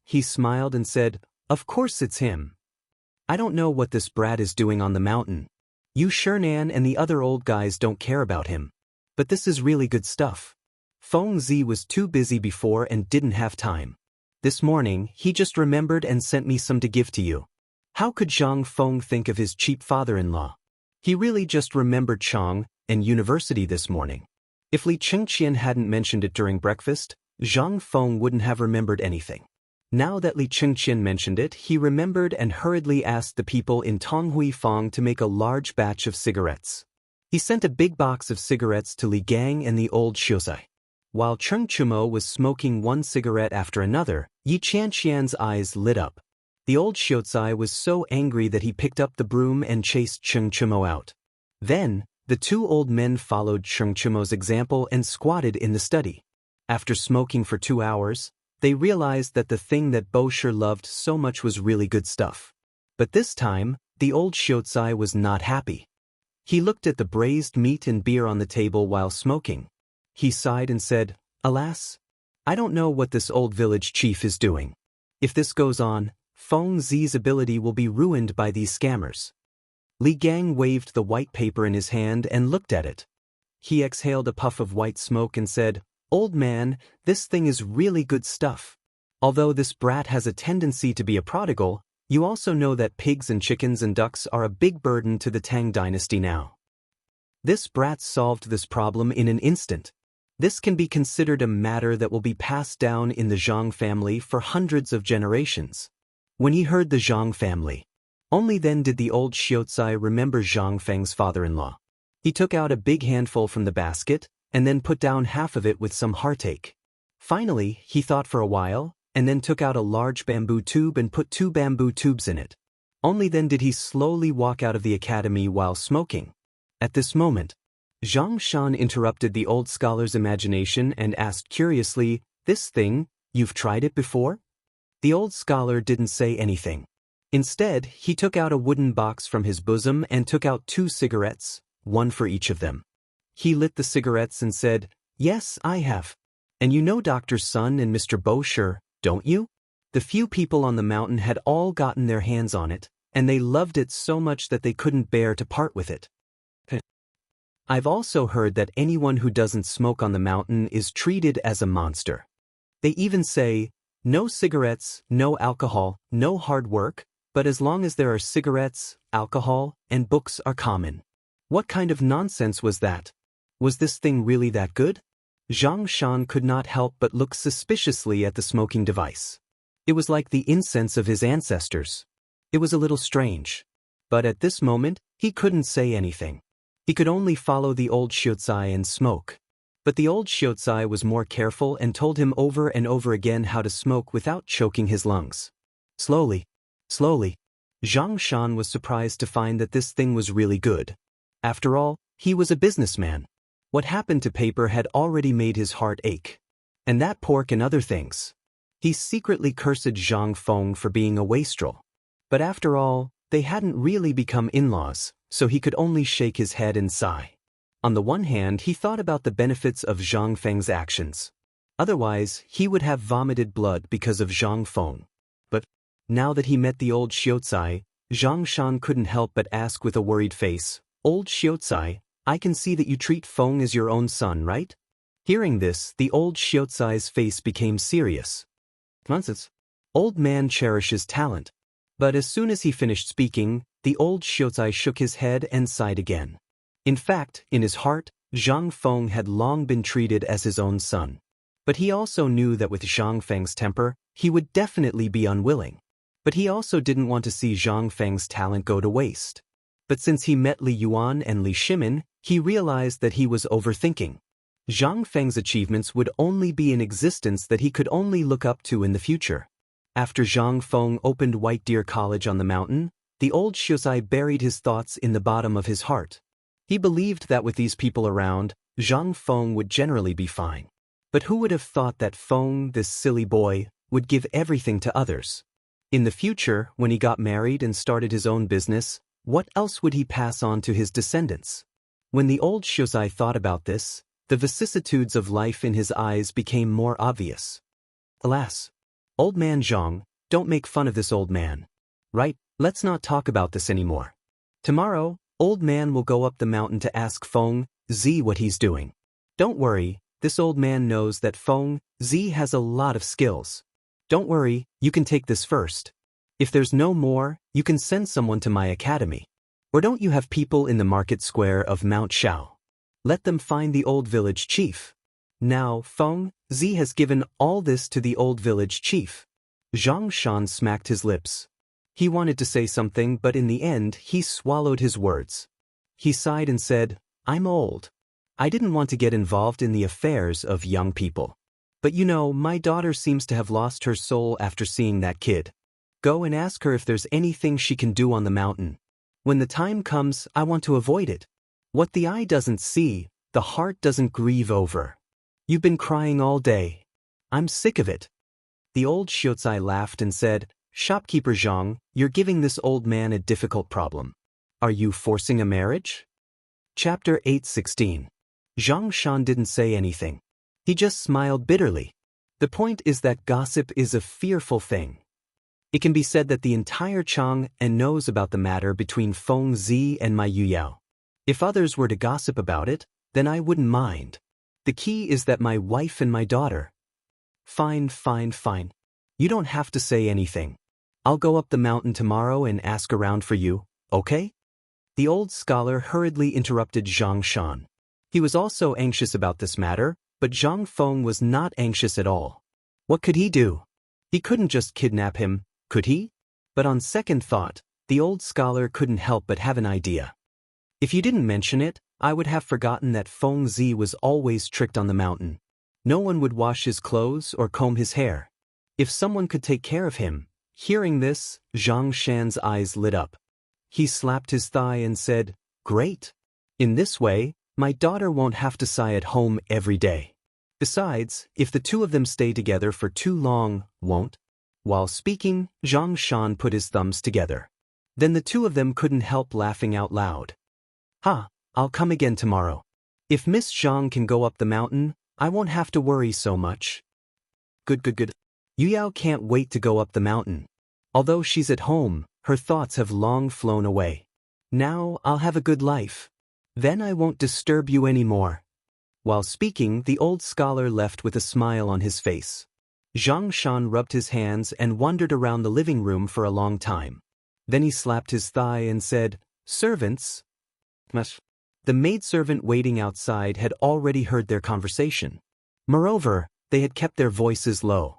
He smiled and said, "Of course it's him. I don't know what this brat is doing on the mountain. You Shernan and the other old guys don't care about him. But this is really good stuff. Feng Zi was too busy before and didn't have time. This morning, he just remembered and sent me some to give to you." How could Zhang Feng think of his cheap father-in-law? He really just remembered Chang and university this morning. If Li Chengqian hadn't mentioned it during breakfast, Zhang Feng wouldn't have remembered anything. Now that Li Chengqian mentioned it, he remembered and hurriedly asked the people in Tonghui Fang to make a large batch of cigarettes. He sent a big box of cigarettes to Li Gang and the old Xiaocai. While Cheng Chumo was smoking one cigarette after another, Yi Qianxian's eyes lit up. The old Xiaocai was so angry that he picked up the broom and chased Cheng Chumo out. Then, the two old men followed Cheng Chumo's example and squatted in the study. After smoking for 2 hours, they realized that the thing that Bosher loved so much was really good stuff. But this time, the old Xiaocai was not happy. He looked at the braised meat and beer on the table while smoking. He sighed and said, "Alas, I don't know what this old village chief is doing. If this goes on, Feng Zi's ability will be ruined by these scammers." Li Gang waved the white paper in his hand and looked at it. He exhaled a puff of white smoke and said, "Old man, this thing is really good stuff. Although this brat has a tendency to be a prodigal, you also know that pigs and chickens and ducks are a big burden to the Tang dynasty now. This brat solved this problem in an instant. This can be considered a matter that will be passed down in the Zhang family for hundreds of generations." When he heard the Zhang family, only then did the old Xiaocai remember Zhang Feng's father-in-law. He took out a big handful from the basket, and then put down half of it with some heartache. Finally, he thought for a while, and then took out a large bamboo tube and put 2 bamboo tubes in it. Only then did he slowly walk out of the academy while smoking. At this moment, Zhang Shan interrupted the old scholar's imagination and asked curiously, "This thing, you've tried it before?" The old scholar didn't say anything. Instead, he took out a wooden box from his bosom and took out 2 cigarettes, one for each of them. He lit the cigarettes and said, "Yes, I have. And you know Dr. Sun and Mr. Bosher, don't you?" The few people on the mountain had all gotten their hands on it, and they loved it so much that they couldn't bear to part with it. I've also heard that anyone who doesn't smoke on the mountain is treated as a monster. They even say, no cigarettes, no alcohol, no hard work, but as long as there are cigarettes, alcohol, and books are common. What kind of nonsense was that? Was this thing really that good? Zhang Shan could not help but look suspiciously at the smoking device. It was like the incense of his ancestors. It was a little strange. But at this moment, he couldn't say anything. He could only follow the old Xiaocai and smoke. But the old Xiaocai was more careful and told him over and over again how to smoke without choking his lungs. Slowly, Zhang Shan was surprised to find that this thing was really good. After all, he was a businessman. What happened to paper had already made his heart ache. And that pork and other things. He secretly cursed Zhang Feng for being a wastrel. But after all, they hadn't really become in-laws, so he could only shake his head and sigh. On the one hand, he thought about the benefits of Zhang Feng's actions. Otherwise, he would have vomited blood because of Zhang Feng. But now that he met the old Xiaocai, Zhang Shan couldn't help but ask with a worried face, Old Xiaotsai, I can see that you treat Feng as your own son, right? Hearing this, the old Xiaotsai's face became serious. Nonsense. Old man cherishes talent. But as soon as he finished speaking, the old Xiaotsai shook his head and sighed again. In fact, in his heart, Zhang Feng had long been treated as his own son. But he also knew that with Zhang Feng's temper, he would definitely be unwilling. But he also didn't want to see Zhang Feng's talent go to waste. But since he met Li Yuan and Li Shimin, he realized that he was overthinking. Zhang Feng's achievements would only be in existence that he could only look up to in the future. After Zhang Feng opened White Deer College on the mountain, the old Xiaotsai buried his thoughts in the bottom of his heart. He believed that with these people around, Zhang Feng would generally be fine. But who would have thought that Feng, this silly boy, would give everything to others? In the future, when he got married and started his own business, what else would he pass on to his descendants? When the old Xiaotsai thought about this, the vicissitudes of life in his eyes became more obvious. Alas! Old man Zhang, don't make fun of this old man. Right, let's not talk about this anymore. Tomorrow, old man will go up the mountain to ask Feng Zi what he's doing. Don't worry, this old man knows that Feng Zi has a lot of skills. Don't worry, you can take this first. If there's no more, you can send someone to my academy. Or don't you have people in the market square of Mount Shao? Let them find the old village chief. Now, Feng Zi has given all this to the old village chief. Zhang Shan smacked his lips. He wanted to say something, but in the end, he swallowed his words. He sighed and said, I'm old. I didn't want to get involved in the affairs of young people. But you know, my daughter seems to have lost her soul after seeing that kid. Go and ask her if there's anything she can do on the mountain. When the time comes, I want to avoid it. What the eye doesn't see, the heart doesn't grieve over. You've been crying all day. I'm sick of it. The old Xiaotsai laughed and said, Shopkeeper Zhang, you're giving this old man a difficult problem. Are you forcing a marriage? Chapter 8:16. Zhang Shan didn't say anything. He just smiled bitterly. The point is that gossip is a fearful thing. It can be said that the entire Chang and knows about the matter between Feng Zi and my Yuyao. If others were to gossip about it, then I wouldn't mind. The key is that my wife and my daughter. Fine. You don't have to say anything. I'll go up the mountain tomorrow and ask around for you, okay? The old scholar hurriedly interrupted Zhang Shan. He was also anxious about this matter, but Zhang Feng was not anxious at all. What could he do? He couldn't just kidnap him, could he? But on second thought, the old scholar couldn't help but have an idea. If you didn't mention it, I would have forgotten that Feng Zi was always tricked on the mountain. No one would wash his clothes or comb his hair. If someone could take care of him. Hearing this, Zhang Shan's eyes lit up. He slapped his thigh and said, Great. In this way, my daughter won't have to sigh at home every day. Besides, if the two of them stay together for too long, won't? While speaking, Zhang Shan put his thumbs together. Then the two of them couldn't help laughing out loud. I'll come again tomorrow. If Miss Zhang can go up the mountain, I won't have to worry so much. Good. Yuyao can't wait to go up the mountain. Although she's at home, her thoughts have long flown away. Now I'll have a good life. Then I won't disturb you anymore. While speaking, the old scholar left with a smile on his face. Zhang Shan rubbed his hands and wandered around the living room for a long time. Then he slapped his thigh and said, Servants. The maidservant waiting outside had already heard their conversation. Moreover, they had kept their voices low.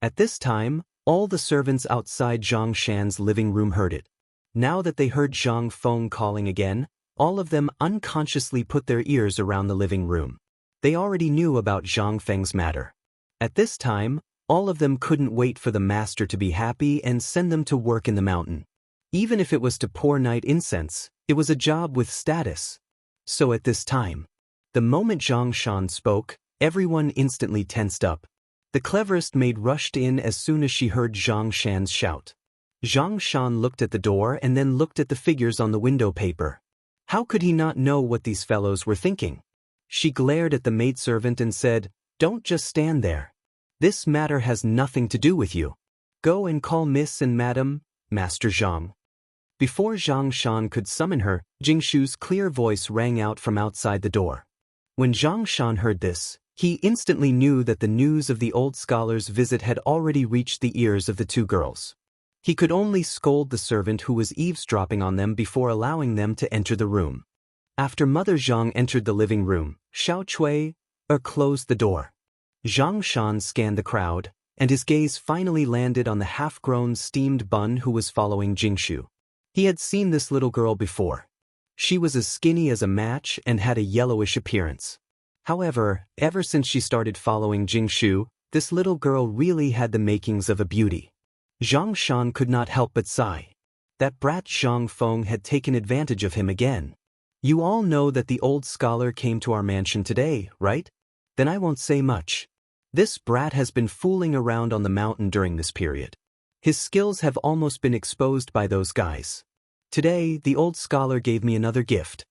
At this time, all the servants outside Zhang Shan's living room heard it. Now that they heard Zhang Feng calling again, all of them unconsciously put their ears around the living room. They already knew about Zhang Feng's matter. At this time, all of them couldn't wait for the master to be happy and send them to work in the mountain. Even if it was to pour night incense, it was a job with status. So at this time, the moment Zhang Shan spoke, everyone instantly tensed up. The cleverest maid rushed in as soon as she heard Zhang Shan's shout. Zhang Shan looked at the door and then looked at the figures on the window paper. How could he not know what these fellows were thinking? She glared at the maidservant and said, Don't just stand there. This matter has nothing to do with you. Go and call Miss and Madam, Master Zhang. Before Zhang Shan could summon her, Jingshu's clear voice rang out from outside the door. When Zhang Shan heard this, he instantly knew that the news of the old scholar's visit had already reached the ears of the two girls. He could only scold the servant who was eavesdropping on them before allowing them to enter the room. After Mother Zhang entered the living room, Xiao Cui closed the door. Zhang Shan scanned the crowd, and his gaze finally landed on the half-grown steamed bun who was following Jingshu. He had seen this little girl before. She was as skinny as a match and had a yellowish appearance. However, ever since she started following Jingshu, this little girl really had the makings of a beauty. Zhang Shan could not help but sigh. That brat Zhang Feng had taken advantage of him again. You all know that the old scholar came to our mansion today, right? Then I won't say much. This brat has been fooling around on the mountain during this period. His skills have almost been exposed by those guys. Today, the old scholar gave me another gift.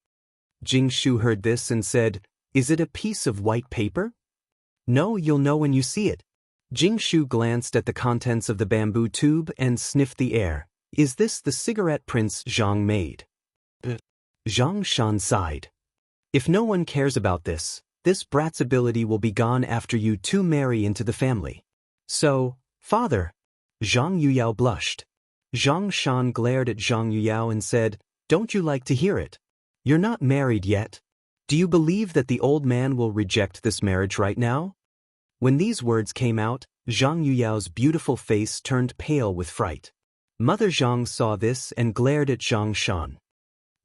Jingshu heard this and said, "Is it a piece of white paper?" "No, you'll know when you see it." Jingshu glanced at the contents of the bamboo tube and sniffed the air. "Is this the cigarette Prince Zhang made?" Zhang Shan sighed. "If no one cares about this brat's ability will be gone after you two marry into the family. So, father." Zhang Yuyao blushed. Zhang Shan glared at Zhang Yuyao and said, "Don't you like to hear it? You're not married yet. Do you believe that the old man will reject this marriage right now?" When these words came out, Zhang Yuyao's beautiful face turned pale with fright. Mother Zhang saw this and glared at Zhang Shan.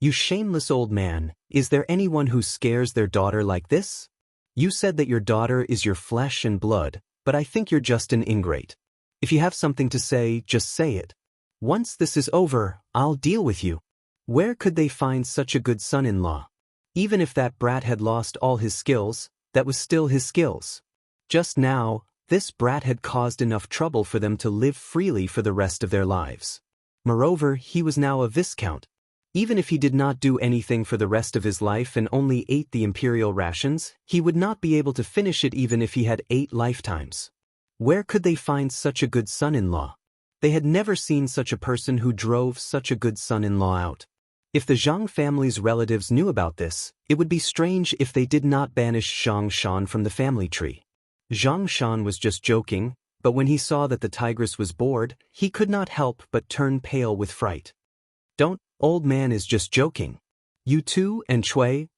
"You shameless old man, is there anyone who scares their daughter like this? You said that your daughter is your flesh and blood, but I think you're just an ingrate. If you have something to say, just say it. Once this is over, I'll deal with you." Where could they find such a good son-in-law? Even if that brat had lost all his skills, that was still his skills. Just now, this brat had caused enough trouble for them to live freely for the rest of their lives. Moreover, he was now a viscount. Even if he did not do anything for the rest of his life and only ate the imperial rations, he would not be able to finish it even if he had 8 lifetimes. Where could they find such a good son-in-law? They had never seen such a person who drove such a good son-in-law out. If the Zhang family's relatives knew about this, it would be strange if they did not banish Zhang Shan from the family tree. Zhang Shan was just joking, but when he saw that the tigress was bored, he could not help but turn pale with fright. "Don't, old man is just joking. You two and Cui,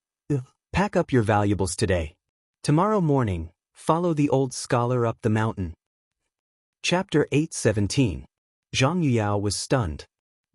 pack up your valuables today. Tomorrow morning, follow the old scholar up the mountain." Chapter 8:17. Zhang Yuyao was stunned.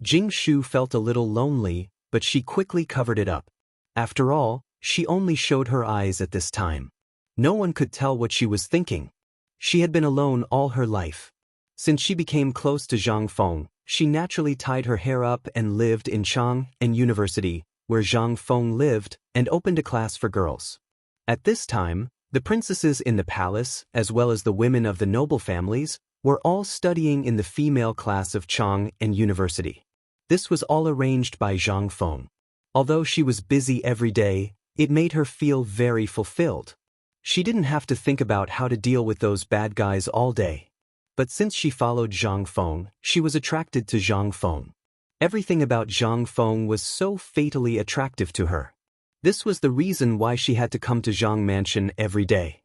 Jingshu felt a little lonely, but she quickly covered it up. After all, she only showed her eyes at this time. No one could tell what she was thinking. She had been alone all her life. Since she became close to Zhang Feng, she naturally tied her hair up and lived in Chang and University, where Zhang Feng lived, and opened a class for girls. At this time, the princesses in the palace, as well as the women of the noble families, were all studying in the female class of Chang and University. This was all arranged by Zhang Feng. Although she was busy every day, it made her feel very fulfilled. She didn't have to think about how to deal with those bad guys all day. But since she followed Zhang Feng, she was attracted to Zhang Feng. Everything about Zhang Feng was so fatally attractive to her. This was the reason why she had to come to Zhang Mansion every day.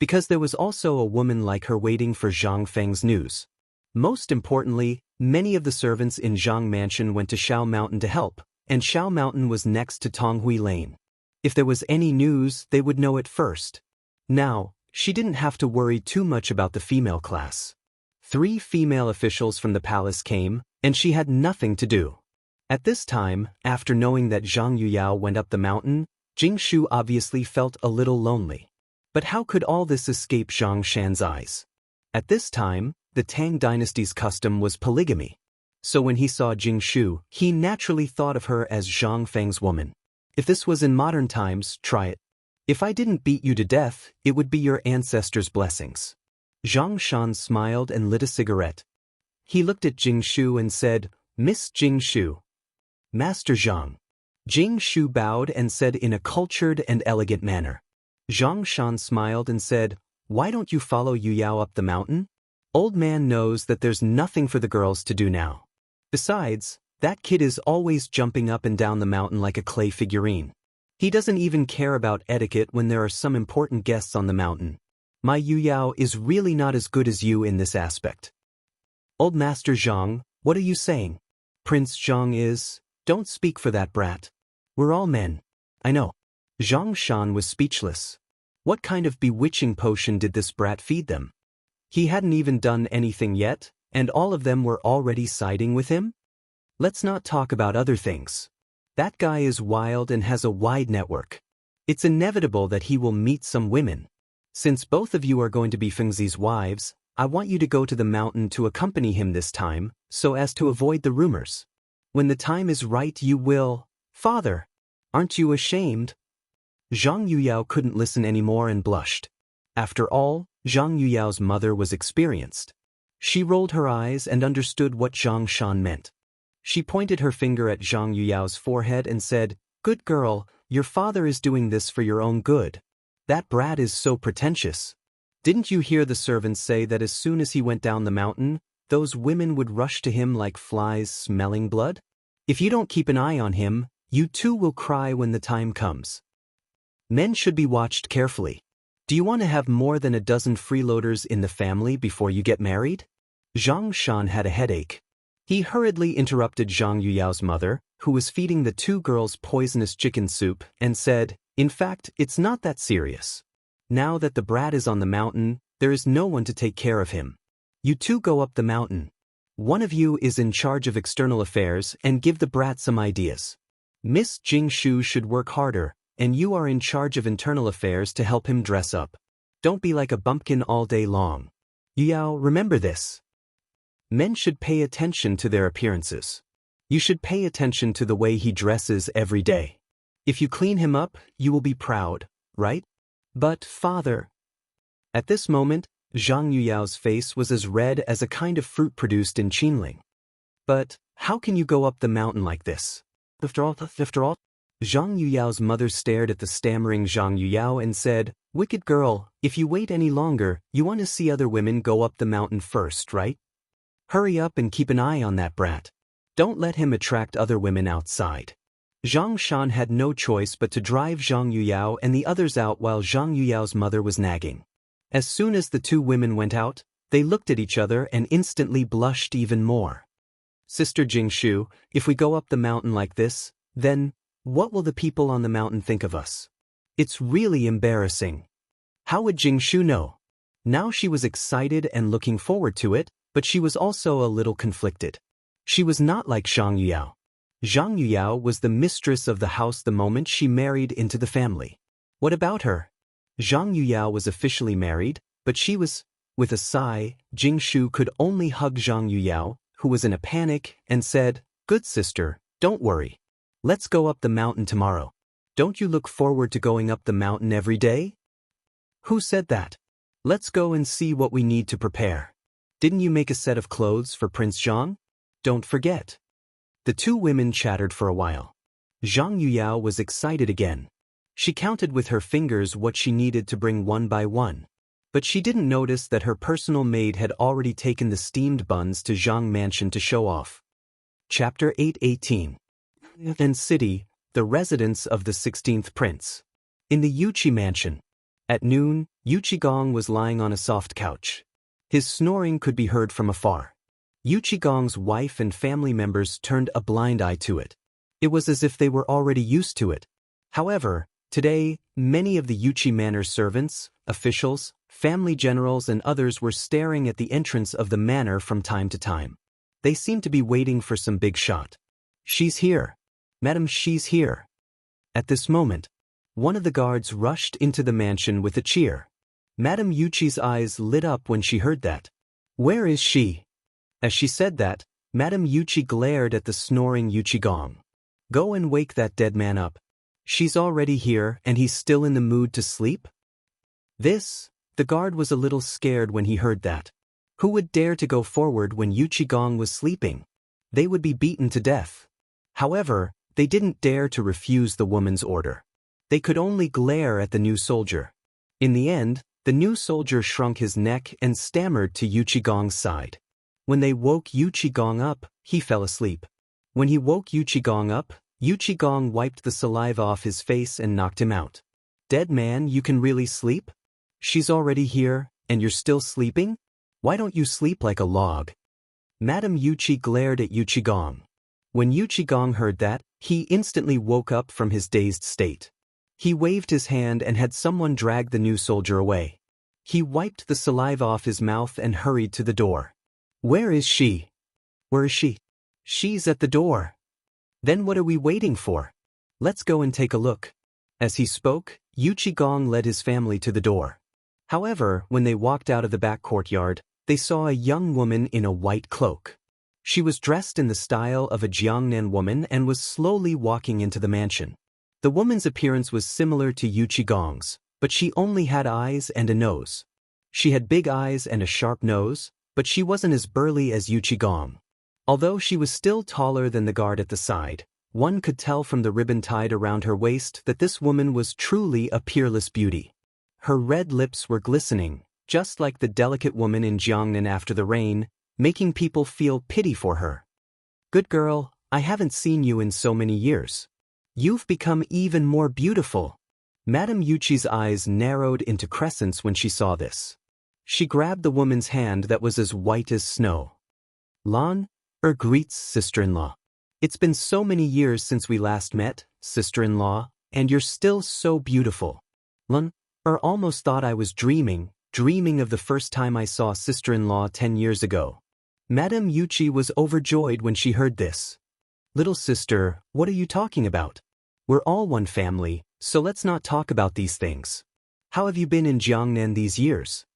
Because there was also a woman like her waiting for Zhang Feng's news. Most importantly, many of the servants in Zhang Mansion went to Shao Mountain to help, and Shao Mountain was next to Tonghui Lane. If there was any news, they would know it first. Now, she didn't have to worry too much about the female class. 3 female officials from the palace came, and she had nothing to do. At this time, after knowing that Zhang Yuyao went up the mountain, Jingshu obviously felt a little lonely. But how could all this escape Zhang Shan's eyes? At this time, the Tang dynasty's custom was polygamy. So when he saw Jingshu, he naturally thought of her as Zhang Feng's woman. If this was in modern times, try it. If I didn't beat you to death, it would be your ancestors' blessings. Zhang Shan smiled and lit a cigarette. He looked at Jingshu and said, "Miss Jingshu." "Master Zhang." Jingshu bowed and said in a cultured and elegant manner. Zhang Shan smiled and said, "Why don't you follow Yuyao up the mountain? Old man knows that there's nothing for the girls to do now. Besides, That kid is always jumping up and down the mountain like a clay figurine. He doesn't even care about etiquette when there are some important guests on the mountain. My Yu Yao is really not as good as you in this aspect. Old Master Zhang, what are you saying? Prince Zhang is... Don't speak for that brat. We're all men. I know. Zhang Shan was speechless. What kind of bewitching potion did this brat feed them? He hadn't even done anything yet, and all of them were already siding with him? Let's not talk about other things. That guy is wild and has a wide network. It's inevitable that he will meet some women. Since both of you are going to be Fengzi's wives, I want you to go to the mountain to accompany him this time, so as to avoid the rumors. When the time is right you will... Father, aren't you ashamed? Zhang Yuyao couldn't listen anymore and blushed. After all, Zhang Yuyao's mother was experienced. She rolled her eyes and understood what Zhang Shan meant. She pointed her finger at Zhang Yuyao's forehead and said, "Good girl, your father is doing this for your own good. That brat is so pretentious. Didn't you hear the servants say that as soon as he went down the mountain, those women would rush to him like flies smelling blood? If you don't keep an eye on him, you too will cry when the time comes. Men should be watched carefully. Do you want to have more than a dozen freeloaders in the family before you get married?" Zhang Shan had a headache. He hurriedly interrupted Zhang Yuyao's mother, who was feeding the two girls poisonous chicken soup, and said, "In fact, it's not that serious. Now that the brat is on the mountain, there is no one to take care of him. You two go up the mountain. One of you is in charge of external affairs and give the brat some ideas. Miss Jingshu should work harder, and you are in charge of internal affairs to help him dress up. Don't be like a bumpkin all day long. Yuyao, remember this. Men should pay attention to their appearances. You should pay attention to the way he dresses every day. If you clean him up, you will be proud, right?" "But, father..." At this moment, Zhang Yuyao's face was as red as a kind of fruit produced in Qinling. "But, how can you go up the mountain like this?" After all, Zhang Yuyao's mother stared at the stammering Zhang Yuyao and said, "Wicked girl, if you wait any longer, you want to see other women go up the mountain first, right? Hurry up and keep an eye on that brat. Don't let him attract other women outside." Zhang Shan had no choice but to drive Zhang Yuyao and the others out while Zhang Yuyao's mother was nagging. As soon as the two women went out, they looked at each other and instantly blushed even more. "Sister Jingshu, if we go up the mountain like this, then what will the people on the mountain think of us? It's really embarrassing. How would Jingshu know?" Now she was excited and looking forward to it, but she was also a little conflicted. She was not like Zhang Yuyao. Zhang Yuyao was the mistress of the house the moment she married into the family. What about her? Zhang Yuyao was officially married, but she was... With a sigh, Jingshu could only hug Zhang Yuyao, who was in a panic, and said, "Good sister, don't worry. Let's go up the mountain tomorrow. Don't you look forward to going up the mountain every day?" "Who said that? Let's go and see what we need to prepare. Didn't you make a set of clothes for Prince Zhang? Don't forget." The two women chattered for a while. Zhang Yuyao was excited again. She counted with her fingers what she needed to bring one by one. But she didn't notice that her personal maid had already taken the steamed buns to Zhang Mansion to show off. Chapter 8:18. And City, the residence of the 16th prince. In the Yuqi mansion. At noon, Yuqigong was lying on a soft couch. His snoring could be heard from afar. Yuqigong's wife and family members turned a blind eye to it. It was as if they were already used to it. However, today, many of the Yuqi Manor's servants, officials, family generals and others were staring at the entrance of the manor from time to time. They seemed to be waiting for some big shot. "She's here. Madam, she's here." At this moment, one of the guards rushed into the mansion with a cheer. Madam Yuqi's eyes lit up when she heard that. "Where is she?" As she said that, Madam Yuqi glared at the snoring Yuqigong. "Go and wake that dead man up. She's already here and he's still in the mood to sleep?" The guard was a little scared when he heard that. Who would dare to go forward when Yuqigong was sleeping? They would be beaten to death. However, they didn't dare to refuse the woman's order. They could only glare at the new soldier. In the end, the new soldier shrunk his neck and stammered to Yuqigong's side. When they woke Yuqigong up, he fell asleep. When he woke Yuqigong up, Yuqigong wiped the saliva off his face and knocked him out. Dead man, you can really sleep? She's already here, and you're still sleeping? Why don't you sleep like a log? Madame Yuqi glared at Yuqigong. When Yuqigong heard that, he instantly woke up from his dazed state. He waved his hand and had someone drag the new soldier away. He wiped the saliva off his mouth and hurried to the door. Where is she? Where is she? She's at the door. Then what are we waiting for? Let's go and take a look. As he spoke, Yuqigong led his family to the door. However, when they walked out of the back courtyard, they saw a young woman in a white cloak. She was dressed in the style of a Jiangnan woman and was slowly walking into the mansion. The woman's appearance was similar to Yuqigong's, but she only had eyes and a nose. She had big eyes and a sharp nose, but she wasn't as burly as Yuqigong. Although she was still taller than the guard at the side, one could tell from the ribbon tied around her waist that this woman was truly a peerless beauty. Her red lips were glistening, just like the delicate woman in Jiangnan after the rain, making people feel pity for her. Good girl, I haven't seen you in so many years. You've become even more beautiful. Madame Yuqi's eyes narrowed into crescents when she saw this. She grabbed the woman's hand that was as white as snow. Lan, greets sister-in-law. It's been so many years since we last met, sister-in-law, and you're still so beautiful. Lan, almost thought I was dreaming of the first time I saw sister-in-law 10 years ago. Madame Yuqi was overjoyed when she heard this. Little sister, what are you talking about? We're all one family, so let's not talk about these things. How have you been in Jiangnan these years?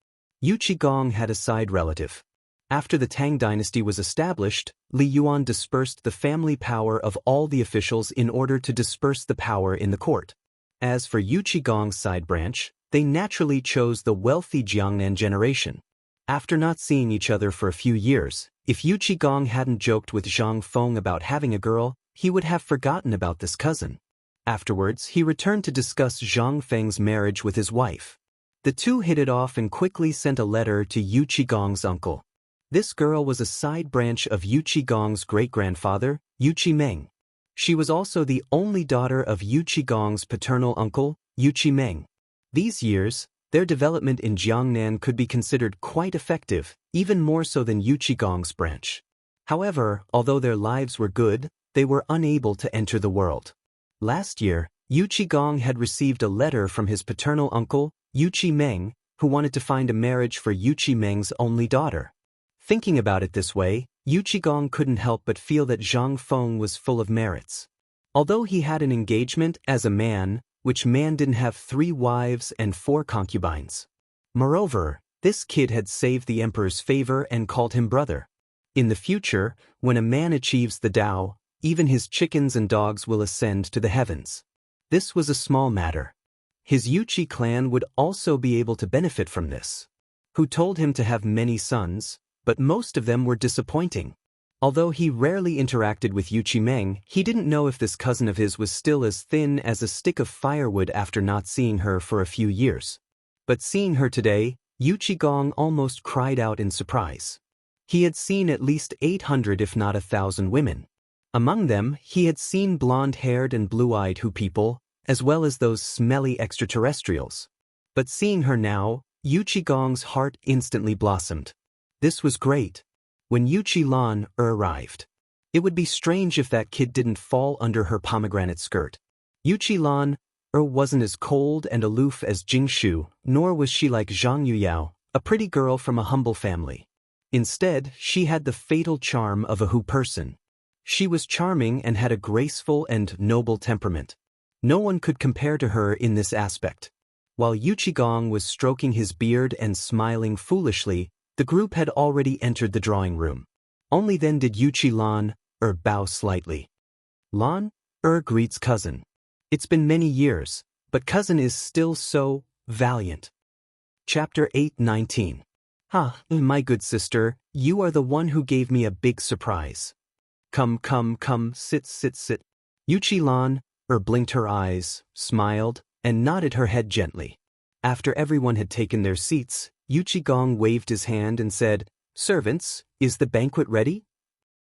Yuqigong had a side relative. After the Tang dynasty was established, Li Yuan dispersed the family power of all the officials in order to disperse the power in the court. As for Yuqigong's side branch, they naturally chose the wealthy Jiangnan generation. After not seeing each other for a few years, if Yuqigong hadn't joked with Zhang Feng about having a girl, he would have forgotten about this cousin. Afterwards, he returned to discuss Zhang Feng's marriage with his wife. The two hit it off and quickly sent a letter to Yuqigong's uncle. This girl was a side branch of Yuqigong's great-grandfather, Yuqimeng. She was also the only daughter of Yuqigong's paternal uncle, Yuqimeng. These years, their development in Jiangnan could be considered quite effective, even more so than Yuqigong's branch. However, although their lives were good, they were unable to enter the world. Last year, Yuqigong had received a letter from his paternal uncle, Yuqimeng, who wanted to find a marriage for Yuqimeng's only daughter. Thinking about it this way, Yuqigong couldn't help but feel that Zhang Feng was full of merits. Although he had an engagement as a man, which man didn't have 3 wives and 4 concubines. Moreover, this kid had saved the emperor's favor and called him brother. In the future, when a man achieves the Tao, even his chickens and dogs will ascend to the heavens. This was a small matter. His Yuqi clan would also be able to benefit from this. Who told him to have many sons, but most of them were disappointing. Although he rarely interacted with Yuqimeng, he didn't know if this cousin of his was still as thin as a stick of firewood after not seeing her for a few years. But seeing her today, Yuqigong almost cried out in surprise. He had seen at least 800 if not 1,000 women. Among them, he had seen blonde-haired and blue-eyed Hu people, as well as those smelly extraterrestrials. But seeing her now, Yuqigong's heart instantly blossomed. This was great. When Yuqi Lan arrived, it would be strange if that kid didn't fall under her pomegranate skirt. Yuqi Lan wasn't as cold and aloof as Jingshu, nor was she like Zhang Yuyao, a pretty girl from a humble family. Instead, she had the fatal charm of a Hu person. She was charming and had a graceful and noble temperament. No one could compare to her in this aspect. While Yuqigong was stroking his beard and smiling foolishly, the group had already entered the drawing room. Only then did Yuqi Lan bow slightly. Lan greets cousin. It's been many years, but cousin is still so valiant. Chapter 8:19. My good sister, you are the one who gave me a big surprise. Come, sit. Yuqi Lan blinked her eyes, smiled, and nodded her head gently. After everyone had taken their seats, Yuqigong waved his hand and said, "Servants, is the banquet ready?"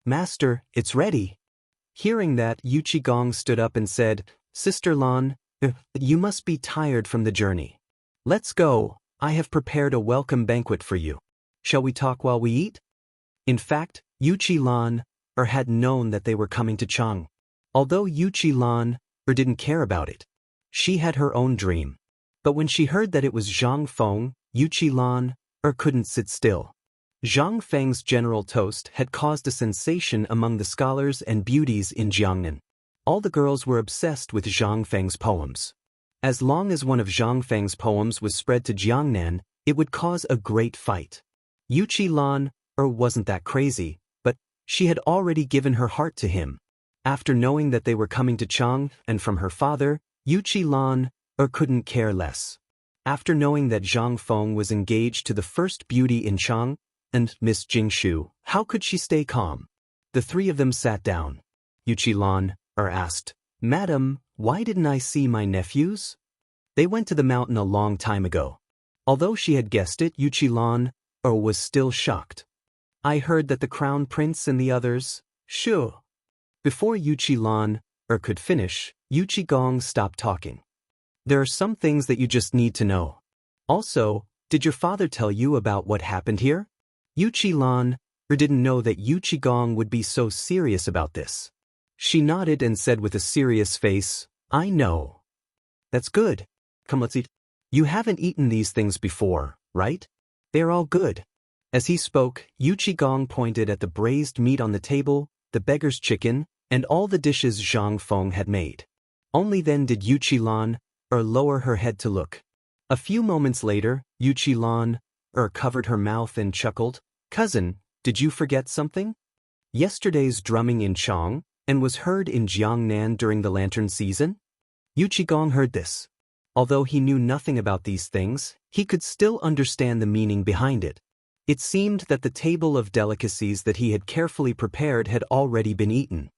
"Master, it's ready." Hearing that, Yu Qigong stood up and said, Sister Lan, you must be tired from the journey. Let's go, I have prepared a welcome banquet for you. Shall we talk while we eat? In fact, Yu Lan had known that they were coming to Chang. Although Yu Lan didn't care about it. She had her own dream. But when she heard that it was Zhang Feng, Yu Lan couldn't sit still. Zhang Feng's general toast had caused a sensation among the scholars and beauties in Jiangnan. All the girls were obsessed with Zhang Feng's poems. As long as one of Zhang Feng's poems was spread to Jiangnan, it would cause a great fight. Yu Lan wasn't that crazy, but she had already given her heart to him. After knowing that they were coming to Chang and from her father, Yu Lan couldn't care less. After knowing that Zhang Feng was engaged to the first beauty in Chang, and Miss Jingshu, how could she stay calm? The three of them sat down. Yu Lan asked, Madam, why didn't I see my nephews? They went to the mountain a long time ago. Although she had guessed it, Yu Lan was still shocked. I heard that the crown prince and the others, Shu. Before Yu Lan could finish, Yu Qigong stopped talking. There are some things that you just need to know. Also, did your father tell you about what happened here? Yu Lan didn't know that Yu Qigong would be so serious about this. She nodded and said with a serious face, I know. That's good. Come, let's eat. You haven't eaten these things before, right? They're all good. As he spoke, Yu Qigong pointed at the braised meat on the table, the beggar's chicken, and all the dishes Zhang Feng had made. Only then did Yu Lan lower her head to look. A few moments later, Yu Lan covered her mouth and chuckled, Cousin, did you forget something? Yesterday's drumming in Chang and was heard in Jiangnan during the lantern season? Yu Qigong heard this. Although he knew nothing about these things, he could still understand the meaning behind it. It seemed that the table of delicacies that he had carefully prepared had already been eaten.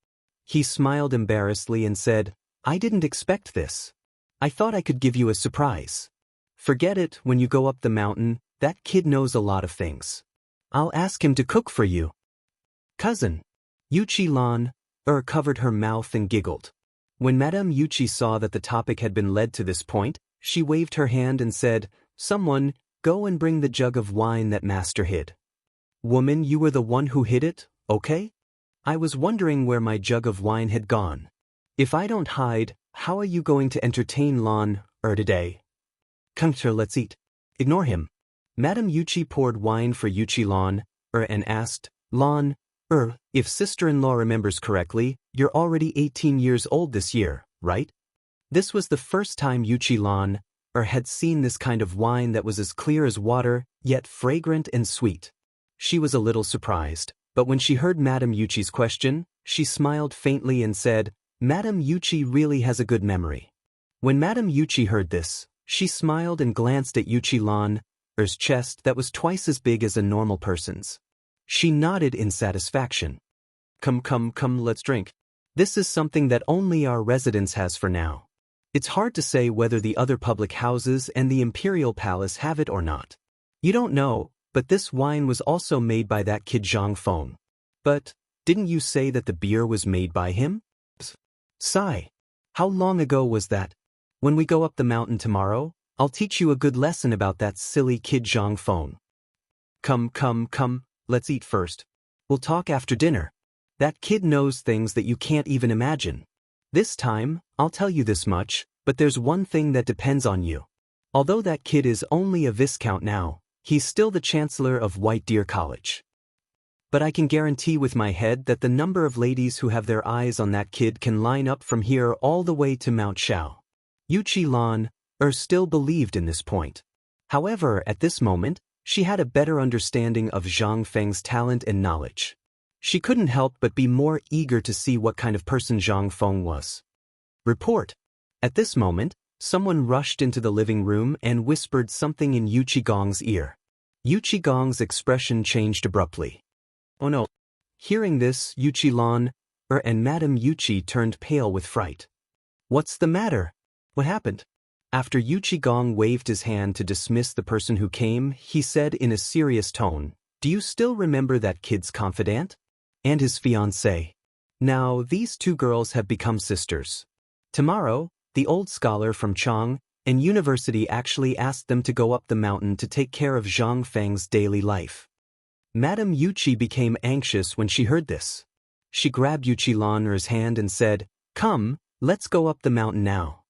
He smiled embarrassedly and said, I didn't expect this. I thought I could give you a surprise. Forget it, when you go up the mountain, that kid knows a lot of things. I'll ask him to cook for you. Cousin. Yu Lan covered her mouth and giggled. When Madame Yu saw that the topic had been led to this point, she waved her hand and said, Someone, go and bring the jug of wine that Master hid. Woman, you were the one who hid it, okay? I was wondering where my jug of wine had gone. If I don't hide, how are you going to entertain Lan today? Come here, let's eat. Ignore him. Madame Yu poured wine for Yu Lan and asked, Lan, if sister-in-law remembers correctly, you're already 18 years old this year, right? This was the first time Yu Lan had seen this kind of wine that was as clear as water, yet fragrant and sweet. She was a little surprised, but when she heard Madame Yuchi's question, she smiled faintly and said, Madame Yuchi really has a good memory. When Madame Yuchi heard this, she smiled and glanced at Yu Lan's chest that was twice as big as a normal person's. She nodded in satisfaction. Come, let's drink. This is something that only our residence has for now. It's hard to say whether the other public houses and the imperial palace have it or not. You don't know, but this wine was also made by that kid Zhang Feng. But, didn't you say that the beer was made by him? Sigh. How long ago was that? When we go up the mountain tomorrow, I'll teach you a good lesson about that silly kid Zhang Feng. Come, let's eat first. We'll talk after dinner. That kid knows things that you can't even imagine. This time, I'll tell you this much, but there's one thing that depends on you. Although that kid is only a viscount now, he's still the chancellor of White Deer College. But I can guarantee with my head that the number of ladies who have their eyes on that kid can line up from here all the way to Mount Shao. Yu Lan still believed in this point. However, at this moment, she had a better understanding of Zhang Feng's talent and knowledge. She couldn't help but be more eager to see what kind of person Zhang Feng was. Report. At this moment, someone rushed into the living room and whispered something in Yu Qigong's ear. Yu Qigong's expression changed abruptly. Oh no. Hearing this, Yu Lan and Madame Yu turned pale with fright. What's the matter? What happened? After Yu Qigong waved his hand to dismiss the person who came, he said in a serious tone, Do you still remember that kid's confidant? And his fiancée? Now, these two girls have become sisters. Tomorrow, the old scholar from Chang and university actually asked them to go up the mountain to take care of Zhang Feng's daily life. Madame Yuqi became anxious when she heard this. She grabbed Yuqi Lan'er's hand and said, "Come, let's go up the mountain now."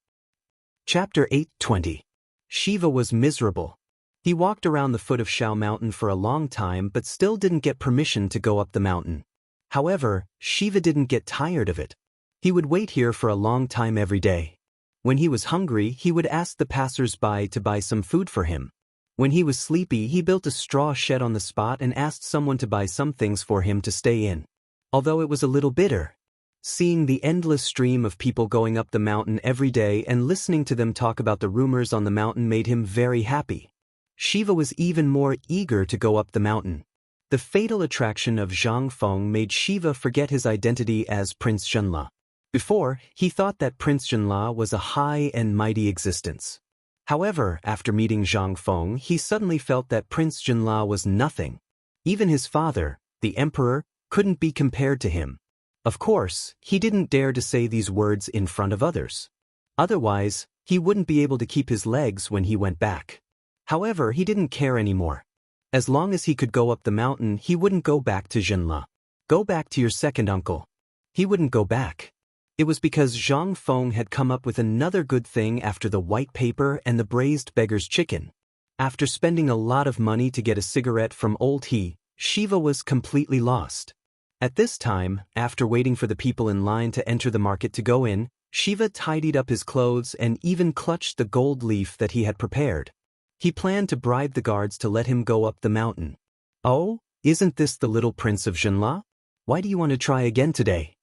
Chapter 8:20. Shiva was miserable. He walked around the foot of Shao Mountain for a long time but still didn't get permission to go up the mountain. However, Shiva didn't get tired of it. He would wait here for a long time every day. When he was hungry, he would ask the passers-by to buy some food for him. When he was sleepy, he built a straw shed on the spot and asked someone to buy some things for him to stay in. Although it was a little bitter, seeing the endless stream of people going up the mountain every day and listening to them talk about the rumors on the mountain made him very happy. Shiva was even more eager to go up the mountain. The fatal attraction of Zhang Feng made Shiva forget his identity as Prince Xianxia. Before, he thought that Prince Xianxia was a high and mighty existence. However, after meeting Zhang Feng, he suddenly felt that Prince Xianxia was nothing. Even his father, the emperor, couldn't be compared to him. Of course, he didn't dare to say these words in front of others. Otherwise, he wouldn't be able to keep his legs when he went back. However, he didn't care anymore. As long as he could go up the mountain, he wouldn't go back to Xianxia. Go back to your second uncle. He wouldn't go back. It was because Zhang Feng had come up with another good thing after the white paper and the braised beggar's chicken. After spending a lot of money to get a cigarette from old He, Shiva was completely lost. At this time, after waiting for the people in line to enter the market to go in, Shiva tidied up his clothes and even clutched the gold leaf that he had prepared. He planned to bribe the guards to let him go up the mountain. "Oh, isn't this the little prince of Xianxia? Why do you want to try again today?"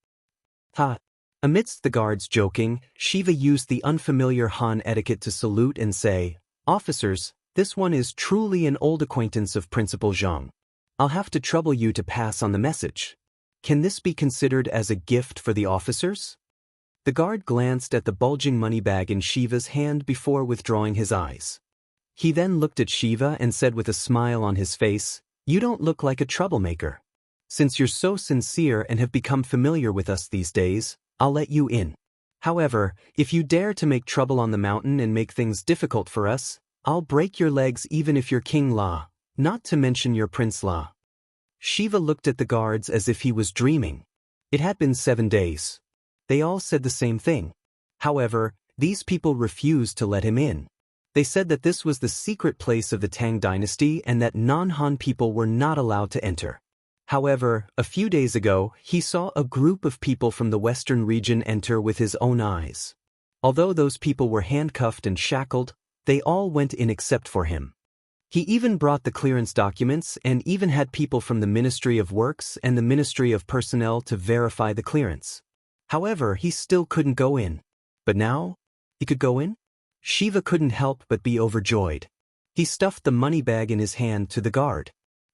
Ha! Amidst the guards joking, Shiva used the unfamiliar Han etiquette to salute and say, "Officers, this one is truly an old acquaintance of Principal Zhang. I'll have to trouble you to pass on the message. Can this be considered as a gift for the officers?" The guard glanced at the bulging money bag in Shiva's hand before withdrawing his eyes. He then looked at Shiva and said with a smile on his face, "You don't look like a troublemaker. Since you're so sincere and have become familiar with us these days, I'll let you in. However, if you dare to make trouble on the mountain and make things difficult for us, I'll break your legs even if you're King La, not to mention your Prince La." Shiva looked at the guards as if he was dreaming. It had been 7 days. They all said the same thing. However, these people refused to let him in. They said that this was the secret place of the Tang dynasty and that non-Han people were not allowed to enter. However, a few days ago, he saw a group of people from the western region enter with his own eyes. Although those people were handcuffed and shackled, they all went in except for him. He even brought the clearance documents and even had people from the Ministry of Works and the Ministry of Personnel to verify the clearance. However, he still couldn't go in. But now, he could go in? Shiva couldn't help but be overjoyed. He stuffed the money bag in his hand to the guard.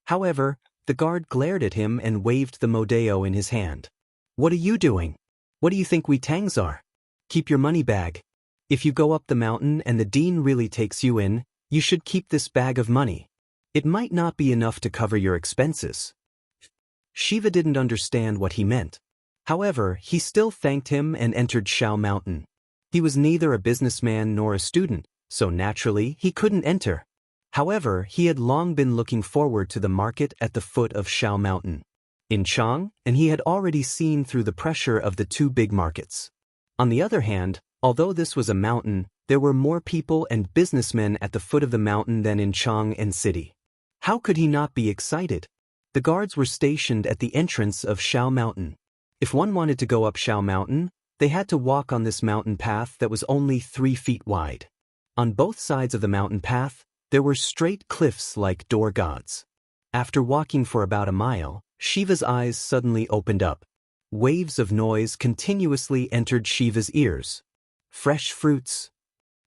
However, the guard glared at him and waved the modeo in his hand. "What are you doing? What do you think we Tangs are? Keep your money bag. If you go up the mountain and the dean really takes you in, you should keep this bag of money. It might not be enough to cover your expenses." Shiva didn't understand what he meant. However, he still thanked him and entered Shao Mountain. He was neither a businessman nor a student, so naturally he couldn't enter. However, he had long been looking forward to the market at the foot of Shao Mountain in Chang, and he had already seen through the pressure of the two big markets. On the other hand, although this was a mountain, there were more people and businessmen at the foot of the mountain than in Chang and city. How could he not be excited? The guards were stationed at the entrance of Shao Mountain. If one wanted to go up Shao Mountain, they had to walk on this mountain path that was only 3 feet wide. On both sides of the mountain path, there were straight cliffs like door gods. After walking for about a mile, Shiva's eyes suddenly opened up. Waves of noise continuously entered Shiva's ears. Fresh fruits.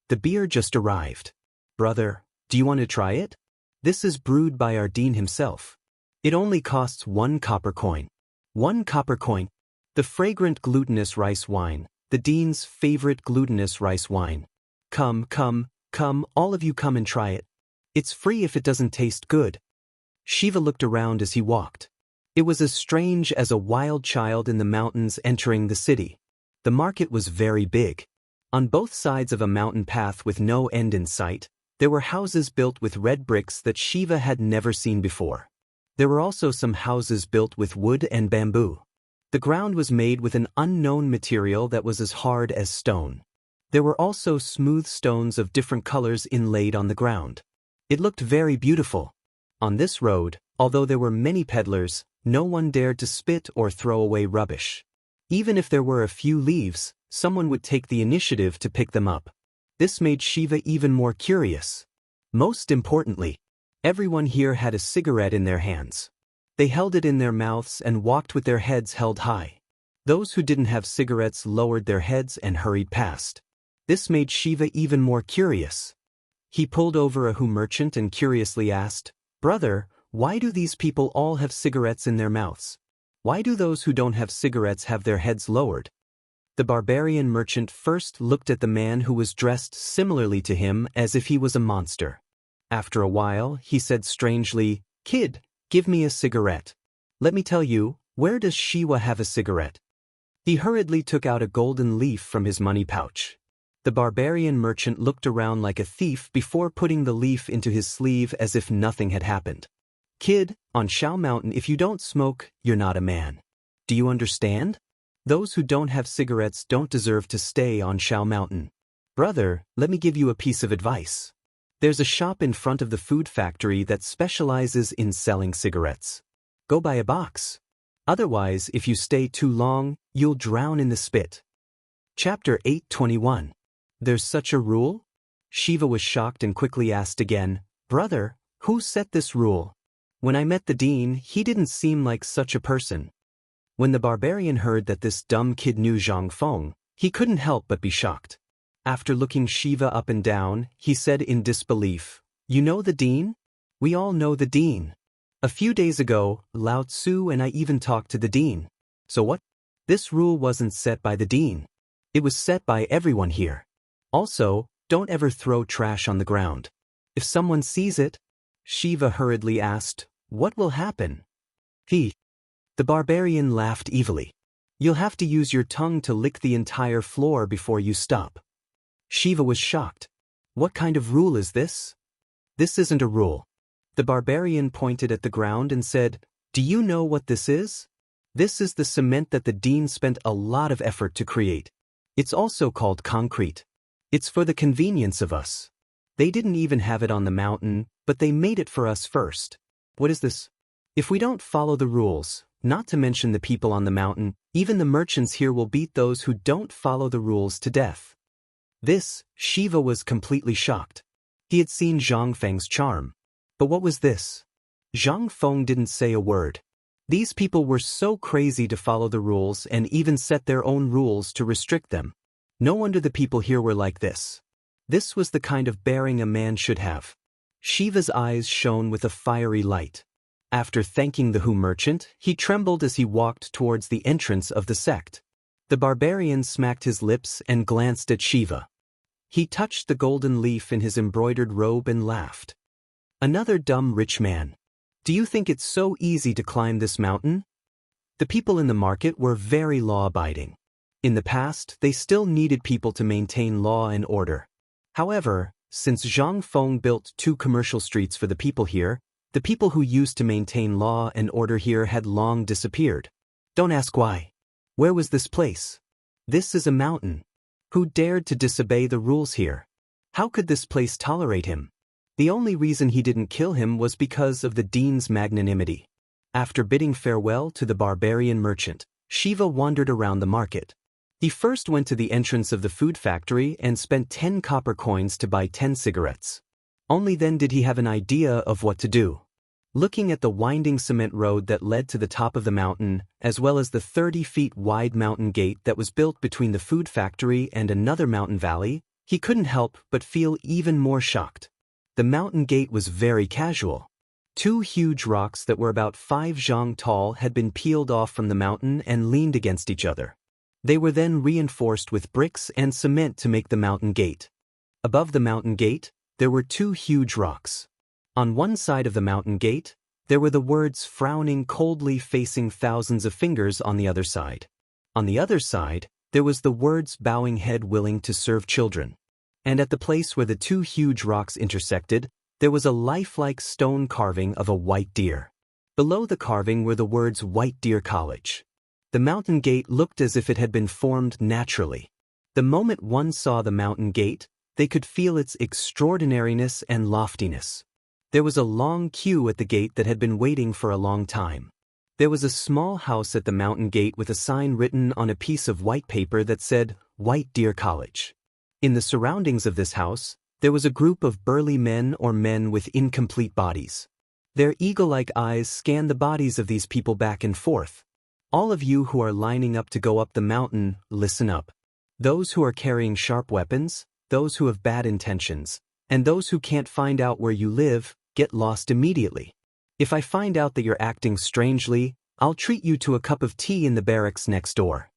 The beer just arrived. "Brother, do you want to try it? This is brewed by our dean himself. It only costs 1 copper coin. 1 copper coin. The fragrant glutinous rice wine, the dean's favorite glutinous rice wine. Come, come, come, all of you come and try it. It's free if it doesn't taste good." Shiva looked around as he walked. It was as strange as a wild child in the mountains entering the city. The market was very big. On both sides of a mountain path with no end in sight, there were houses built with red bricks that Shiva had never seen before. There were also some houses built with wood and bamboo. The ground was made with an unknown material that was as hard as stone. There were also smooth stones of different colors inlaid on the ground. It looked very beautiful. On this road, although there were many peddlers, no one dared to spit or throw away rubbish. Even if there were a few leaves, someone would take the initiative to pick them up. This made Shiva even more curious. Most importantly, everyone here had a cigarette in their hands. They held it in their mouths and walked with their heads held high. Those who didn't have cigarettes lowered their heads and hurried past. This made Shiva even more curious. He pulled over a Hu merchant and curiously asked, "Brother, why do these people all have cigarettes in their mouths? Why do those who don't have cigarettes have their heads lowered?" The barbarian merchant first looked at the man who was dressed similarly to him as if he was a monster. After a while, he said strangely, "Kid, give me a cigarette. Let me tell you, where does Shiva have a cigarette?" He hurriedly took out a golden leaf from his money pouch. The barbarian merchant looked around like a thief before putting the leaf into his sleeve as if nothing had happened. "Kid, on Shao Mountain if you don't smoke, you're not a man. Do you understand? Those who don't have cigarettes don't deserve to stay on Shao Mountain. Brother, let me give you a piece of advice. There's a shop in front of the food factory that specializes in selling cigarettes. Go buy a box. Otherwise, if you stay too long, you'll drown in the spit." Chapter 8:21. There's such a rule? Shiva was shocked and quickly asked again, "Brother, who set this rule? When I met the dean, he didn't seem like such a person." When the barbarian heard that this dumb kid knew Zhang Feng, he couldn't help but be shocked. After looking Shiva up and down, he said in disbelief, "You know the dean? We all know the dean. A few days ago, Lao Tzu and I even talked to the dean. So what? This rule wasn't set by the dean. It was set by everyone here. Also, don't ever throw trash on the ground. If someone sees it," Shiva hurriedly asked, "what will happen?" The barbarian laughed evilly. "You'll have to use your tongue to lick the entire floor before you stop." Shiva was shocked. "What kind of rule is this? This isn't a rule." The barbarian pointed at the ground and said, "Do you know what this is? This is the cement that the dean spent a lot of effort to create. It's also called concrete. It's for the convenience of us. They didn't even have it on the mountain, but they made it for us first. What is this? If we don't follow the rules, not to mention the people on the mountain, even the merchants here will beat those who don't follow the rules to death." Shiva was completely shocked. He had seen Zhang Feng's charm. But what was this? Zhang Feng didn't say a word. These people were so crazy to follow the rules and even set their own rules to restrict them. No wonder the people here were like this. This was the kind of bearing a man should have. Shiva's eyes shone with a fiery light. After thanking the Hu merchant, he trembled as he walked towards the entrance of the sect. The barbarian smacked his lips and glanced at Shiva. He touched the golden leaf in his embroidered robe and laughed. "Another dumb rich man. Do you think it's so easy to climb this mountain?" The people in the market were very law-abiding. In the past, they still needed people to maintain law and order. However, since Zhang Feng built 2 commercial streets for the people here, the people who used to maintain law and order here had long disappeared. Don't ask why. Where was this place? This is a mountain. Who dared to disobey the rules here? How could this place tolerate him? The only reason he didn't kill him was because of the dean's magnanimity. After bidding farewell to the barbarian merchant, Shiva wandered around the market. He first went to the entrance of the food factory and spent 10 copper coins to buy 10 cigarettes. Only then did he have an idea of what to do. Looking at the winding cement road that led to the top of the mountain, as well as the 30 feet wide mountain gate that was built between the food factory and another mountain valley, he couldn't help but feel even more shocked. The mountain gate was very casual. 2 huge rocks that were about 5 zhang tall had been peeled off from the mountain and leaned against each other. They were then reinforced with bricks and cement to make the mountain gate. Above the mountain gate, there were 2 huge rocks. On one side of the mountain gate, there were the words frowning coldly facing thousands of fingers on the other side. On the other side, there was the words bowing head willing to serve children. And at the place where the two huge rocks intersected, there was a lifelike stone carving of a white deer. Below the carving were the words White Deer College. The mountain gate looked as if it had been formed naturally. The moment one saw the mountain gate, they could feel its extraordinariness and loftiness. There was a long queue at the gate that had been waiting for a long time. There was a small house at the mountain gate with a sign written on a piece of white paper that said, White Deer College. In the surroundings of this house, there was a group of burly men or men with incomplete bodies. Their eagle-like eyes scanned the bodies of these people back and forth. All of you who are lining up to go up the mountain, listen up. Those who are carrying sharp weapons, those who have bad intentions, and those who can't find out where you live, get lost immediately. If I find out that you're acting strangely, I'll treat you to a cup of tea in the barracks next door.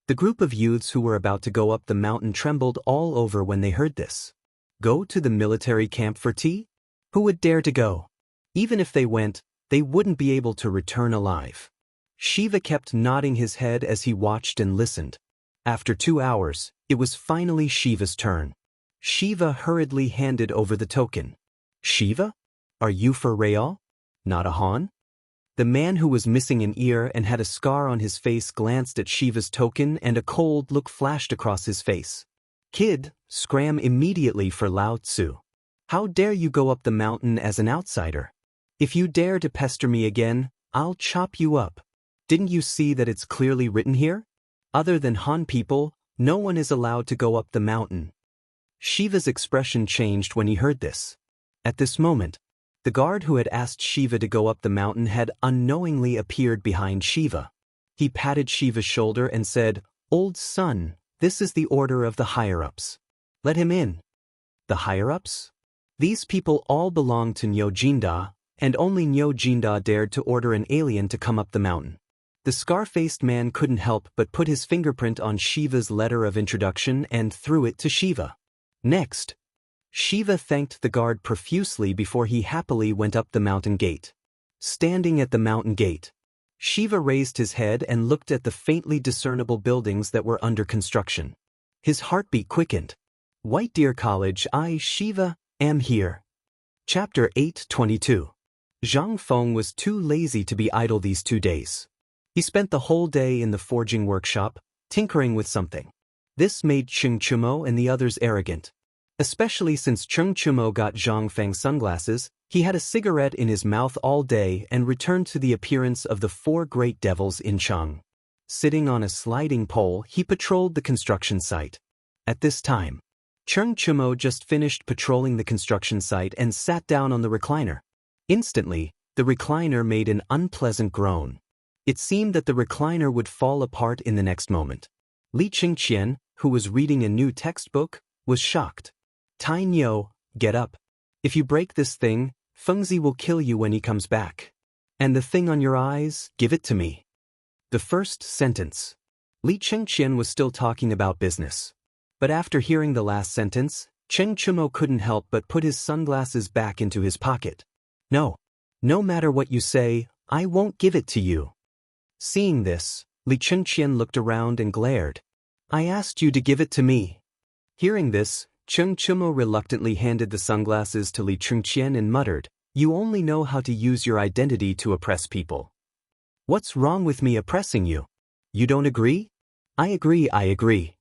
The group of youths who were about to go up the mountain trembled all over when they heard this. Go to the military camp for tea? Who would dare to go? Even if they went, they wouldn't be able to return alive. Shiva kept nodding his head as he watched and listened. After 2 hours, it was finally Shiva's turn. Shiva hurriedly handed over the token. Shiva? Are you for real? Not a Han? The man who was missing an ear and had a scar on his face glanced at Shiva's token and a cold look flashed across his face. Kid, scram immediately for Lao Tzu. How dare you go up the mountain as an outsider? If you dare to pester me again, I'll chop you up. Didn't you see that it's clearly written here? Other than Han people, no one is allowed to go up the mountain. Shiva's expression changed when he heard this. At this moment, the guard who had asked Shiva to go up the mountain had unknowingly appeared behind Shiva. He patted Shiva's shoulder and said, Old son, this is the order of the higher-ups. Let him in. The higher-ups? These people all belong to Nyo Jinda, and only Nyo Jinda dared to order an alien to come up the mountain. The scar-faced man couldn't help but put his fingerprint on Shiva's letter of introduction and threw it to Shiva. Next, Shiva thanked the guard profusely before he happily went up the mountain gate. Standing at the mountain gate, Shiva raised his head and looked at the faintly discernible buildings that were under construction. His heartbeat quickened. White Deer College, I, Shiva, am here. Chapter 8:22. Zhang Feng was too lazy to be idle these 2 days. He spent the whole day in the forging workshop, tinkering with something. This made Cheng Chumo and the others arrogant. Especially since Cheng Chumo got Zhang Feng's sunglasses, he had a cigarette in his mouth all day and returned to the appearance of the 4 great devils in Cheng. Sitting on a sliding pole, he patrolled the construction site. At this time, Cheng Chumo just finished patrolling the construction site and sat down on the recliner. Instantly, the recliner made an unpleasant groan. It seemed that the recliner would fall apart in the next moment. Li Qingqian, who was reading a new textbook, was shocked. Tai Nyo, get up. If you break this thing, Fengzi will kill you when he comes back. And the thing on your eyes, give it to me. The first sentence. Li Qingqian was still talking about business. But after hearing the last sentence, Cheng Chumo couldn't help but put his sunglasses back into his pocket. No. No matter what you say, I won't give it to you. Seeing this, Li Qingqian looked around and glared. I asked you to give it to me. Hearing this, Cheng Chumo reluctantly handed the sunglasses to Li Qingqian and muttered, You only know how to use your identity to oppress people. What's wrong with me oppressing you? You don't agree? I agree.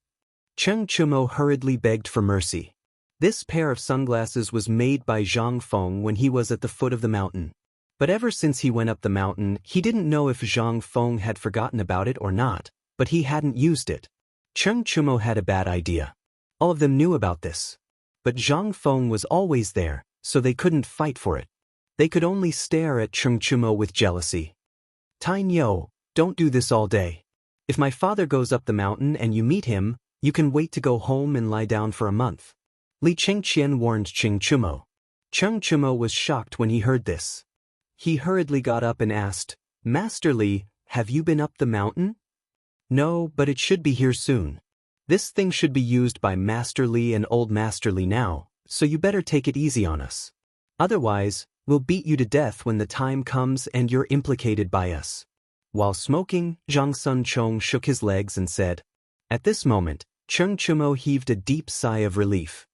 Cheng Chumo hurriedly begged for mercy. This pair of sunglasses was made by Zhang Feng when he was at the foot of the mountain. But ever since he went up the mountain, he didn't know if Zhang Feng had forgotten about it or not, but he hadn't used it. Cheng Chumo had a bad idea. All of them knew about this. But Zhang Feng was always there, so they couldn't fight for it. They could only stare at Cheng Chumo with jealousy. Tai Nyo, don't do this all day. If my father goes up the mountain and you meet him, you can wait to go home and lie down for a month. Li Qingqian warned Cheng Chumo. Cheng Chumo was shocked when he heard this. He hurriedly got up and asked, Master Li, have you been up the mountain? No, but it should be here soon. This thing should be used by Master Li and Old Master Li now, so you better take it easy on us. Otherwise, We'll beat you to death when the time comes and you're implicated by us." While smoking, Zhang Sunchong shook his legs and said. At this moment, Cheng Chumo heaved a deep sigh of relief.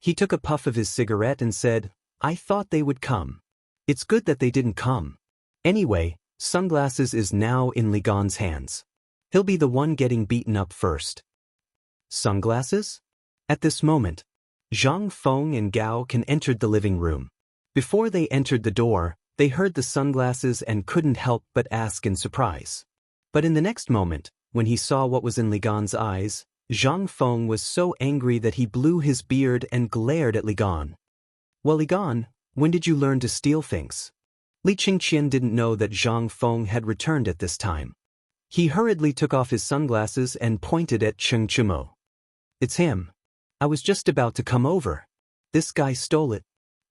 He took a puff of his cigarette and said, "I thought they would come. It's good that they didn't come. Anyway, Sunglasses is now in Li Gan's hands. He'll be the one getting beaten up first." Sunglasses? At this moment, Zhang Feng and Gao Can entered the living room. Before they entered the door, they heard the sunglasses and couldn't help but ask in surprise. But in the next moment, when he saw what was in Li Gan's eyes, Zhang Feng was so angry that he blew his beard and glared at Li Gan. "Well, Li Gan, when did you learn to steal things?" Li Qingqian didn't know that Zhang Feng had returned at this time. He hurriedly took off his sunglasses and pointed at Cheng Chumo. "It's him. I was just about to come over. This guy stole it."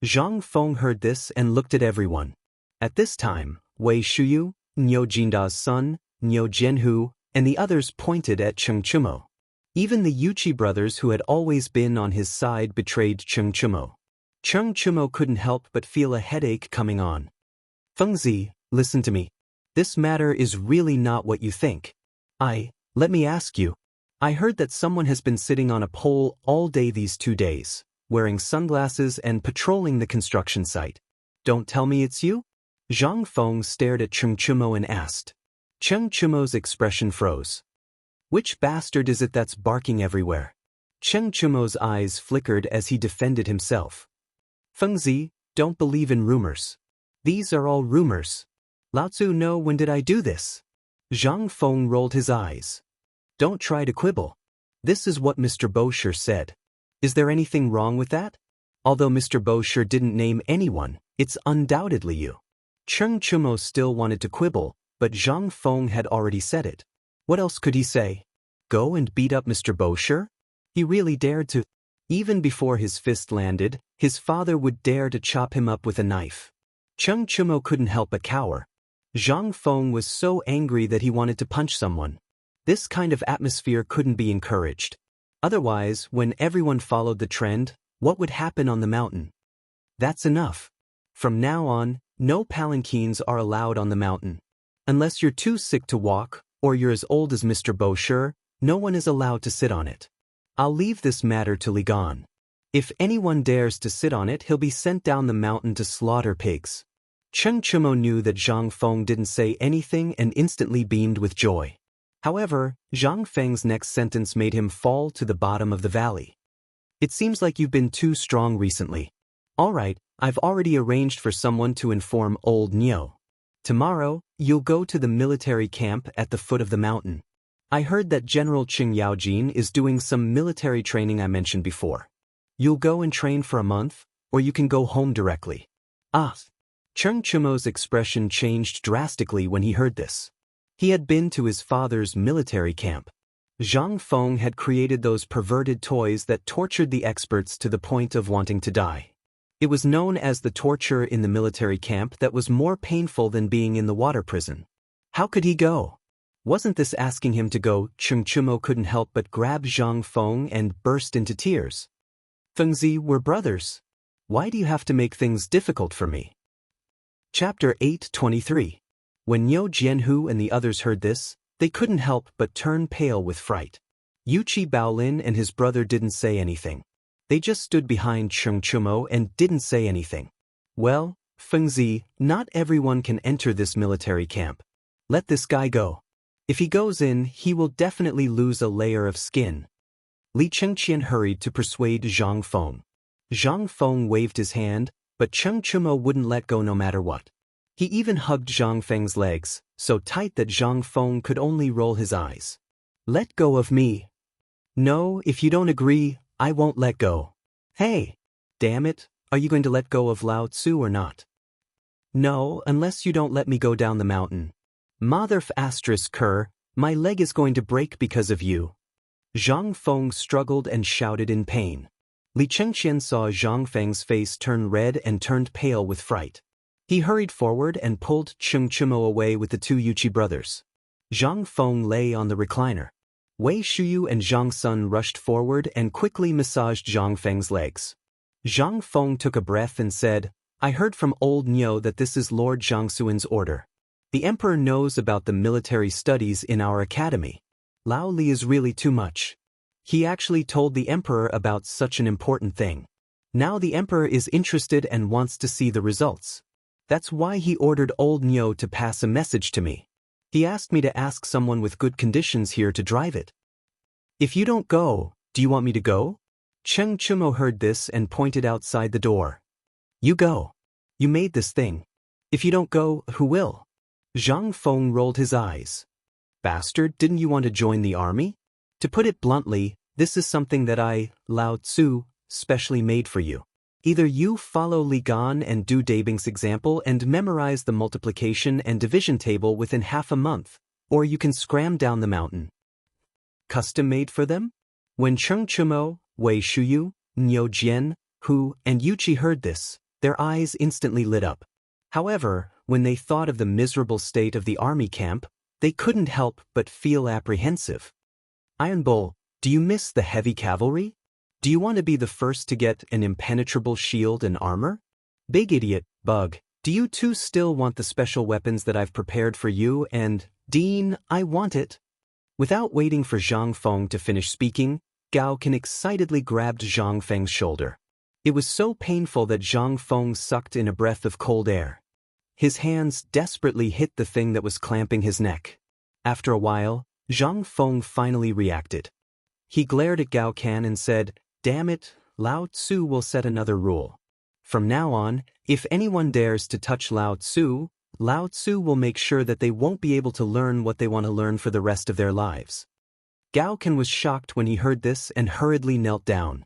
Zhang Feng heard this and looked at everyone. At this time, Wei Shuyu, Niu Jinda's son, Niu Jianhu, and the others pointed at Cheng Chumo. Even the Yuchi brothers who had always been on his side betrayed Cheng Chumo. Cheng Chumo couldn't help but feel a headache coming on. "Fengzi, listen to me. This matter is really not what you think. Let me ask you. I heard that someone has been sitting on a pole all day these 2 days, wearing sunglasses and patrolling the construction site. Don't tell me it's you?" Zhang Feng stared at Cheng Chumo and asked. Cheng Chumo's expression froze. "Which bastard is it that's barking everywhere?" Cheng Chumo's eyes flickered as he defended himself. "Fengzi, don't believe in rumors. These are all rumors. Lao Tzu know when did I do this?" Zhang Feng rolled his eyes. "Don't try to quibble. This is what Mr. Bosher said. Is there anything wrong with that? Although Mr. Bosher didn't name anyone, it's undoubtedly you." Cheng Chumo still wanted to quibble, but Zhang Feng had already said it. What else could he say? Go and beat up Mr. Bosher? He really dared to. Even before his fist landed, his father would dare to chop him up with a knife. Cheng Chumo couldn't help but cower. Zhang Feng was so angry that he wanted to punch someone. This kind of atmosphere couldn't be encouraged. Otherwise, when everyone followed the trend, what would happen on the mountain? That's enough. From now on, no palanquins are allowed on the mountain. Unless you're too sick to walk, or you're as old as Mr. Bosher, no one is allowed to sit on it. I'll leave this matter to Li Gan. If anyone dares to sit on it, he'll be sent down the mountain to slaughter pigs. Cheng Chumo knew that Zhang Feng didn't say anything and instantly beamed with joy. However, Zhang Feng's next sentence made him fall to the bottom of the valley. "It seems like you've been too strong recently. All right, I've already arranged for someone to inform old Niu. Tomorrow, you'll go to the military camp at the foot of the mountain. I heard that General Qing Yaojin is doing some military training I mentioned before. You'll go and train for a month, or you can go home directly." Cheng Chumo's expression changed drastically when he heard this. He had been to his father's military camp. Zhang Feng had created those perverted toys that tortured the experts to the point of wanting to die. It was known as the torture in the military camp that was more painful than being in the water prison. How could he go? Wasn't this asking him to go? Cheng Chumo couldn't help but grab Zhang Feng and burst into tears. "Fengzi, we're brothers. Why do you have to make things difficult for me?" Chapter 8:23. When Niu Jianhu and the others heard this, they couldn't help but turn pale with fright. Yuchi Baolin and his brother didn't say anything. They just stood behind Cheng Chumo and didn't say anything. "Well, Fengzi, not everyone can enter this military camp. Let this guy go. If he goes in, he will definitely lose a layer of skin." Li Chengqian hurried to persuade Zhang Feng. Zhang Feng waved his hand, but Cheng Chumo wouldn't let go no matter what. He even hugged Zhang Feng's legs, so tight that Zhang Feng could only roll his eyes. "Let go of me." "No, if you don't agree, I won't let go." "Hey! Damn it, are you going to let go of Lao Tzu or not?" "No, unless you don't let me go down the mountain." "Mother****, my leg is going to break because of you." Zhang Feng struggled and shouted in pain. Li Chengqian saw Zhang Feng's face turn red and turned pale with fright. He hurried forward and pulled Cheng Chumo away with the two Yuchi brothers. Zhang Feng lay on the recliner. Wei Shuyu and Zhang Sun rushed forward and quickly massaged Zhang Feng's legs. Zhang Feng took a breath and said, I heard from old Niu that this is Lord Zhangsuan's order. The emperor knows about the military studies in our academy. Lao Li is really too much. He actually told the emperor about such an important thing. Now the emperor is interested and wants to see the results. That's why he ordered old Niu to pass a message to me. He asked me to ask someone with good conditions here to drive it. If you don't go, do you want me to go? Cheng Chumo heard this and pointed outside the door. You go. You made this thing. If you don't go, who will? Zhang Feng rolled his eyes. Bastard, didn't you want to join the army? To put it bluntly, this is something that I, Lao Tzu, specially made for you. Either you follow Li Gan and do Dabing's example and memorize the multiplication and division table within half a month, or you can scram down the mountain. Custom made for them? When Cheng Chumo, Wei Shuyu, Niu Jian, Hu, and Yuchi heard this, their eyes instantly lit up. However, when they thought of the miserable state of the army camp, they couldn't help but feel apprehensive. Iron Bull, do you miss the heavy cavalry? Do you want to be the first to get an impenetrable shield and armor? Big Idiot, Bug, do you too still want the special weapons that I've prepared for you? And, Dean, I want it. Without waiting for Zhang Feng to finish speaking, Gao Can excitedly grabbed Zhang Feng's shoulder. It was so painful that Zhang Feng sucked in a breath of cold air. His hands desperately hit the thing that was clamping his neck. After a while, Zhang Feng finally reacted. He glared at Gao Can and said, "Damn it, Lao Tzu will set another rule. From now on, if anyone dares to touch Lao Tzu will make sure that they won't be able to learn what they want to learn for the rest of their lives." Gao Can was shocked when he heard this and hurriedly knelt down.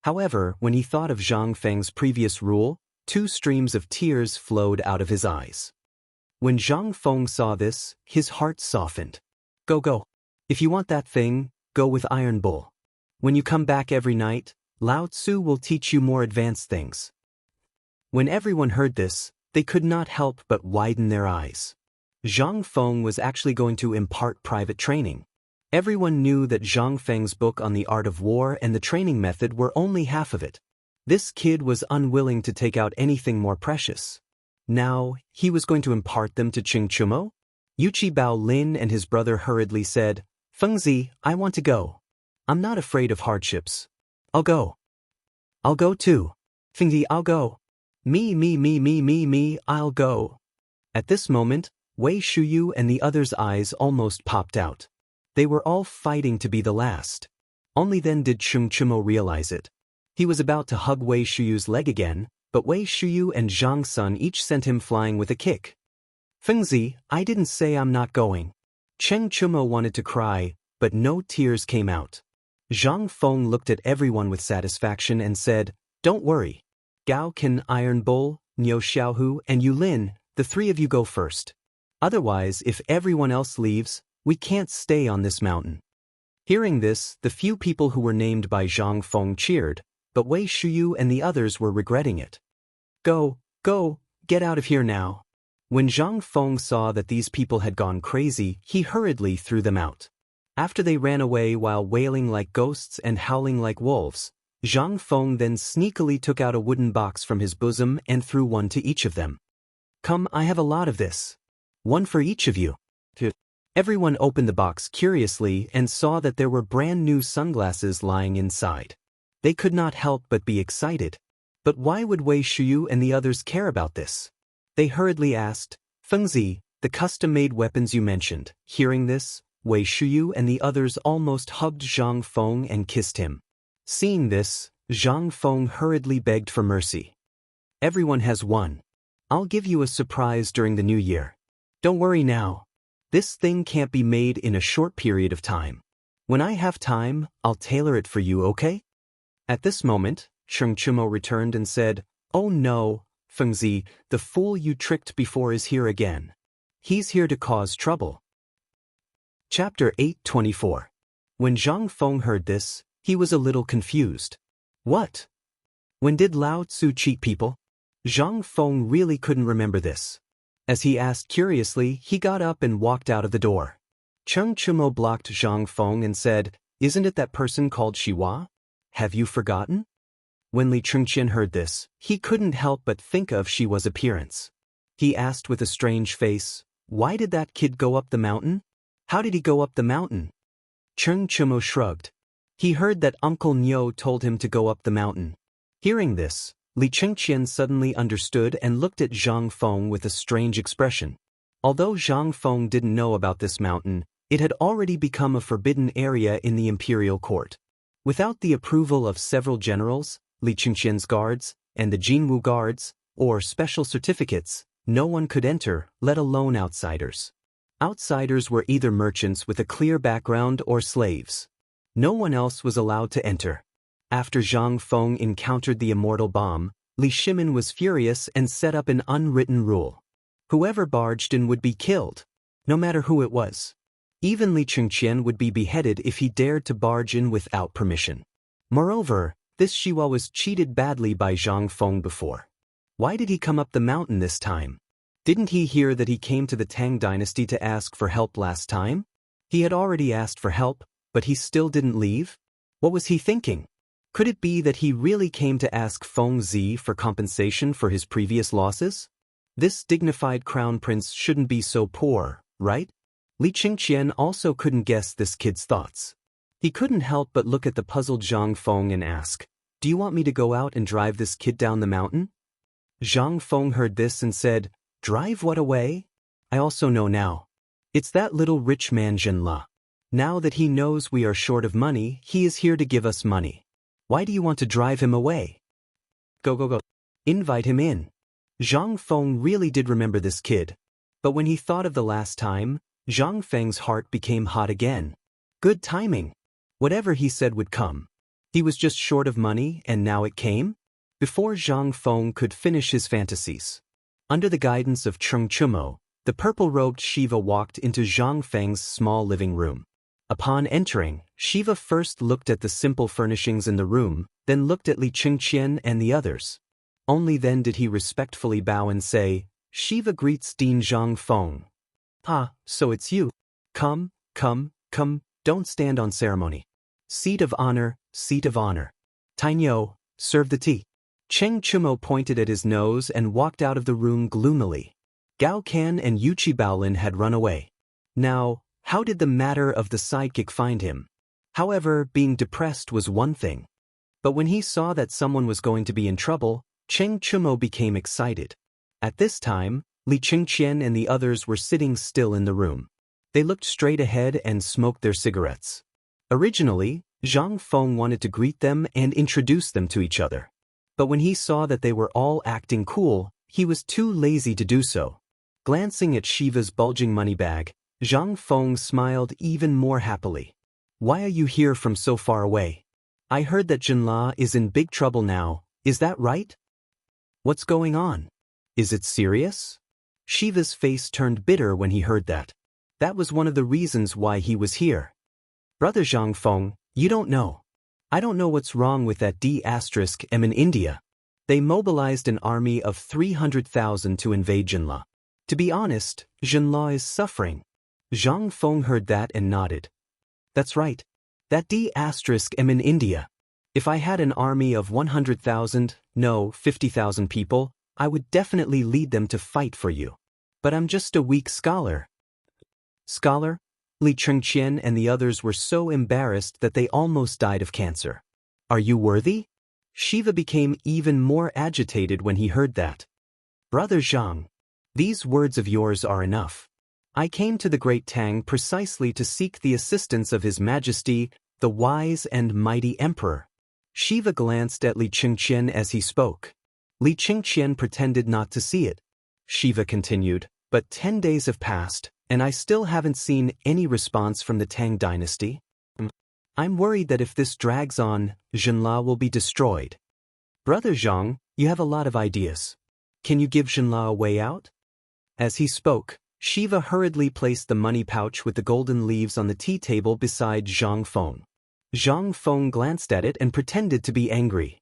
However, when he thought of Zhang Feng's previous rule, 2 streams of tears flowed out of his eyes. When Zhang Feng saw this, his heart softened. Go. If you want that thing, go with Iron Bull. When you come back every night, Lao Tzu will teach you more advanced things. When everyone heard this, they could not help but widen their eyes. Zhang Feng was actually going to impart private training. Everyone knew that Zhang Feng's book on the art of war and the training method were only half of it. This kid was unwilling to take out anything more precious. Now, he was going to impart them to Cheng Chumo? Yuchi Bao Lin and his brother hurriedly said, "Fengzi, I want to go. I'm not afraid of hardships. I'll go. I'll go too. Fengzi, I'll go. Me, I'll go." At this moment, Wei Shuyu and the others' eyes almost popped out. They were all fighting to be the last. Only then did Cheng Chumo realize it. He was about to hug Wei Shuyu's leg again, but Wei Shuyu and Zhang Sun each sent him flying with a kick. "Fengzi, I didn't say I'm not going." Cheng Chumo wanted to cry, but no tears came out. Zhang Feng looked at everyone with satisfaction and said, "Don't worry. Gao Can, Iron Bull, Niu Xiaohu, and Yulin, the 3 of you go first. Otherwise, if everyone else leaves, we can't stay on this mountain." Hearing this, the few people who were named by Zhang Feng cheered, but Wei Shuyu and the others were regretting it. Go, get out of here now." When Zhang Feng saw that these people had gone crazy, he hurriedly threw them out. After they ran away while wailing like ghosts and howling like wolves, Zhang Feng then sneakily took out a wooden box from his bosom and threw one to each of them. "Come, I have a lot of this. One for each of you." Everyone opened the box curiously and saw that there were brand new sunglasses lying inside. They could not help but be excited. But why would Wei Shuyu and the others care about this? They hurriedly asked, "Fengzi, the custom-made weapons you mentioned." Hearing this, Wei Shuyu and the others almost hugged Zhang Feng and kissed him. Seeing this, Zhang Feng hurriedly begged for mercy. "Everyone has one. I'll give you a surprise during the new year. Don't worry now. This thing can't be made in a short period of time. When I have time, I'll tailor it for you, okay?" At this moment, Cheng Chumo returned and said, "Oh no, Fengzi, the fool you tricked before is here again. He's here to cause trouble." Chapter 824. When Zhang Feng heard this, he was a little confused. What? When did Lao Tzu cheat people? Zhang Feng really couldn't remember this. As he asked curiously, he got up and walked out of the door. Cheng Chumo blocked Zhang Feng and said, "Isn't it that person called Shiwa? Have you forgotten?" When Li Chengqian heard this, he couldn't help but think of Xiwa's appearance. He asked with a strange face, "Why did that kid go up the mountain? How did he go up the mountain?" Cheng Chumo shrugged. He heard that Uncle Niu told him to go up the mountain. Hearing this, Li Chengqian suddenly understood and looked at Zhang Feng with a strange expression. Although Zhang Feng didn't know about this mountain, it had already become a forbidden area in the imperial court. Without the approval of several generals, Li Chengqian's guards, and the Jinwu guards, or special certificates, no one could enter, let alone outsiders. Outsiders were either merchants with a clear background or slaves. No one else was allowed to enter. After Zhang Feng encountered the immortal bomb, Li Shimin was furious and set up an unwritten rule. Whoever barged in would be killed, no matter who it was. Even Li Chengqian would be beheaded if he dared to barge in without permission. Moreover, this Xiwa was cheated badly by Zhang Feng before. Why did he come up the mountain this time? Didn't he hear that he came to the Tang dynasty to ask for help last time? He had already asked for help, but he still didn't leave? What was he thinking? Could it be that he really came to ask Feng Zi for compensation for his previous losses? This dignified crown prince shouldn't be so poor, right? Li Chengqian also couldn't guess this kid's thoughts. He couldn't help but look at the puzzled Zhang Feng and ask, "Do you want me to go out and drive this kid down the mountain?" Zhang Feng heard this and said, "Drive what away? I also know now. It's that little rich man Zhenla. Now that he knows we are short of money, he is here to give us money. Why do you want to drive him away? Go. Invite him in." Zhang Feng really did remember this kid. But when he thought of the last time, Zhang Feng's heart became hot again. Good timing. Whatever he said would come. He was just short of money and now it came? Before Zhang Feng could finish his fantasies. Under the guidance of Cheng Chumo, the purple-robed Shiva walked into Zhang Feng's small living room. Upon entering, Shiva first looked at the simple furnishings in the room, then looked at Li Chengqian and the others. Only then did he respectfully bow and say, "Shiva greets Dean Zhang Feng." "Ah, so it's you. Come, don't stand on ceremony. Seat of honor, seat of honor. Tainyo, serve the tea." Cheng Chumo pointed at his nose and walked out of the room gloomily. Gao Kan and Yuchi Baolin had run away. Now, how did the matter of the sidekick find him? However, being depressed was one thing. But when he saw that someone was going to be in trouble, Cheng Chumo became excited. At this time, Li Chengqian and the others were sitting still in the room. They looked straight ahead and smoked their cigarettes. Originally, Zhang Feng wanted to greet them and introduce them to each other. But when he saw that they were all acting cool, he was too lazy to do so. Glancing at Shiva's bulging money bag, Zhang Feng smiled even more happily. "Why are you here from so far away? I heard that Zhenla is in big trouble now, is that right? What's going on? Is it serious?" Shiva's face turned bitter when he heard that. That was one of the reasons why he was here. "Brother Zhang Feng, you don't know. I don't know what's wrong with that D***M in India. They mobilized an army of 300,000 to invade Zhenla. To be honest, Zhenla is suffering." Zhang Feng heard that and nodded. "That's right. That D***M in India. If I had an army of 100,000, no, 50,000 people, I would definitely lead them to fight for you. But I'm just a weak scholar." Scholar? Li Chengqian and the others were so embarrassed that they almost died of cancer. "Are you worthy?" Shiva became even more agitated when he heard that. "Brother Zhang, these words of yours are enough. I came to the great Tang precisely to seek the assistance of His Majesty, the wise and mighty Emperor." Shiva glanced at Li Chengqian as he spoke. Li Chengqian pretended not to see it. Shiva continued, "But 10 days have passed, and I still haven't seen any response from the Tang dynasty. I'm worried that if this drags on, Zhenla will be destroyed. Brother Zhang, you have a lot of ideas. Can you give Zhenla a way out?" As he spoke, Shiva hurriedly placed the money pouch with the golden leaves on the tea table beside Zhang Feng. Zhang Feng glanced at it and pretended to be angry.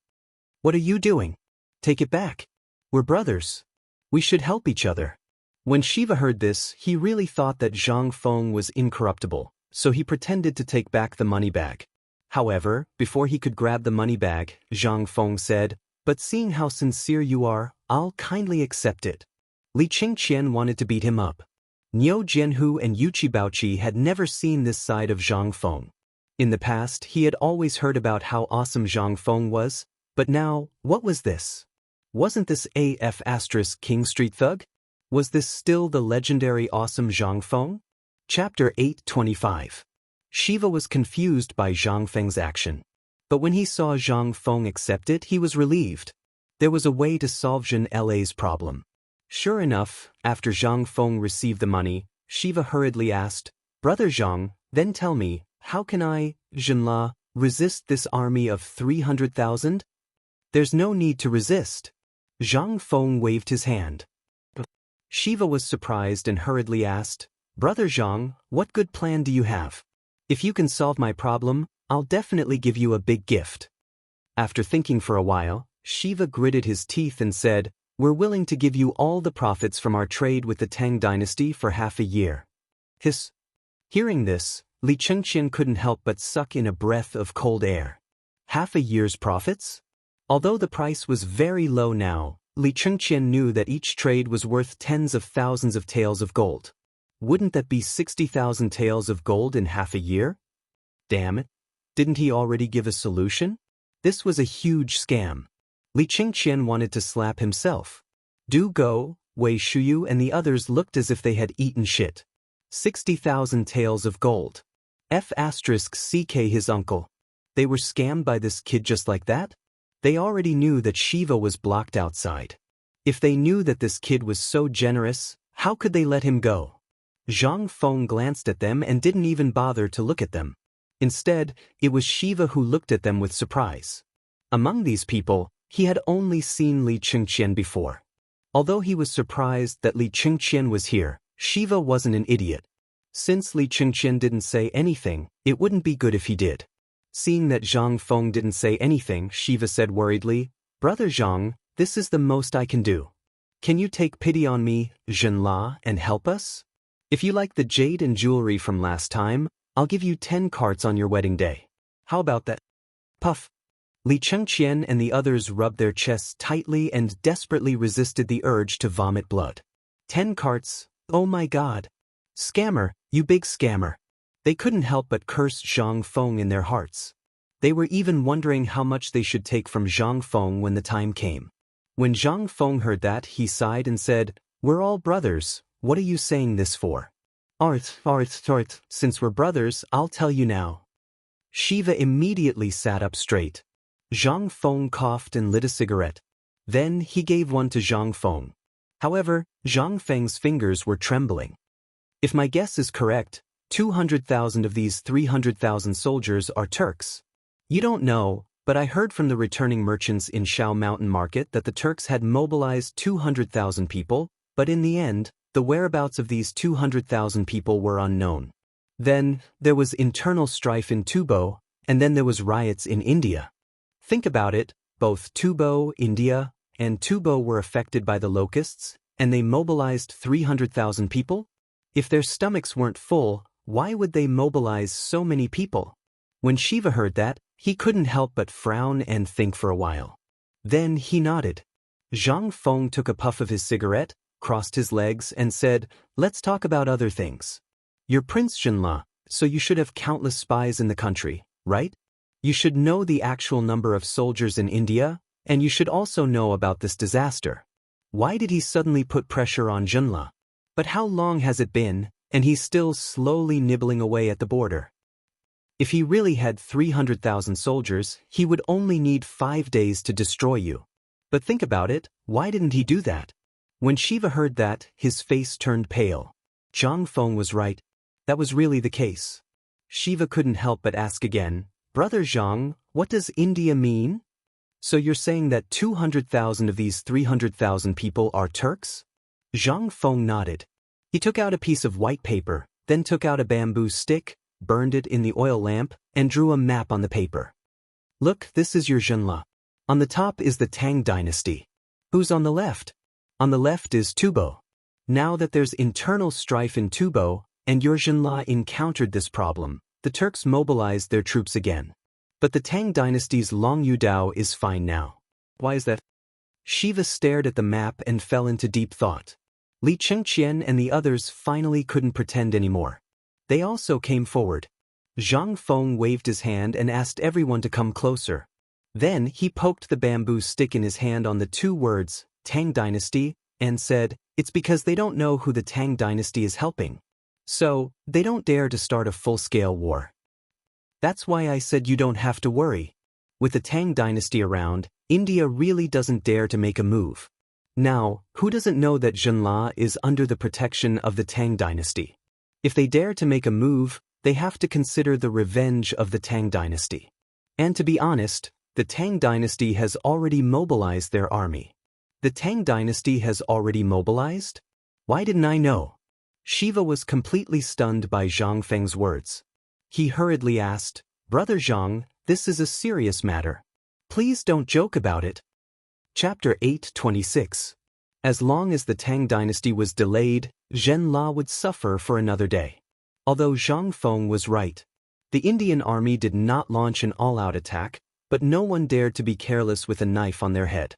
"What are you doing? Take it back. We're brothers. We should help each other." When Shiva heard this, he really thought that Zhang Feng was incorruptible, so he pretended to take back the money bag. However, before he could grab the money bag, Zhang Feng said, "But seeing how sincere you are, I'll kindly accept it." Li Qingqian wanted to beat him up. Niu Jianhu and Yu Baoqi had never seen this side of Zhang Feng. In the past, he had always heard about how awesome Zhang Feng was, but now, what was this? Wasn't this AF** King Street Thug? Was this still the legendary awesome Zhang Feng? Chapter 825. Shiva was confused by Zhang Feng's action. But when he saw Zhang Feng accept it, he was relieved. There was a way to solve Zhen La's problem. Sure enough, after Zhang Feng received the money, Shiva hurriedly asked, "Brother Zhang, then tell me, how can I, Zhenla, resist this army of 300,000? There's no need to resist." Zhang Feng waved his hand. Shiva was surprised and hurriedly asked, "Brother Zhang, what good plan do you have? If you can solve my problem, I'll definitely give you a big gift." After thinking for a while, Shiva gritted his teeth and said, "We're willing to give you all the profits from our trade with the Tang dynasty for half a year." Hiss. Hearing this, Li Chengqian couldn't help but suck in a breath of cold air. Half a year's profits? Although the price was very low now, Li Chengqian knew that each trade was worth tens of thousands of taels of gold. Wouldn't that be 60,000 taels of gold in half a year? Damn it. Didn't he already give a solution? This was a huge scam. Li Chengqian wanted to slap himself. Du Go, Wei Shuyu and the others looked as if they had eaten shit. 60,000 taels of gold. F***ck his uncle. They were scammed by this kid just like that? They already knew that Shiva was blocked outside. If they knew that this kid was so generous, how could they let him go? Zhang Feng glanced at them and didn't even bother to look at them. Instead, it was Shiva who looked at them with surprise. Among these people, he had only seen Li Chengqian before. Although he was surprised that Li Chengqian was here, Shiva wasn't an idiot. Since Li Chengqian didn't say anything, it wouldn't be good if he did. Seeing that Zhang Feng didn't say anything, Shiva said worriedly, "Brother Zhang, this is the most I can do. Can you take pity on me, Zhenla, and help us? If you like the jade and jewelry from last time, I'll give you 10 carts on your wedding day. How about that?" Puff. Li Chengqian and the others rubbed their chests tightly and desperately resisted the urge to vomit blood. 10 carts, oh my god. Scammer, you big scammer. They couldn't help but curse Zhang Feng in their hearts. They were even wondering how much they should take from Zhang Feng when the time came. When Zhang Feng heard that, he sighed and said, "We're all brothers, what are you saying this for?" Art, since we're brothers, I'll tell you now." Shiva immediately sat up straight. Zhang Feng coughed and lit a cigarette. Then he gave one to Zhang Feng. However, Zhang Feng's fingers were trembling. "If my guess is correct, 200,000 of these 300,000 soldiers are Turks. You don't know, but I heard from the returning merchants in Shao Mountain Market that the Turks had mobilized 200,000 people, but in the end, the whereabouts of these 200,000 people were unknown. Then, there was internal strife in Tubo, and then there was riots in India. Think about it, both Tubo, India, and Tubo were affected by the locusts, and they mobilized 300,000 people? If their stomachs weren't full, why would they mobilize so many people?" When Shiva heard that, he couldn't help but frown and think for a while. Then he nodded. Zhang Feng took a puff of his cigarette, crossed his legs, and said, "Let's talk about other things. You're Prince Zhenla, so you should have countless spies in the country, right? You should know the actual number of soldiers in India, and you should also know about this disaster. Why did he suddenly put pressure on Zhenla? But how long has it been, and he's still slowly nibbling away at the border? If he really had 300,000 soldiers, he would only need 5 days to destroy you. But think about it, why didn't he do that?" When Shiva heard that, his face turned pale. Zhang Feng was right. That was really the case. Shiva couldn't help but ask again, "Brother Zhang, what does India mean? So you're saying that 200,000 of these 300,000 people are Turks?" Zhang Feng nodded. He took out a piece of white paper, then took out a bamboo stick, burned it in the oil lamp, and drew a map on the paper. "Look, this is your Zhenla. On the top is the Tang dynasty. Who's on the left? On the left is Tubo. Now that there's internal strife in Tubo, and your Zhenla encountered this problem, the Turks mobilized their troops again. But the Tang dynasty's Long Yu Dao is fine now. Why is that? Shiva stared at the map and fell into deep thought. Li Chengqian and the others finally couldn't pretend anymore. They also came forward. Zhang Feng waved his hand and asked everyone to come closer. Then he poked the bamboo stick in his hand on the two words, Tang Dynasty, and said, "It's because they don't know who the Tang Dynasty is helping. So, they don't dare to start a full-scale war. That's why I said you don't have to worry. With the Tang Dynasty around, India really doesn't dare to make a move. Now, who doesn't know that Xianxia is under the protection of the Tang Dynasty? If they dare to make a move, they have to consider the revenge of the Tang Dynasty. And to be honest, the Tang Dynasty has already mobilized their army." The Tang Dynasty has already mobilized? Why didn't I know? Shiva was completely stunned by Zhang Feng's words. He hurriedly asked, "Brother Zhang, this is a serious matter. Please don't joke about it." Chapter 8:26. As long as the Tang Dynasty was delayed, Xianxia would suffer for another day. Although Zhang Feng was right. The Indian army did not launch an all-out attack, but no one dared to be careless with a knife on their head.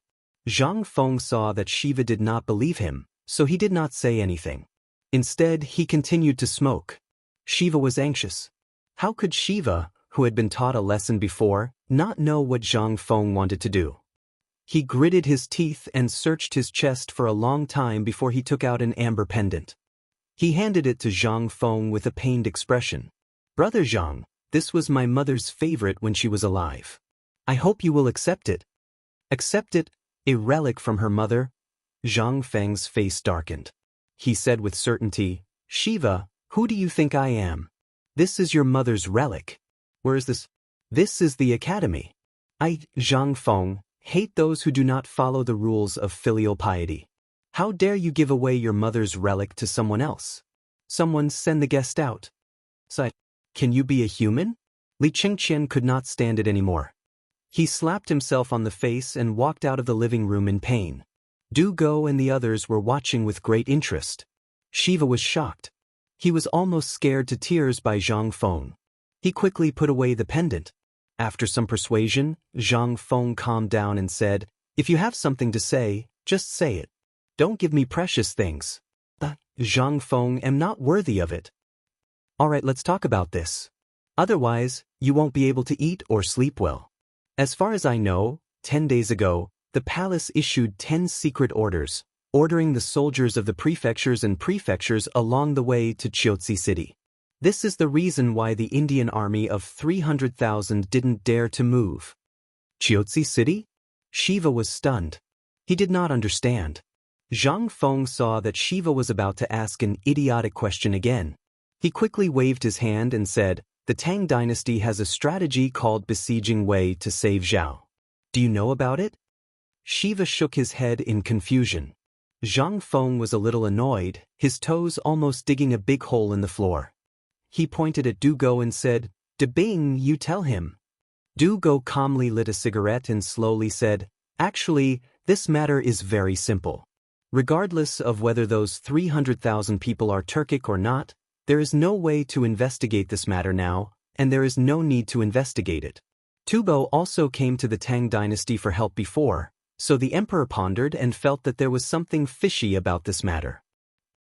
Zhang Feng saw that Shiva did not believe him, so he did not say anything. Instead, he continued to smoke. Shiva was anxious. How could Shiva, who had been taught a lesson before, not know what Zhang Feng wanted to do? He gritted his teeth and searched his chest for a long time before he took out an amber pendant. He handed it to Zhang Feng with a pained expression. "Brother Zhang, this was my mother's favorite when she was alive. I hope you will accept it." "Accept it? A relic from her mother?" Zhang Feng's face darkened. He said with certainty, "Shiva, who do you think I am? This is your mother's relic. Where is this? This is the academy. I, Zhang Feng, hate those who do not follow the rules of filial piety. How dare you give away your mother's relic to someone else? Someone send the guest out." Sighed. "Can you be a human?" Li Chengqian could not stand it anymore. He slapped himself on the face and walked out of the living room in pain. Du Go and the others were watching with great interest. Shiva was shocked. He was almost scared to tears by Zhang Feng. He quickly put away the pendant. After some persuasion, Zhang Feng calmed down and said, "If you have something to say, just say it. Don't give me precious things. Zhang Feng am not worthy of it. Alright, let's talk about this. Otherwise, you won't be able to eat or sleep well. As far as I know, 10 days ago, the palace issued 10 secret orders, ordering the soldiers of the prefectures and prefectures along the way to Chiotsi City. This is the reason why the Indian army of 300,000 didn't dare to move." Chiotsi City? Shiva was stunned. He did not understand. Zhang Feng saw that Shiva was about to ask an idiotic question again. He quickly waved his hand and said, "The Tang Dynasty has a strategy called besieging Wei to save Zhao. Do you know about it?" Shiva shook his head in confusion. Zhang Feng was a little annoyed, his toes almost digging a big hole in the floor. He pointed at Du Go and said, "De Bing, you tell him." Du Go calmly lit a cigarette and slowly said, "Actually, this matter is very simple. Regardless of whether those 300,000 people are Turkic or not, there is no way to investigate this matter now, and there is no need to investigate it. Tubo also came to the Tang Dynasty for help before, so the emperor pondered and felt that there was something fishy about this matter.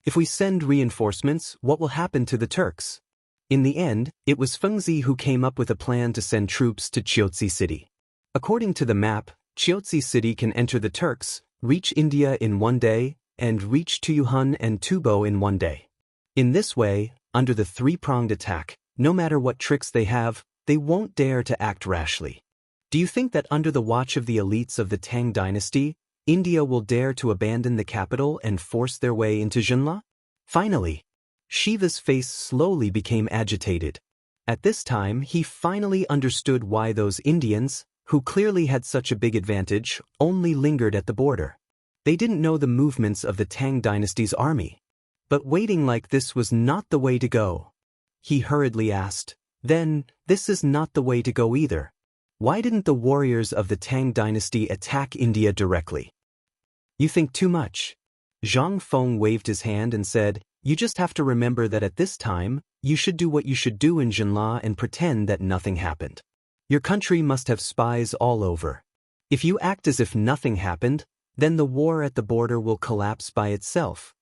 If we send reinforcements, what will happen to the Turks? In the end, it was Fengzi who came up with a plan to send troops to Chiotsi City. According to the map, Chiotsi City can enter the Turks, reach India in 1 day, and reach Tuyuhun and Tubo in 1 day. In this way, under the three-pronged attack, no matter what tricks they have, they won't dare to act rashly. Do you think that under the watch of the elites of the Tang Dynasty, India will dare to abandon the capital and force their way into Xianxia?" Finally, Shiva's face slowly became agitated. At this time, he finally understood why those Indians, who clearly had such a big advantage, only lingered at the border. They didn't know the movements of the Tang Dynasty's army. But waiting like this was not the way to go. He hurriedly asked, "Then, this is not the way to go either. Why didn't the warriors of the Tang Dynasty attack India directly?" "You think too much." Zhang Feng waved his hand and said, "You just have to remember that at this time, you should do what you should do in Xianxia and pretend that nothing happened. Your country must have spies all over. If you act as if nothing happened, then the war at the border will collapse by itself.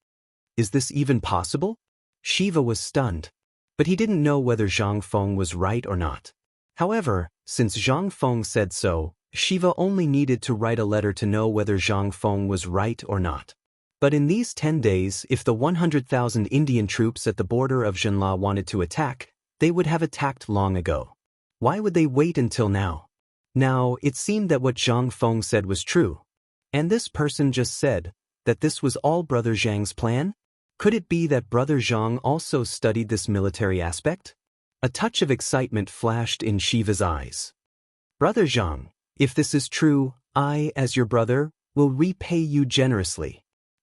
Is this even possible? Shiva was stunned. But he didn't know whether Zhang Feng was right or not. However, since Zhang Feng said so, Shiva only needed to write a letter to know whether Zhang Feng was right or not. But in these 10 days, if the 100,000 Indian troops at the border of Xianxia wanted to attack, they would have attacked long ago. Why would they wait until now? Now, it seemed that what Zhang Feng said was true. And this person just said that this was all Brother Zhang's plan? Could it be that Brother Zhang also studied this military aspect? A touch of excitement flashed in Shiva's eyes. Brother Zhang, if this is true, I, as your brother, will repay you generously.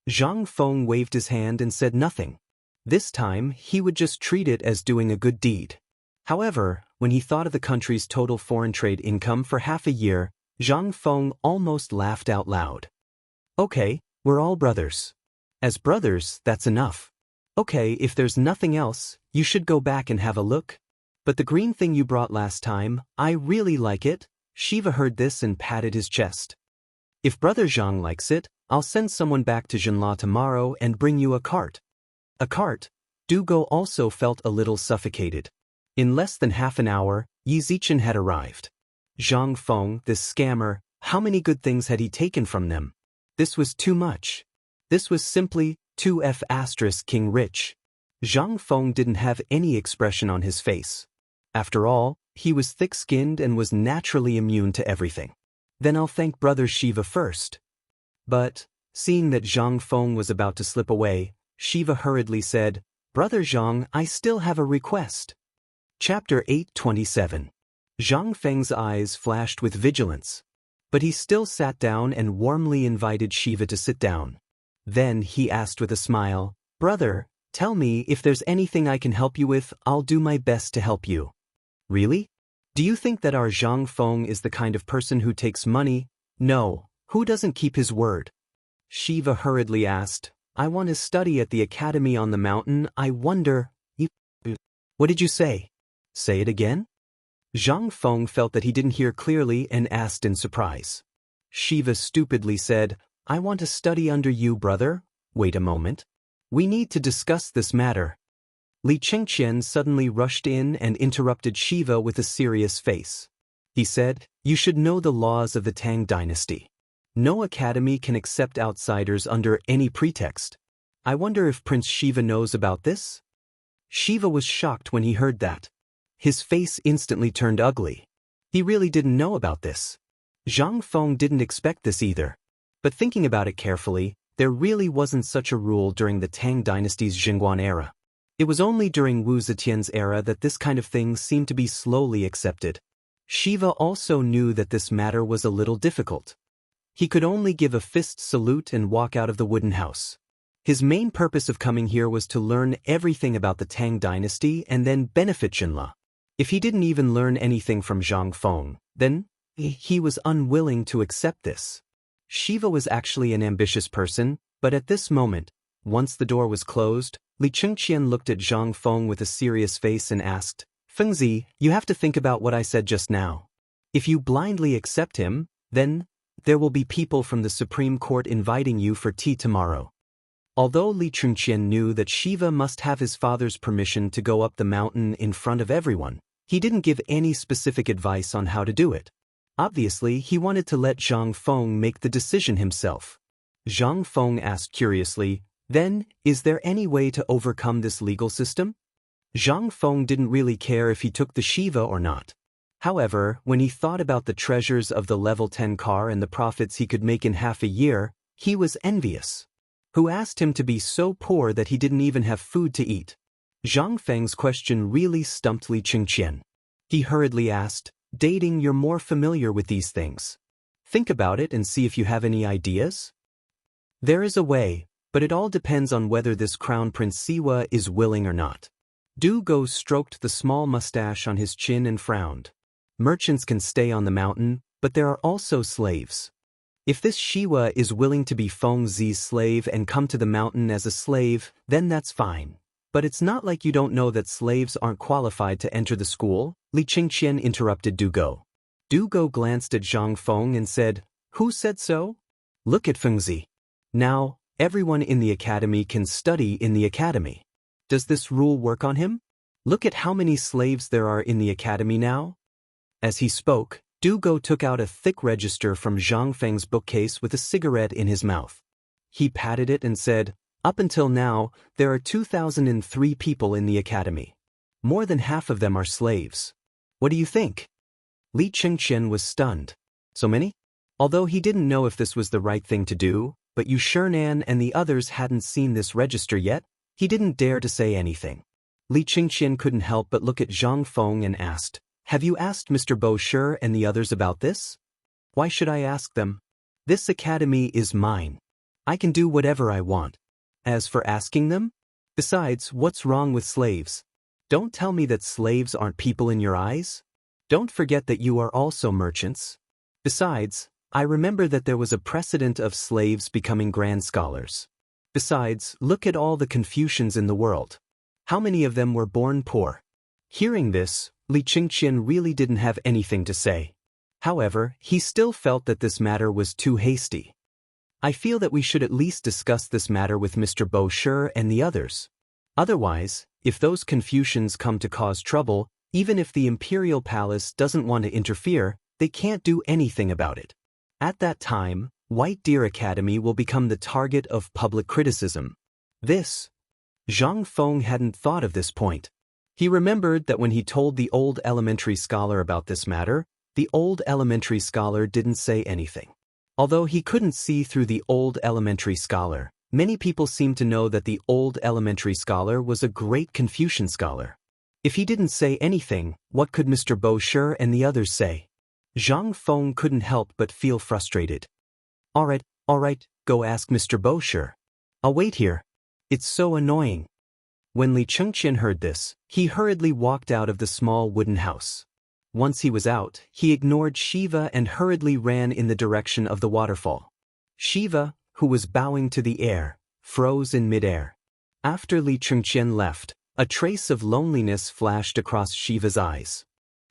Zhang Feng waved his hand and said nothing. This time, he would just treat it as doing a good deed. However, when he thought of the country's total foreign trade income for half a year, Zhang Feng almost laughed out loud. Okay, we're all brothers. As brothers, that's enough. Okay, if there's nothing else, you should go back and have a look. But the green thing you brought last time, I really like it. Shiva heard this and patted his chest. If Brother Zhang likes it, I'll send someone back to Xianxia tomorrow and bring you a cart. A cart? Dugo also felt a little suffocated. In less than half an hour, Yi Zichen had arrived. Zhang Feng, this scammer, how many good things had he taken from them? This was too much. This was simply 2F** King Rich. Zhang Feng didn't have any expression on his face. After all, he was thick-skinned and was naturally immune to everything. Then I'll thank Brother Shiva first. But, seeing that Zhang Feng was about to slip away, Shiva hurriedly said, Brother Zhang, I still have a request. Chapter 827. Zhang Feng's eyes flashed with vigilance. But he still sat down and warmly invited Shiva to sit down. Then he asked with a smile, Brother, tell me if there's anything I can help you with, I'll do my best to help you. Really? Do you think that our Zhang Feng is the kind of person who takes money? No, who doesn't keep his word? Shiva hurriedly asked, I want to study at the academy on the mountain, I wonder. What did you say? Say it again? Zhang Feng felt that he didn't hear clearly and asked in surprise. Shiva stupidly said, I want to study under you, brother. Wait a moment. We need to discuss this matter. Li Chengqian suddenly rushed in and interrupted Shiva with a serious face. He said, You should know the laws of the Tang dynasty. No academy can accept outsiders under any pretext. I wonder if Prince Shiva knows about this? Shiva was shocked when he heard that. His face instantly turned ugly. He really didn't know about this. Zhang Feng didn't expect this either. But thinking about it carefully, there really wasn't such a rule during the Tang dynasty's Jingguan era. It was only during Wu Zetian's era that this kind of thing seemed to be slowly accepted. Shiva also knew that this matter was a little difficult. He could only give a fist salute and walk out of the wooden house. His main purpose of coming here was to learn everything about the Tang dynasty and then benefit Xianxia. If he didn't even learn anything from Zhang Feng, then he was unwilling to accept this. Shiva was actually an ambitious person, but at this moment, once the door was closed, Li Chengqian looked at Zhang Feng with a serious face and asked, Fengzi, you have to think about what I said just now. If you blindly accept him, then there will be people from the Supreme Court inviting you for tea tomorrow. Although Li Chengqian knew that Shiva must have his father's permission to go up the mountain in front of everyone, he didn't give any specific advice on how to do it. Obviously, he wanted to let Zhang Feng make the decision himself. Zhang Feng asked curiously, Then, is there any way to overcome this legal system? Zhang Feng didn't really care if he took the Shiva or not. However, when he thought about the treasures of the level 10 car and the profits he could make in half a year, he was envious. Who asked him to be so poor that he didn't even have food to eat? Zhang Feng's question really stumped Li Chengqian. He hurriedly asked, Dating, you're more familiar with these things. Think about it and see if you have any ideas. There is a way, but it all depends on whether this Crown Prince Siwa is willing or not. Du Go stroked the small mustache on his chin and frowned. Merchants can stay on the mountain, but there are also slaves. If this Shiwa is willing to be Feng Zi's slave and come to the mountain as a slave, then that's fine. But it's not like you don't know that slaves aren't qualified to enter the school, Li Chengqian interrupted Du Go. Du Go glanced at Zhang Feng and said, "Who said so?" "Look at Fengzi. Now, everyone in the academy can study in the academy. Does this rule work on him? Look at how many slaves there are in the academy now." As he spoke, Du Go took out a thick register from Zhang Feng's bookcase with a cigarette in his mouth. He patted it and said, "Up until now, there are 2,003 people in the academy. More than half of them are slaves. What do you think?" Li Qingqian was stunned. So many? Although he didn't know if this was the right thing to do, but Yu Shernan and the others hadn't seen this register yet, he didn't dare to say anything. Li Qingqian couldn't help but look at Zhang Feng and asked, "Have you asked Mr. Bo Shi and the others about this?" "Why should I ask them? This academy is mine. I can do whatever I want. As for asking them? Besides, what's wrong with slaves? Don't tell me that slaves aren't people in your eyes. Don't forget that you are also merchants. Besides, I remember that there was a precedent of slaves becoming grand scholars. Besides, look at all the Confucians in the world. How many of them were born poor?" Hearing this, Li Qingqian really didn't have anything to say. However, he still felt that this matter was too hasty. "I feel that we should at least discuss this matter with Mr. Bo Shi and the others. Otherwise, if those Confucians come to cause trouble, even if the imperial palace doesn't want to interfere, they can't do anything about it. At that time, White Deer Academy will become the target of public criticism." Zhang Feng hadn't thought of this point. He remembered that when he told the old elementary scholar about this matter, the old elementary scholar didn't say anything. Although he couldn't see through the old elementary scholar, many people seemed to know that the old elementary scholar was a great Confucian scholar. If he didn't say anything, what could Mr. Bo Shi and the others say? Zhang Feng couldn't help but feel frustrated. All right, go ask Mr. Bo Shi. I'll wait here. It's so annoying." When Li Qingqian heard this, he hurriedly walked out of the small wooden house. Once he was out, he ignored Shiva and hurriedly ran in the direction of the waterfall. Shiva, who was bowing to the air, froze in midair. After Li Qingqian left, a trace of loneliness flashed across Shiva's eyes.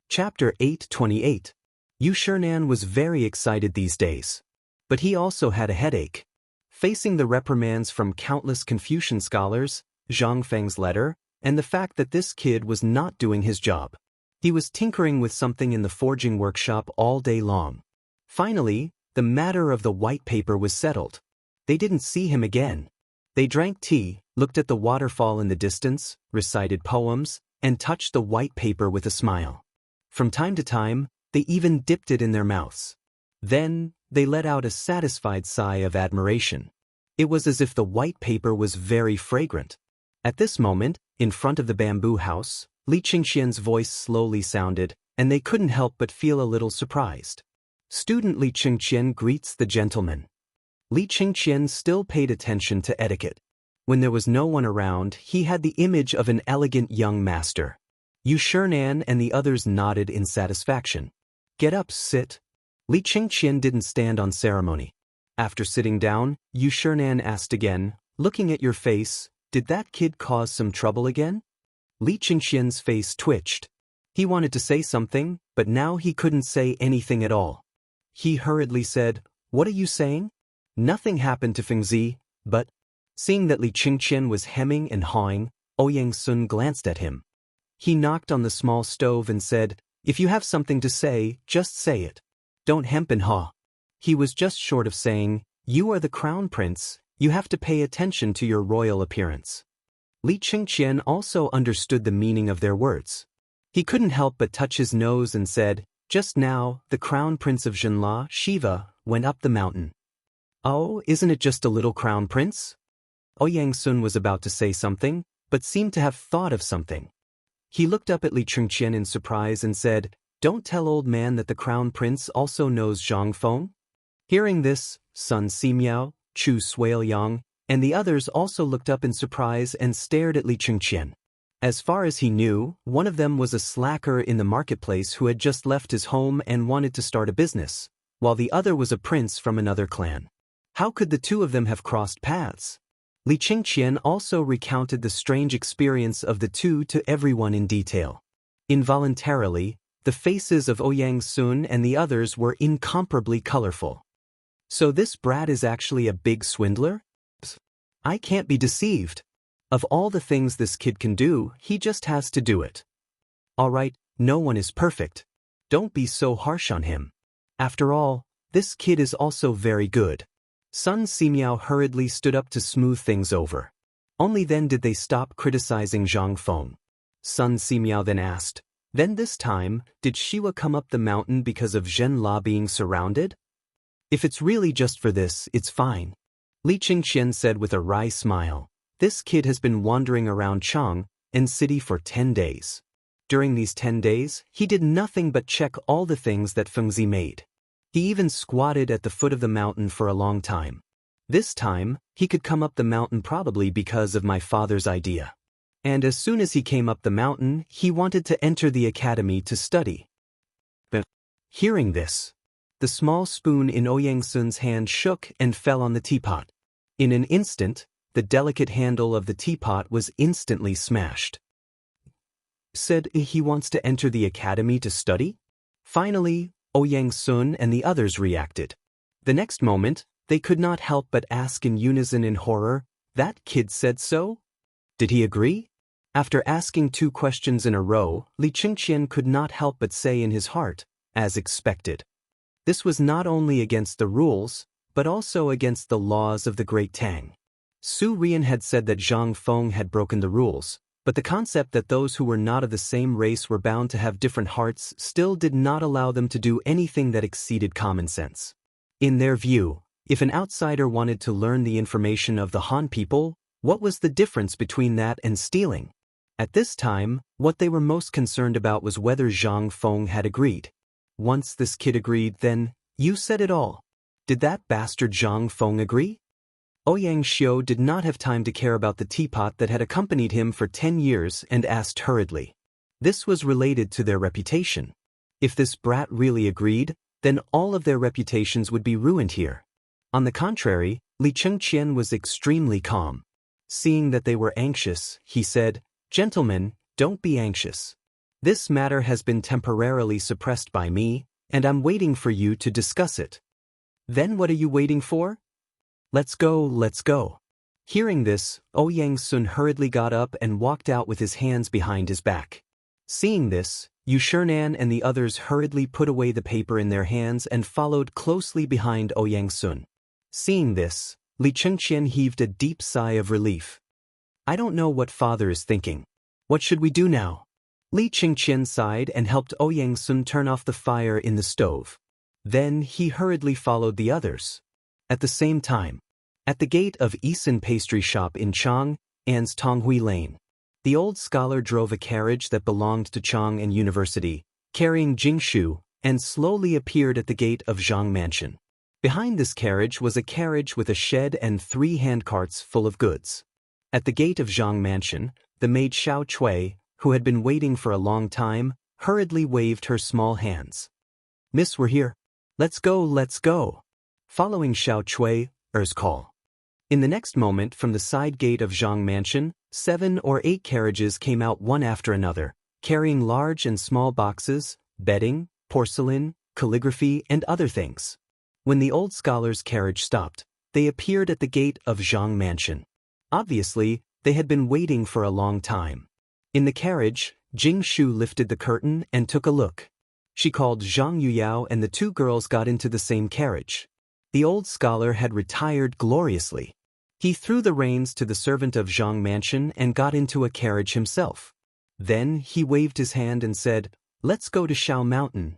Chapter 828. Yu Shernan was very excited these days. But he also had a headache. Facing the reprimands from countless Confucian scholars, Zhang Feng's letter, and the fact that this kid was not doing his job. He was tinkering with something in the forging workshop all day long. Finally, the matter of the white paper was settled. They didn't see him again. They drank tea, looked at the waterfall in the distance, recited poems, and touched the white paper with a smile. From time to time, they even dipped it in their mouths. Then, they let out a satisfied sigh of admiration. It was as if the white paper was very fragrant. At this moment, in front of the bamboo house, Li Qingqian's voice slowly sounded, and they couldn't help but feel a little surprised. "Student Li Qingqian greets the gentleman." Li Qingqian still paid attention to etiquette. When there was no one around, he had the image of an elegant young master. Yu Shernan and the others nodded in satisfaction. "Get up, sit." Li Qingqian didn't stand on ceremony. After sitting down, Yu Shernan asked again, "Looking at your face, did that kid cause some trouble again?" Li Qingqian's face twitched. He wanted to say something, but now he couldn't say anything at all. He hurriedly said, "What are you saying?" "Nothing happened to Fengzi, but..." Seeing that Li Qingqian was hemming and hawing, Ouyang Sun glanced at him. He knocked on the small stove and said, "If you have something to say, just say it. Don't hem and haw." He was just short of saying, "You are the crown prince, you have to pay attention to your royal appearance." Li Qingqian also understood the meaning of their words. He couldn't help but touch his nose and said, "Just now, the crown prince of Zhenla, Shiva, went up the mountain." "Oh, isn't it just a little crown prince?" Ouyang Sun was about to say something, but seemed to have thought of something. He looked up at Li Qingqian in surprise and said, "Don't tell old man that the crown prince also knows Zhang Feng?" Hearing this, Sun Simiao, Chu Suiliang, and the others also looked up in surprise and stared at Li Qingqian. As far as he knew, one of them was a slacker in the marketplace who had just left his home and wanted to start a business, while the other was a prince from another clan. How could the two of them have crossed paths? Li Qingqian also recounted the strange experience of the two to everyone in detail. Involuntarily, The faces of Ouyang Sun and the others were incomparably colorful. So this brat is actually a big swindler? I can't be deceived. Of all the things this kid can do, he just has to do it. Alright, no one is perfect. Don't be so harsh on him. After all, this kid is also very good. Sun Simiao hurriedly stood up to smooth things over. Only then did they stop criticizing Zhang Feng. Sun Simiao then asked, "Then this time, did Shiwa come up the mountain because of Zhen La being surrounded?" "If it's really just for this, it's fine," Li Qingqian said with a wry smile. "This kid has been wandering around Chang'an city for 10 days. During these 10 days, he did nothing but check all the things that Fengzi made. He even squatted at the foot of the mountain for a long time. This time, he could come up the mountain probably because of my father's idea. And as soon as he came up the mountain, he wanted to enter the academy to study." But hearing this, the small spoon in Ouyang Sun's hand shook and fell on the teapot. In an instant, the delicate handle of the teapot was instantly smashed. Said he wants to enter the academy to study? Finally, Ouyang Sun and the others reacted. The next moment, they could not help but ask in unison in horror, "That kid said so? Did he agree?" After asking 2 questions in a row, Li Qingqian could not help but say in his heart, as expected. This was not only against the rules, but also against the laws of the great Tang. Su Rian had said that Zhang Feng had broken the rules, but the concept that those who were not of the same race were bound to have different hearts still did not allow them to do anything that exceeded common sense. In their view, if an outsider wanted to learn the information of the Han people, what was the difference between that and stealing? At this time, what they were most concerned about was whether Zhang Feng had agreed. Once this kid agreed, then, you said it all. Did that bastard Zhang Feng agree? Ouyang Xiu did not have time to care about the teapot that had accompanied him for 10 years and asked hurriedly. This was related to their reputation. If this brat really agreed, then all of their reputations would be ruined here. On the contrary, Li Qingqian was extremely calm. Seeing that they were anxious, he said, "Gentlemen, don't be anxious. This matter has been temporarily suppressed by me, and I'm waiting for you to discuss it." "Then what are you waiting for? Let's go, let's go." Hearing this, Ouyang Sun hurriedly got up and walked out with his hands behind his back. Seeing this, Yu Shernan and the others hurriedly put away the paper in their hands and followed closely behind Ouyang Sun. Seeing this, Li Qingqian heaved a deep sigh of relief. "I don't know what father is thinking. What should we do now?" Li Qingqian sighed and helped Ouyang Sun turn off the fire in the stove. Then he hurriedly followed the others. At the same time, at the gate of Yisan Pastry Shop in Chang'an's Tonghui Lane, the old scholar drove a carriage that belonged to Chang'an University, carrying Jingshu, and slowly appeared at the gate of Zhang Mansion. Behind this carriage was a carriage with a shed and 3 handcarts full of goods. At the gate of Zhang Mansion, the maid Xiao Cui, who had been waiting for a long time, hurriedly waved her small hands. "Miss, we're here. Let's go, let's go." Following Xiao Cui's call. In the next moment, from the side gate of Zhang Mansion, 7 or 8 carriages came out one after another, carrying large and small boxes, bedding, porcelain, calligraphy, and other things. When the old scholar's carriage stopped, they appeared at the gate of Zhang Mansion. Obviously, they had been waiting for a long time. In the carriage, Jing Shu lifted the curtain and took a look. She called Zhang Yuyao and the 2 girls got into the same carriage. The old scholar had retired gloriously. He threw the reins to the servant of Zhang Mansion and got into a carriage himself. Then he waved his hand and said, "Let's go to Shao Mountain,